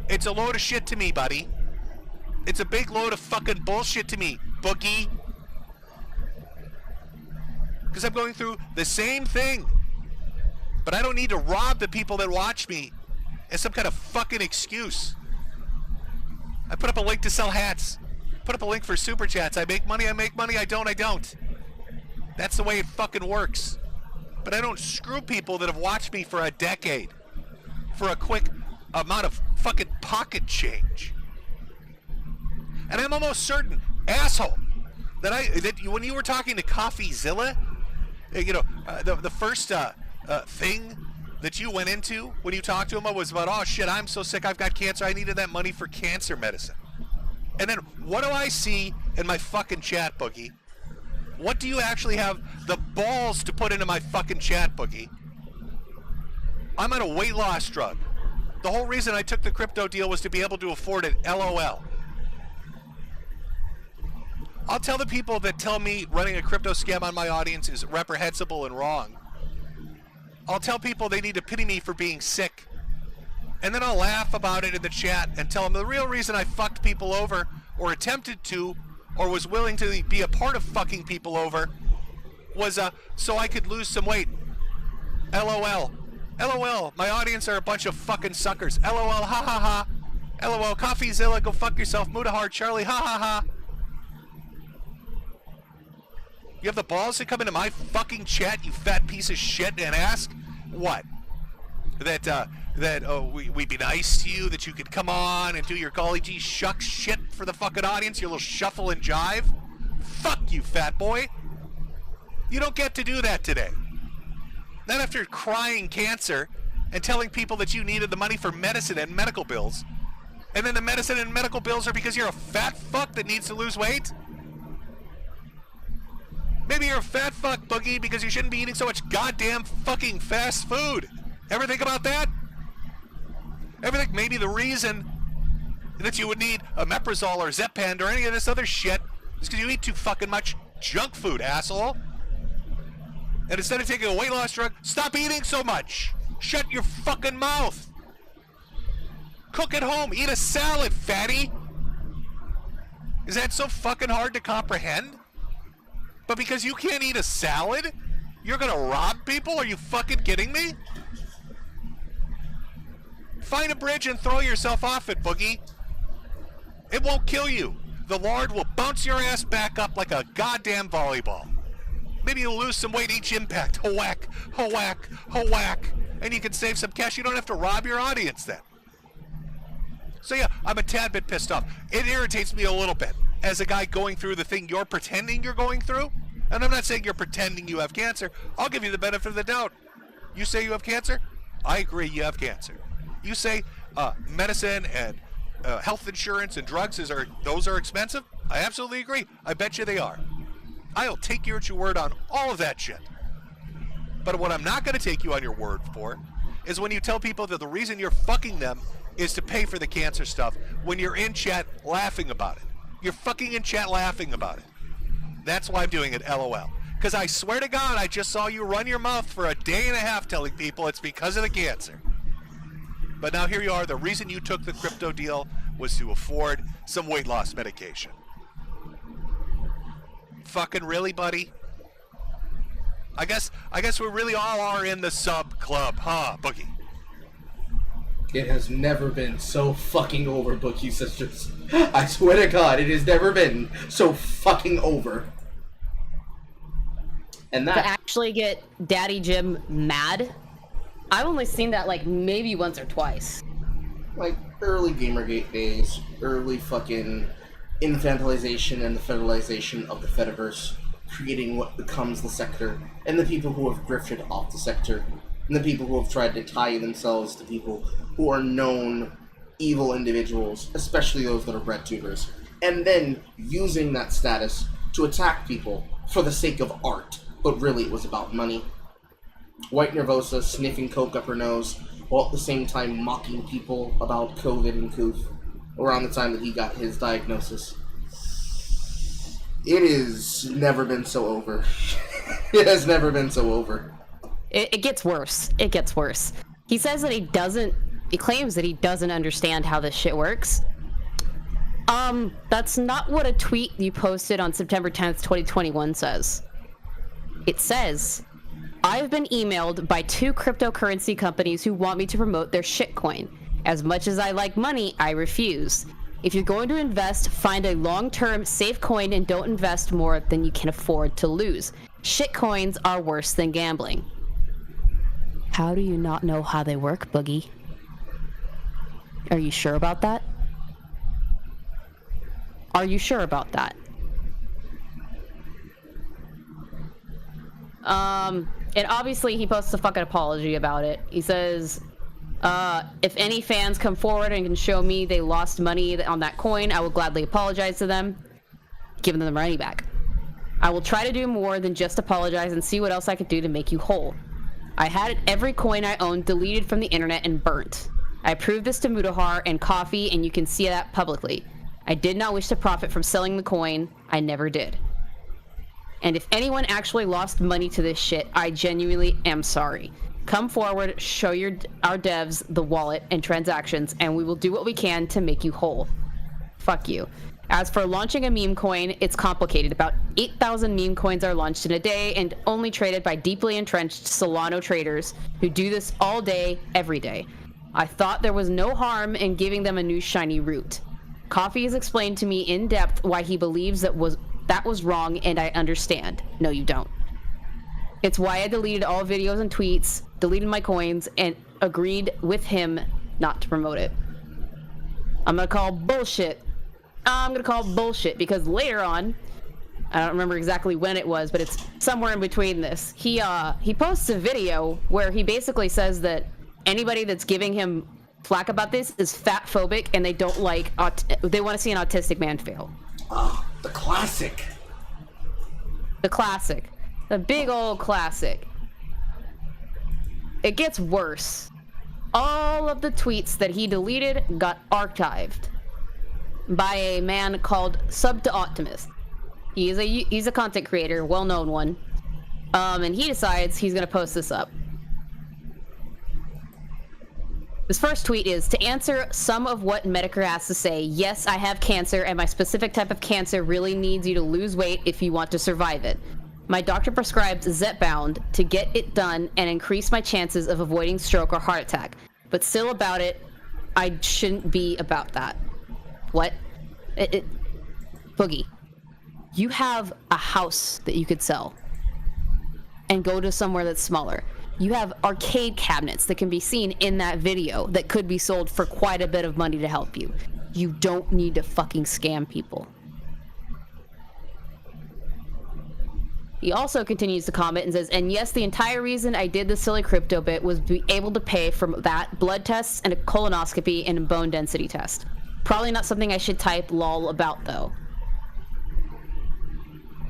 it's a load of shit to me, buddy. It's a big load of fucking bullshit to me, Boogie. Because I'm going through the same thing. But I don't need to rob the people that watch me as some kind of fucking excuse. I put up a link to sell hats. Put up a link for super chats. I make money, I don't. That's the way it fucking works. But I don't screw people that have watched me for a decade for a quick amount of fucking pocket change. And I'm almost certain, asshole, that when you were talking to CoffeeZilla, you know, the first thing that you went into when you talked to him was about, oh shit, I'm so sick, I've got cancer, I needed that money for cancer medicine. And then what do I see in my fucking chat, Boogie? What do you actually have the balls to put into my fucking chat, Boogie? I'm on a weight loss drug. The whole reason I took the crypto deal was to be able to afford it, LOL. I'll tell the people that tell me running a crypto scam on my audience is reprehensible and wrong. I'll tell people they need to pity me for being sick. And then I'll laugh about it in the chat and tell them the real reason I fucked people over, or attempted to, or was willing to be a part of fucking people over, was so I could lose some weight. LOL. LOL. My audience are a bunch of fucking suckers. LOL. Ha ha ha. LOL. CoffeeZilla. Go fuck yourself. Mudahar. Charlie. Ha ha ha. You have the balls to come into my fucking chat, you fat piece of shit, and ask what? That we'd be nice to you, that you could come on and do your golly gee shucks shit for the fucking audience, your little shuffle and jive? Fuck you, fat boy. You don't get to do that today. Not after crying cancer and telling people that you needed the money for medicine and medical bills. And then the medicine and medical bills are because you're a fat fuck that needs to lose weight? Maybe you're a fat fuck, Boogie, because you shouldn't be eating so much goddamn fucking fast food. Ever think about that? Ever think maybe the reason that you would need a Omeprazole or Zepbound or any of this other shit is because you eat too fucking much junk food, asshole? And instead of taking a weight loss drug, stop eating so much. Shut your fucking mouth. Cook at home. Eat a salad, fatty. Is that so fucking hard to comprehend? But because you can't eat a salad, you're gonna rob people? Are you fucking kidding me? Find a bridge and throw yourself off it, Boogie. It won't kill you. The Lord will bounce your ass back up like a goddamn volleyball. Maybe you'll lose some weight each impact. Whack, whack, whack. And you can save some cash. You don't have to rob your audience then. So yeah, I'm a tad bit pissed off. It irritates me a little bit as a guy going through the thing you're pretending you're going through. And I'm not saying you're pretending you have cancer. I'll give you the benefit of the doubt. You say you have cancer? I agree you have cancer. You say medicine and health insurance and drugs, those are expensive? I absolutely agree. I bet you they are. I'll take you at your word on all of that shit. But what I'm not going to take you on your word for is when you tell people that the reason you're fucking them is to pay for the cancer stuff when you're in chat laughing about it. You're fucking in chat laughing about it. That's why I'm doing it, LOL. Because I swear to God, I just saw you run your mouth for a day and a half telling people it's because of the cancer. But now here you are, the reason you took the crypto deal was to afford some weight loss medication. Fucking really, buddy? I guess we really all are in the sub club, huh, Boogie? It has never been so fucking over, Boogie Sisters. I swear to God, it has never been so fucking over. And that... To actually get Daddy Jim mad, I've only seen that like maybe once or twice. Like, early Gamergate days, early fucking infantilization and the federalization of the Fediverse, creating what becomes the sector, and the people who have grifted off the sector, and the people who have tried to tie themselves to people who are known evil individuals, especially those that are red tubers, and then using that status to attack people for the sake of art, but really it was about money. White Nervosa sniffing coke up her nose, while at the same time mocking people about COVID and coof, around the time that he got his diagnosis. It has never been so over. It has never been so over. It gets worse. It gets worse. He says that he claims that he doesn't understand how this shit works. That's not what a tweet you posted on September 10th, 2021 says. It says, I've been emailed by 2 cryptocurrency companies who want me to promote their shitcoin. As much as I like money, I refuse. If you're going to invest, find a long-term safe coin and don't invest more than you can afford to lose. Shitcoins are worse than gambling. How do you not know how they work, Boogie? Are you sure about that? Are you sure about that? And obviously he posts a fucking apology about it. He says, if any fans come forward and can show me they lost money on that coin, I will gladly apologize to them, giving them the money back. I will try to do more than just apologize and see what else I could do to make you whole. I had every coin I owned deleted from the internet and burnt. I proved this to Mudahar and Coffee, and you can see that publicly. I did not wish to profit from selling the coin. I never did. And if anyone actually lost money to this shit, I genuinely am sorry. Come forward, show our devs the wallet and transactions, and we will do what we can to make you whole. Fuck you. As for launching a meme coin, it's complicated. About 8,000 meme coins are launched in a day and only traded by deeply entrenched Solano traders who do this all day, every day. I thought there was no harm in giving them a new shiny root. Coffee has explained to me in depth why he believes that was wrong, and I understand. No, you don't. It's why I deleted all videos and tweets, deleted my coins, and agreed with him not to promote it. I'm gonna call bullshit. I'm gonna call bullshit because later on, I don't remember exactly when it was, but it's somewhere in between this. He posts a video where he basically says that anybody that's giving him flack about this is fat phobic and they don't like they want to see an autistic man fail. Oh, the classic. The classic. The big old classic. It gets worse. All of the tweets that he deleted got archived by a man called Sub to Optimist. He's a content creator, well-known one. And he decides he's gonna post this up. This first tweet is, to answer some of what Medicare has to say, yes, I have cancer, and my specific type of cancer really needs you to lose weight if you want to survive it. My doctor prescribes Zepbound to get it done and increase my chances of avoiding stroke or heart attack. But still about it, I shouldn't be about that. What? Boogie, you have a house that you could sell and go to somewhere that's smaller. You have arcade cabinets that can be seen in that video that could be sold for quite a bit of money to help you. You don't need to fucking scam people. He also continues to comment and says, and yes, the entire reason I did the silly crypto bit was be able to pay for that, blood tests, and a colonoscopy and a bone density test. Probably not something I should type lol about, though.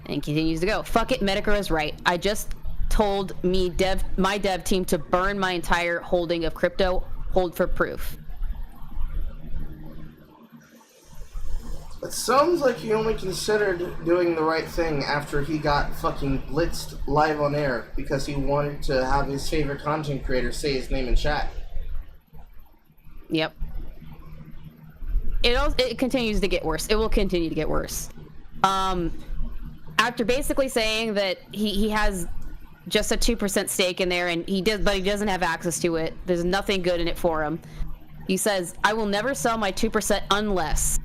And continues to go. Fuck it, Medicare is right. I just told my dev team to burn my entire holding of crypto. Hold for proof. It sounds like he only considered doing the right thing after he got fucking blitzed live on air because he wanted to have his favorite content creator say his name in chat. Yep. It continues to get worse. It will continue to get worse. After basically saying that he has just a 2% stake in there, and but he doesn't have access to it. There's nothing good in it for him. He says, I will never sell my 2% unless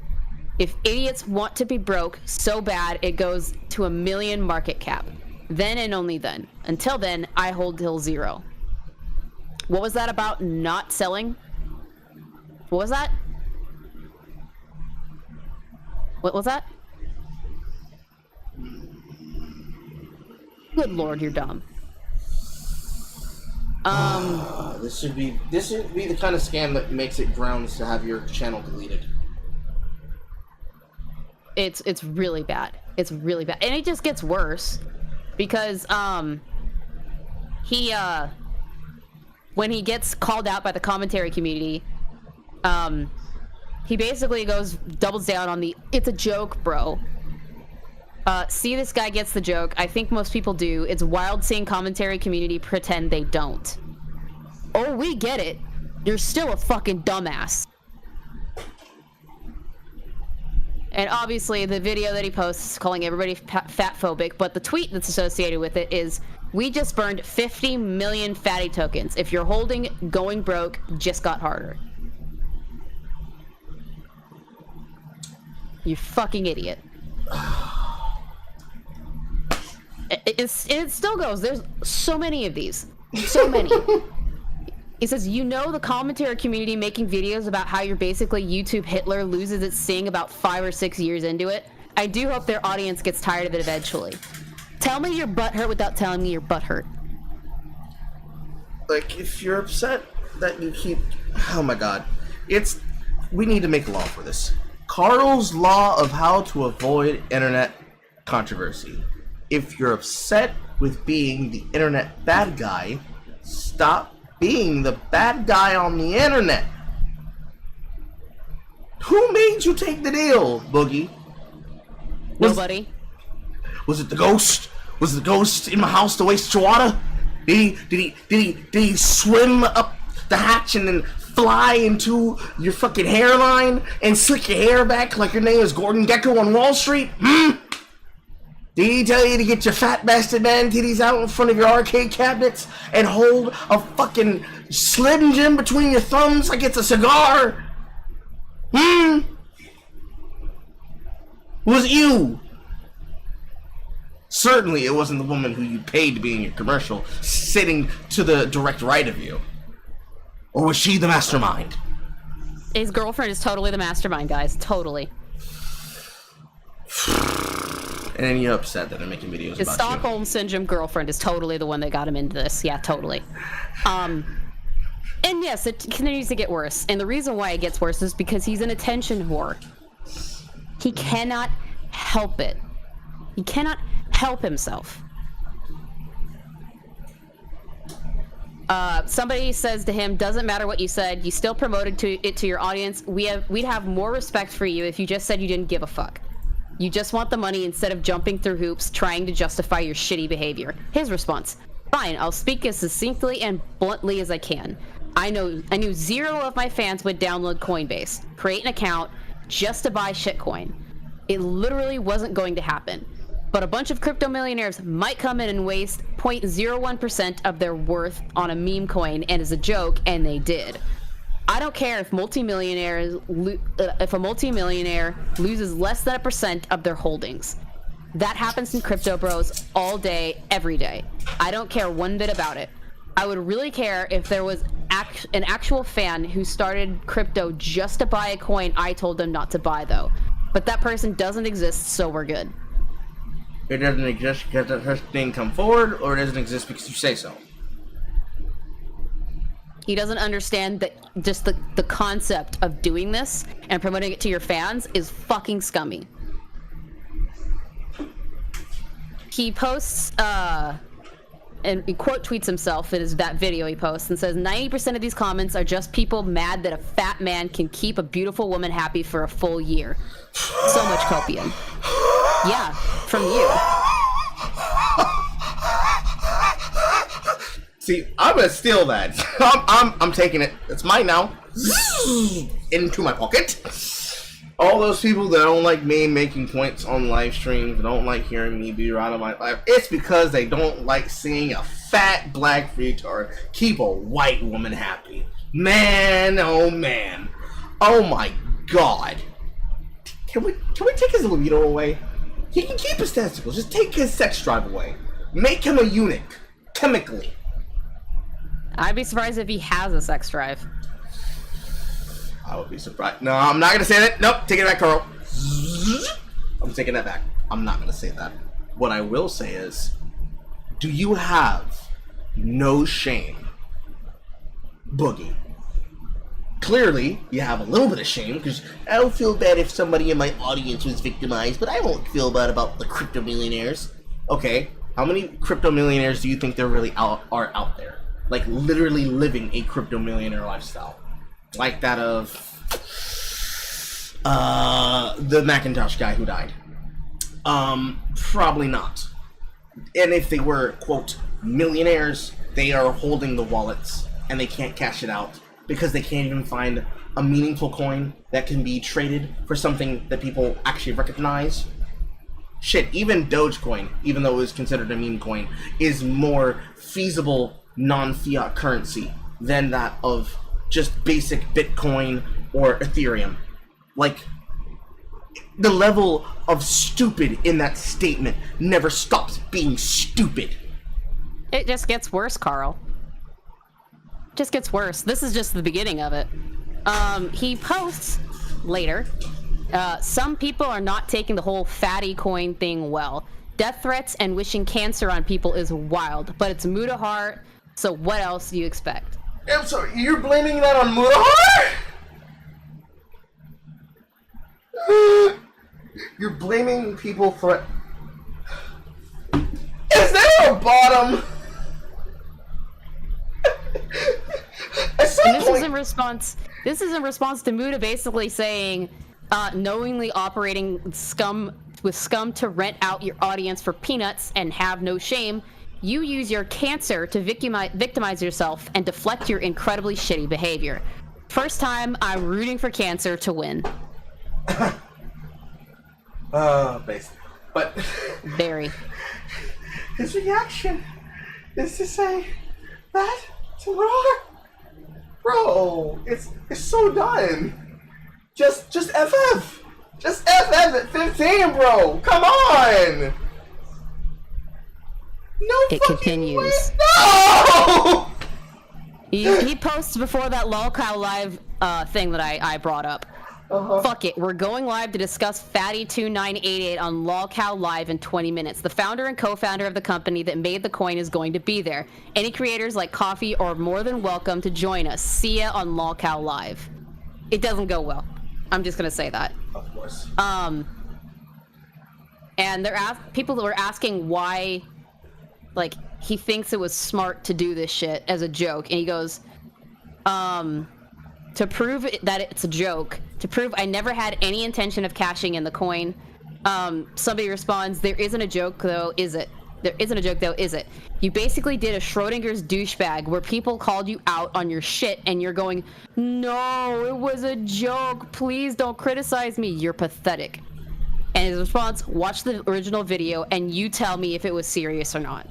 if idiots want to be broke so bad it goes to 1 million market cap. Then and only then. Until then, I hold till 0. What was that about not selling? What was that? What was that? Good lord, you're dumb. This should be the kind of scam that makes it grounds to have your channel deleted. It's really bad. It's really bad, and it just gets worse because he when he gets called out by the commentary community, he basically doubles down on the "it's a joke, bro." See, this guy gets the joke. I think most people do. It's wild seeing commentary community pretend they don't. Oh, we get it. You're still a fucking dumbass. And obviously, the video that he posts calling everybody fat-phobic, but the tweet that's associated with it is, "We just burned 50 million fatty tokens. If you're holding, going broke just got harder." You fucking idiot. It still goes. There's so many of these. So many. He says, "You know the commentary community making videos about how you're basically YouTube Hitler loses its sting about 5 or 6 years into it? I do hope their audience gets tired of it eventually. Tell me your butt hurt without telling me your butt hurt." Like, if you're upset that you keep... Oh my god. We need to make a law for this. Carl's Law of How to Avoid Internet Controversy. If you're upset with being the internet bad guy, stop being the bad guy on the internet. Who made you take the deal, Boogie? Nobody. Was it the ghost? Was the ghost in my house to waste your water? Did he swim up the hatch and then fly into your fucking hairline and slick your hair back like your name is Gordon Gekko on Wall Street? Did he tell you to get your fat bastard man titties out in front of your arcade cabinets and hold a fucking Slim Jim between your thumbs like it's a cigar? Was it you? Certainly it wasn't the woman who you paid to be in your commercial sitting to the direct right of you. Or was she the mastermind? His girlfriend is totally the mastermind, guys. Totally. And then you're upset that they're making videos His about Stockholm Syndrome girlfriend is totally the one that got him into this. Yeah, totally. And yes, it continues to get worse. And the reason why it gets worse is because he's an attention whore. He cannot help it. He cannot help himself. Somebody says to him, "Doesn't matter what you said, you still promoted it to your audience. We'd have more respect for you if you just said you didn't give a fuck. You just want the money instead of jumping through hoops trying to justify your shitty behavior." His response: "Fine, I'll speak as succinctly and bluntly as I can. I knew 0 of my fans would download Coinbase, create an account just to buy shitcoin. It literally wasn't going to happen. But a bunch of crypto millionaires might come in and waste 0.01% of their worth on a meme coin and as a joke, and they did. I don't care if a multimillionaire loses less than 1% of their holdings. That happens in crypto bros all day, every day. I don't care one bit about it. I would really care if there was an actual fan who started crypto just to buy a coin I told them not to buy, though. But that person doesn't exist, so we're good." It doesn't exist because that person didn't come forward, or it doesn't exist because you say so. He doesn't understand that just the concept of doing this and promoting it to your fans is fucking scummy. He posts, and he quote tweets himself in that video he posts and says, "90% of these comments are just people mad that a fat man can keep a beautiful woman happy for a full year. So much copium." Yeah, from you. See, I'm gonna steal that. I'm taking it. It's mine now. Into my pocket. All those people that don't like me making points on live streams, don't like hearing me be right on my life, it's because they don't like seeing a fat black retard keep a white woman happy. Man, oh man. Oh my god. Can we take his libido away? He can keep his testicles. Just take his sex drive away. Make him a eunuch. Chemically. I'd be surprised if he has a sex drive. I would be surprised. No, I'm not gonna say that. Nope, take it back, Carl. I'm taking that back. I'm not gonna say that. What I will say is, do you have no shame, Boogie? Clearly, you have a little bit of shame, because I don't feel bad if somebody in my audience was victimized, but I won't feel bad about the crypto millionaires. Okay, how many crypto millionaires do you think there really are out there? Like, literally living a crypto millionaire lifestyle. Like that of the Macintosh guy who died. Probably not. And if they were, quote, millionaires, they are holding the wallets, and they can't cash it out. Because they can't even find a meaningful coin that can be traded for something that people actually recognize. Shit, even Dogecoin, even though it was considered a meme coin, is more feasible non-fiat currency than that of just basic Bitcoin or Ethereum. Like, the level of stupid in that statement never stops being stupid. It just gets worse, Carl. Just gets worse. This is just the beginning of it. He posts later, some people are not taking the whole fatty coin thing well. Death threats and wishing cancer on people is wild, but it's Mudahar, so what else do you expect? I'm sorry, you're blaming that on Mudahar? You're blaming people for... Is there a bottom? And this is in response. This is in response to Muda basically saying, knowingly operating scum to rent out your audience for peanuts and have no shame. You use your cancer to victimize yourself and deflect your incredibly shitty behavior. First time I'm rooting for cancer to win. Basically, but very. His reaction is to say that to bro, it's so done. Just FF. Just FF at 15, bro. Come on. No. It continues. No. He posts before that LOLCOW live thing that I brought up. Fuck it, we're going live to discuss Fatty2988 on LOLCOW Live in 20 minutes. The founder and co-founder of the company that made the coin is going to be there. Any creators like Coffee are more than welcome to join us. See ya on LOLCOW Live. It doesn't go well. I'm just gonna say that. Of course. And people were asking why, like, he thinks it was smart to do this shit as a joke, and he goes, to prove that it's a joke, to prove I never had any intention of cashing in the coin. Somebody responds, there isn't a joke though, is it? There isn't a joke though, is it? You basically did a Schrodinger's douchebag where people called you out on your shit and you're going, no, it was a joke, please don't criticize me, you're pathetic. And his response, watch the original video and you tell me if it was serious or not.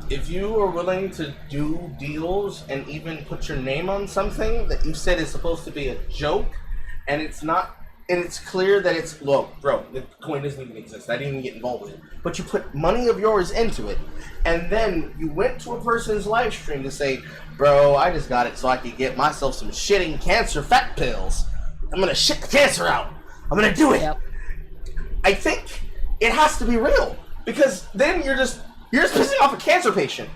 If you are willing to do deals and even put your name on something that you said is supposed to be a joke, and it's not, and it's clear that it's, look, bro, the coin doesn't even exist, I didn't even get involved with it, but you put money of yours into it, and then you went to a person's live stream to say, bro, I just got it so I could get myself some shitting cancer fat pills. I'm gonna shit the cancer out. I'm gonna do it. Yep. I think it has to be real, because then you're just pissing off a cancer patient.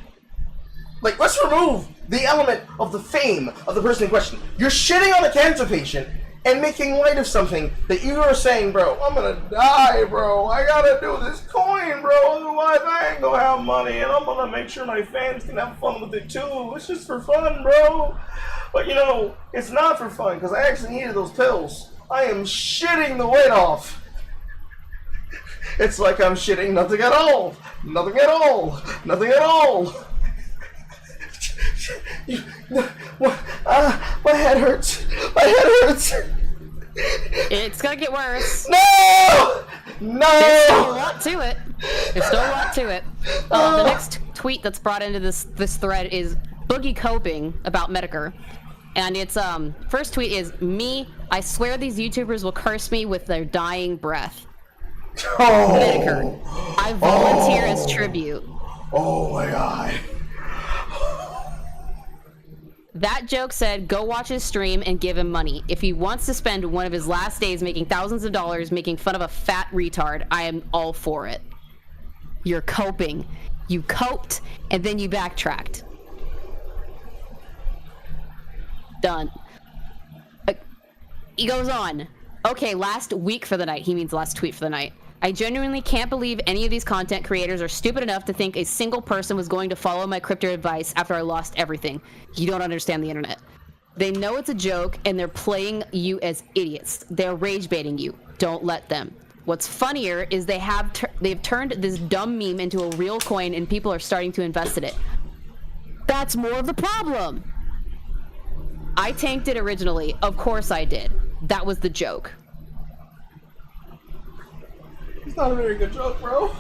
Like, let's remove the element of the fame of the person in question. You're shitting on a cancer patient and making light of something that you are saying, bro, I'm gonna die, bro. I gotta do this coin, bro. Otherwise, I ain't gonna have money, and I'm gonna make sure my fans can have fun with it too. It's just for fun, bro. But you know, it's not for fun, because I actually needed those pills. I am shitting the weight off. It's like I'm shitting nothing at all. Nothing at all. Nothing at all. My head hurts. My head hurts. It's gonna get worse. No! No! There's still a lot to it. There's still a lot to it. The next tweet that's brought into this thread is Boogie coping about Medicare. And its first tweet is, me, I swear these YouTubers will curse me with their dying breath. Medicare. I volunteer as tribute. Oh my god. That joke said, go watch his stream and give him money. If he wants to spend one of his last days making thousands of dollars making fun of a fat retard, I am all for it. You're coping. You coped, and then you backtracked. Done. He goes on. Okay, last week for the night. He means last tweet for the night. I genuinely can't believe any of these content creators are stupid enough to think a single person was going to follow my crypto advice after I lost everything. You don't understand the internet. They know it's a joke, and they're playing you as idiots. They're rage baiting you. Don't let them. What's funnier is they've turned this dumb meme into a real coin, and people are starting to invest in it. That's more of the problem. I tanked it originally. Of course I did. That was the joke. It's not a very good joke, bro.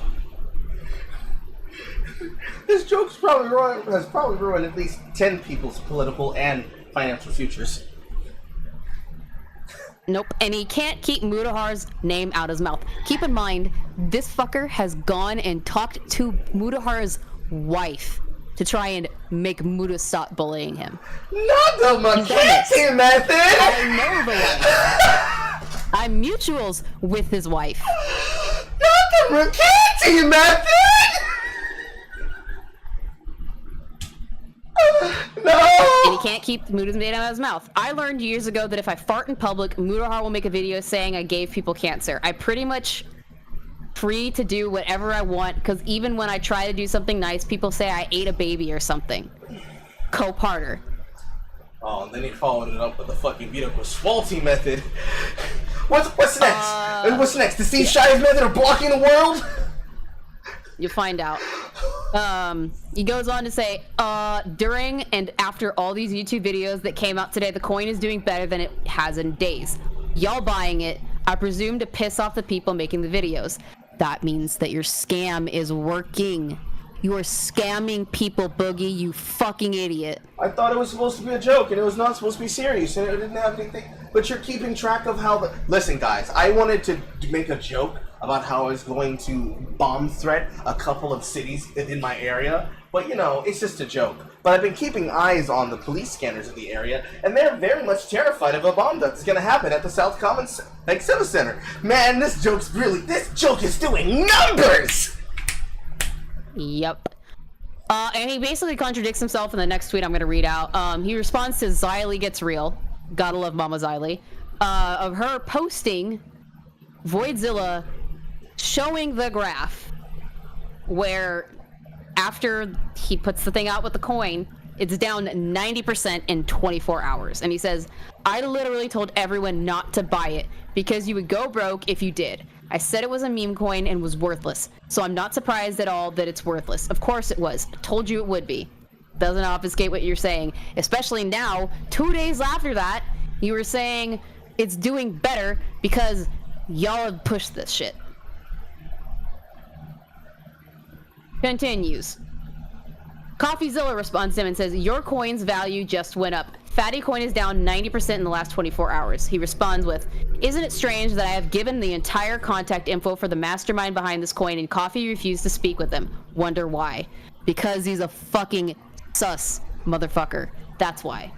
This joke's has probably ruined at least 10 people's political and financial futures. Nope, and he can't keep Mudahar's name out his mouth. Keep in mind, this fucker has gone and talked to Mudahar's wife to try and make Muda stop bullying him. Not the McKenzie method! I know the wife. I'm mutuals with his wife. Not the McKenzie method! No! And he can't keep Muda's name out of his mouth. I learned years ago that if I fart in public, Mudahar will make a video saying I gave people cancer. I pretty much free to do whatever I want, because even when I try to do something nice, people say I ate a baby or something. Co-parter. Oh, and then he followed it up with the fucking beat up with Swalty method. What's next? What's next? The Steve Shives method of blocking the world? You'll find out. He goes on to say, during and after all these YouTube videos that came out today, the coin is doing better than it has in days. Y'all buying it, I presume to piss off the people making the videos. That means that your scam is working. You are scamming people, Boogie, you fucking idiot. I thought it was supposed to be a joke, and it was not supposed to be serious, and it didn't have anything. But you're keeping track of how the... Listen, guys, I wanted to make a joke about how I was going to bomb threat a couple of cities within my area, but you know, it's just a joke. But I've been keeping eyes on the police scanners of the area, and they're very much terrified of a bomb that's going to happen at the South Common Civic Center. Man, this joke is doing numbers! Yep. And he basically contradicts himself in the next tweet I'm going to read out. He responds to Xylee Gets Real. Gotta love Mama Xylee. Of her posting Voidzilla showing the graph where after he puts the thing out with the coin, it's down 90% in 24 hours. And he says, I literally told everyone not to buy it because you would go broke if you did. I said it was a meme coin and was worthless, so I'm not surprised at all that it's worthless. Of course it was. I told you it would be. Doesn't obfuscate what you're saying, especially now, 2 days after that, you were saying it's doing better because y'all have pushed this shit. Continues. CoffeeZilla responds to him and says, your coin's value just went up. Fatty coin is down 90% in the last 24 hours. He responds with, isn't it strange that I have given the entire contact info for the mastermind behind this coin and Coffee refused to speak with him? Wonder why. Because he's a fucking sus motherfucker. That's why.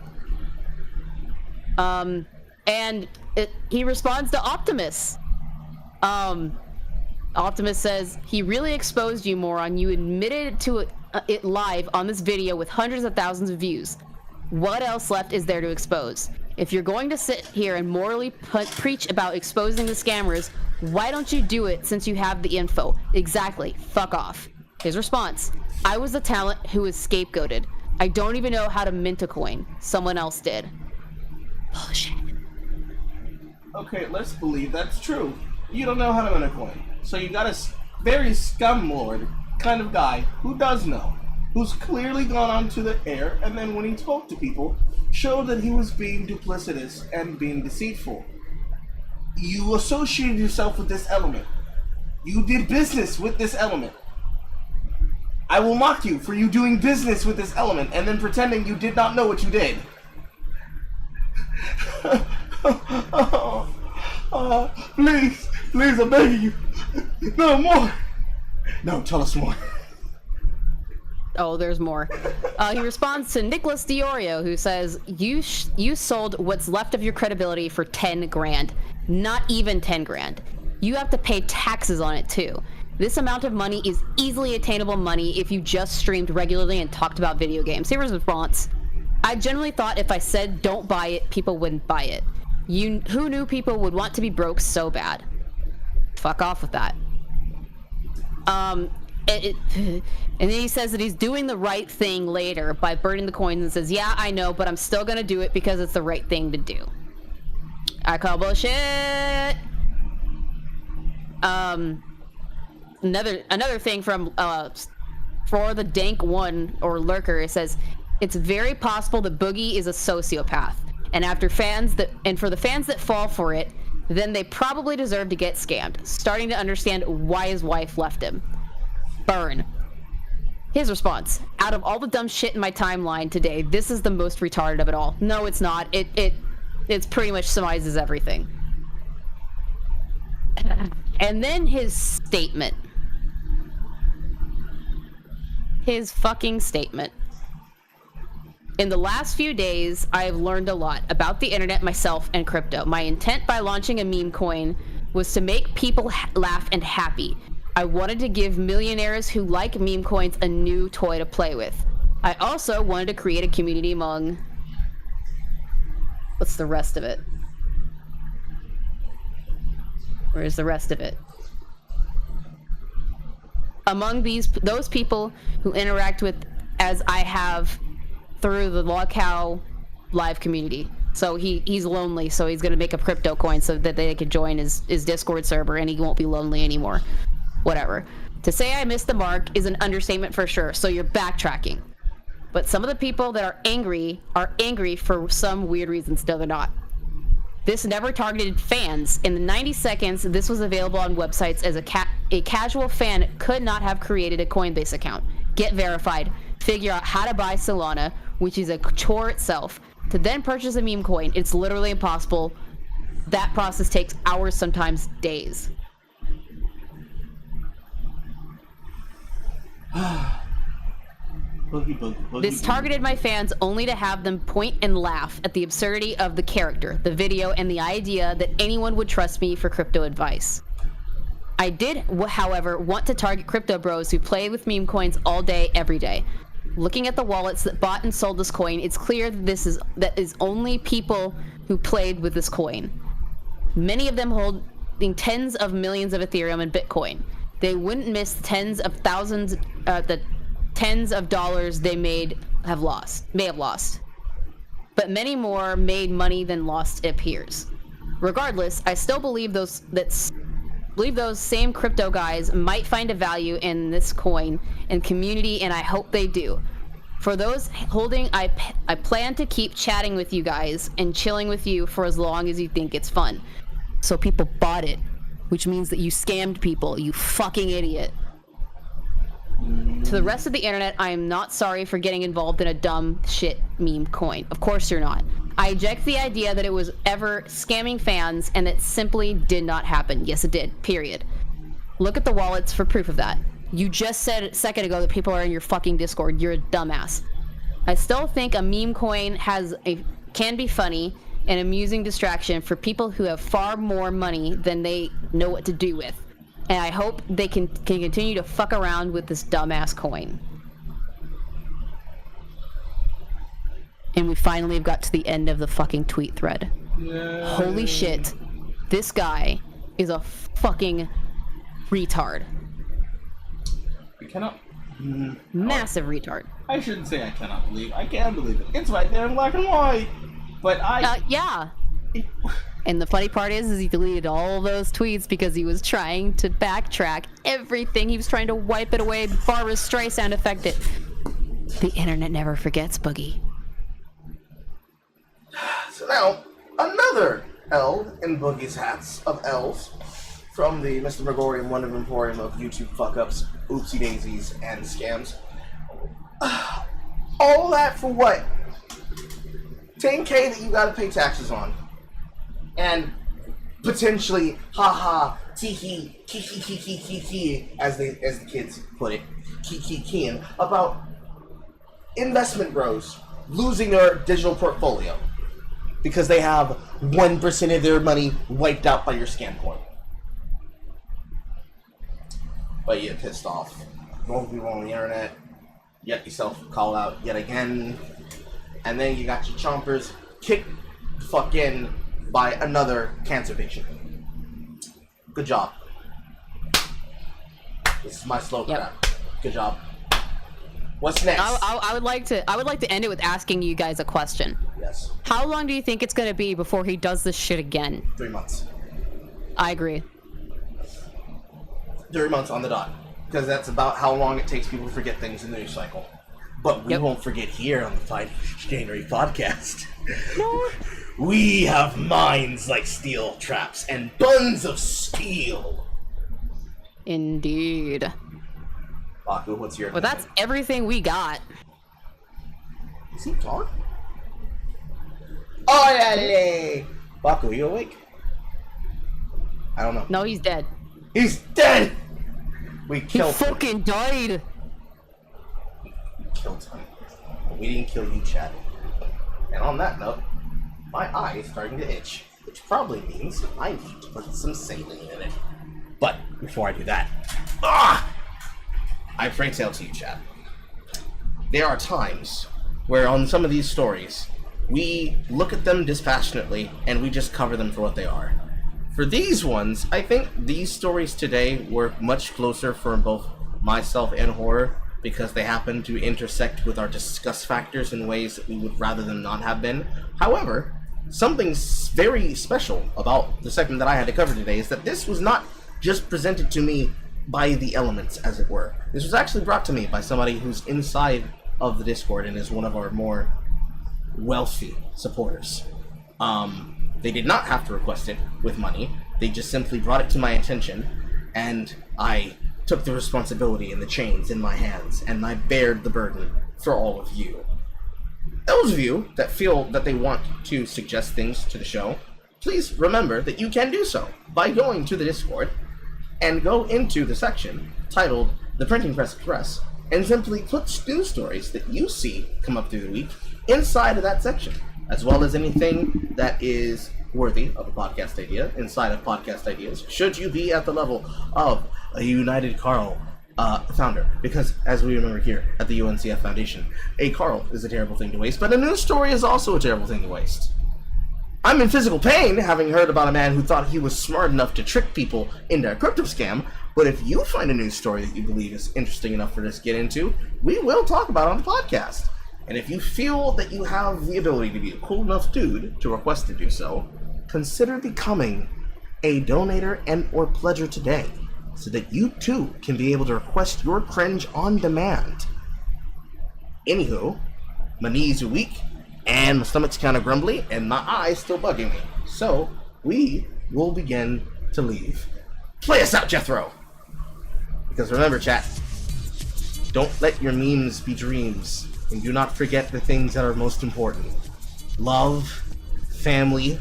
He responds to Optimus. Optimus says, he really exposed you, moron. You admitted to it live on this video with hundreds of thousands of views. What else left is there to expose? If you're going to sit here and morally preach about exposing the scammers, why don't you do it since you have the info? Exactly. Fuck off. His response, I was the talent who was scapegoated. I don't even know how to mint a coin. Someone else did. Bullshit. Okay, let's believe that's true. You don't know how to mint a coin. So you got a very scumlord kind of guy who does know, who's clearly gone onto the air, and then when he spoke to people, showed that he was being duplicitous and being deceitful. You associated yourself with this element. You did business with this element. I will mock you for you doing business with this element and then pretending you did not know what you did. Please, I'm begging you. No more. No, tell us more. Oh, there's more. He responds to Nicholas Diorio, who says, you sold what's left of your credibility for 10 grand. Not even 10 grand. You have to pay taxes on it too. This amount of money is easily attainable money if you just streamed regularly and talked about video games. Here's his response. I generally thought if I said don't buy it, people wouldn't buy it. Who knew people would want to be broke so bad? Fuck off with that. And then he says that he's doing the right thing later by burning the coins and says, yeah, I know, but I'm still gonna do it because it's the right thing to do. I call bullshit. Another thing from for the Dank One or Lurker, it says it's very possible that Boogie is a sociopath, and for the fans that fall for it, then they probably deserve to get scammed. Starting to understand why his wife left him. Burn. His response: out of all the dumb shit in my timeline today, this is the most retarded of it all. No, it's not. It's pretty much summarizes everything. And then his statement. His fucking statement. In the last few days, I have learned a lot about the internet, myself, and crypto. My intent by launching a meme coin was to make people laugh and happy. I wanted to give millionaires who like meme coins a new toy to play with. I also wanted to create a community among... What's the rest of it? Where's the rest of it? Among those people who interact with as I have through the Logcow live community. So he's lonely, so he's gonna make a crypto coin so that they can join his Discord server and he won't be lonely anymore. Whatever. To say I missed the mark is an understatement for sure, so you're backtracking. But some of the people that are angry for some weird reasons. No, they're not. This never targeted fans. In the 90 seconds this was available on websites as a casual fan could not have created a Coinbase account, get verified, figure out how to buy Solana, which is a chore itself, to then purchase a meme coin. It's literally impossible. That process takes hours, sometimes days. This targeted my fans only to have them point and laugh at the absurdity of the character, the video, and the idea that anyone would trust me for crypto advice. I did, however, want to target crypto bros who play with meme coins all day, every day. Looking at the wallets that bought and sold this coin, it's clear that is only people who played with this coin. Many of them holding tens of millions of Ethereum and Bitcoin. They wouldn't miss tens of thousands, the tens of dollars they may have lost. But many more made money than lost, it appears. Regardless, I still believe those same crypto guys might find a value in this coin and community, and I hope they do. For those holding, I plan to keep chatting with you guys and chilling with you for as long as you think it's fun. So people bought it, which means that you scammed people, you fucking idiot. To the rest of the internet, I am not sorry for getting involved in a dumb shit meme coin. Of course you're not. I eject the idea that it was ever scamming fans, and that simply did not happen. Yes, it did. Period. Look at the wallets for proof of that. You just said a second ago that people are in your fucking Discord. You're a dumbass. I still think a meme coin can be funny and amusing distraction for people who have far more money than they know what to do with. And I hope they can continue to fuck around with this dumbass coin. And we finally have got to the end of the fucking tweet thread. Yay. Holy shit. This guy is a fucking retard. I cannot... Massive retard. I shouldn't say I cannot believe. I can believe it. It's right there in black and white. But yeah. And the funny part is he deleted all those tweets because he was trying to backtrack everything. He was trying to wipe it away. Barbra Streisand effect it. The internet never forgets, Boogie. So now, another L in Boogie's hats of L's from the Mr. Gregorian Wonder Emporium of YouTube fuck-ups, oopsie daisies, and scams. All that for what? 10K that you gotta pay taxes on. And potentially, haha, tee-hee, kiki, as the kids put it, kiki-kiing, about investment bros losing their digital portfolio because they have 1% of their money wiped out by your scam coin. But you get pissed off. Multiple people on the internet, you get yourself called out yet again, and then you got your chompers kicked the fuck in by another cancer patient. Good job. This is my slow clap. Good job. What's next? I would like to end it with asking you guys a question. Yes. How long do you think it's gonna be before he does this shit again? 3 months. I agree. 3 months on the dot. Because that's about how long it takes people to forget things in the news cycle. But we won't forget here on the Chicanery podcast. No. We have minds like steel traps and buns of steel. Indeed. Baku, what's your Well, that's everything we got. Is he gone? Orale! Baku, you awake? I don't know. No, he's dead. He's dead! We killed him. He fucking died. We killed him. But we didn't kill you, Chad. And on that note, my eye is starting to itch, which probably means I need to put some saline in it. But before I do that, I pray tale to you, Chad. There are times where on some of these stories, we look at them dispassionately and we just cover them for what they are. For these ones, I think these stories today were much closer for both myself and horror because they happen to intersect with our discuss factors in ways that we would rather them not have been. However, something very special about the segment that I had to cover today is that this was not just presented to me by the elements, as it were. This was actually brought to me by somebody who's inside of the Discord and is one of our more wealthy supporters. They did not have to request it with money. They just simply brought it to my attention, and I took the responsibility and the chains in my hands, and I bared the burden for all of you. Those of you that feel that they want to suggest things to the show, please remember that you can do so by going to the Discord and go into the section titled The Printing Press Express and simply put news stories that you see come up through the week inside of that section, as well as anything that is worthy of a podcast idea inside of podcast ideas, should you be at the level of a United Carl founder. Because, as we remember here at the UNCF Foundation, a Carl is a terrible thing to waste, but a news story is also a terrible thing to waste. I'm in physical pain, having heard about a man who thought he was smart enough to trick people into a crypto scam, but if you find a news story that you believe is interesting enough for us to get into, we will talk about it on the podcast. And if you feel that you have the ability to be a cool enough dude to request to do so, consider becoming a donator and or pledger today, so that you too can be able to request your cringe on demand. Anywho, my knees are weak, and my stomach's kind of grumbly, and my eyes still bugging me. So, we will begin to leave. Play us out, Jethro! Because remember, chat, don't let your memes be dreams, and do not forget the things that are most important. Love, family,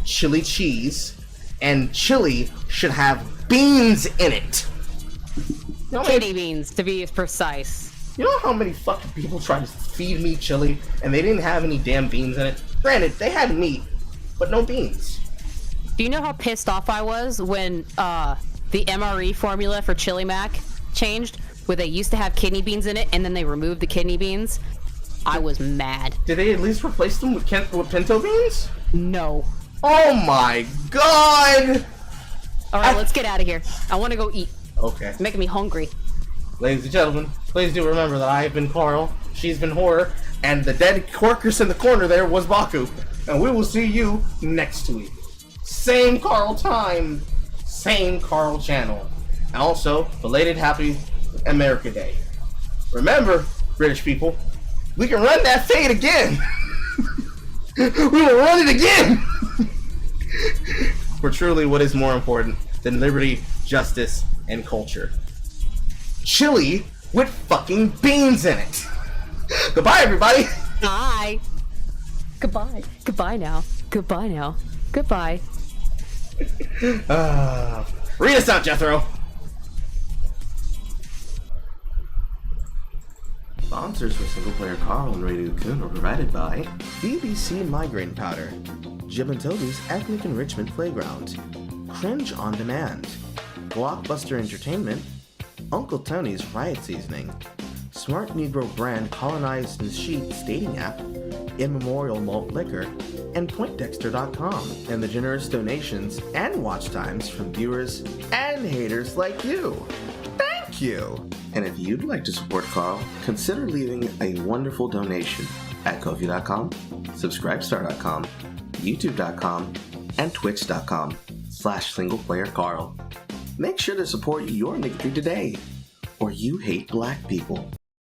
chili cheese, and chili should have beans in it. Kidney beans, to be precise. You know how many fucking people tried to feed me chili and they didn't have any damn beans in it? Granted, they had meat, but no beans. Do you know how pissed off I was when the MRE formula for Chili Mac changed, where they used to have kidney beans in it and then they removed the kidney beans? I was mad. Did they at least replace them with pinto beans? No. Oh my god! Alright, let's get out of here. I want to go eat. Okay. It's making me hungry. Ladies and gentlemen, please do remember that I have been Carl, she's been Horror, and the dead Quirkus in the corner there was Baku. And we will see you next week. Same Carl time, same Carl channel. And also, belated Happy America Day. Remember, British people, we can run that fade again! We will run it again! For truly what is more important than liberty, justice, and culture. Chili with fucking beans in it. Goodbye, everybody. Bye. Goodbye. Goodbye now. Goodbye now. Goodbye. Read us out, Jethro. Sponsors for Single Player Carl and Radio Coon are provided by BBC Migraine Powder, Jib and Toby's Ethnic Enrichment Playground, Cringe On Demand, Blockbuster Entertainment, Uncle Tony's Riot Seasoning, Smart Negro Brand Colonized and Sheets Dating App, Immemorial Malt Liquor, and PointDexter.com, and the generous donations and watch times from viewers and haters like you. Thank you! And if you'd like to support Carl, consider leaving a wonderful donation at Ko-fi.com, Subscribestar.com, YouTube.com, and Twitch.com/SinglePlayerCarl. Make sure to support your niggatry today, or you hate black people.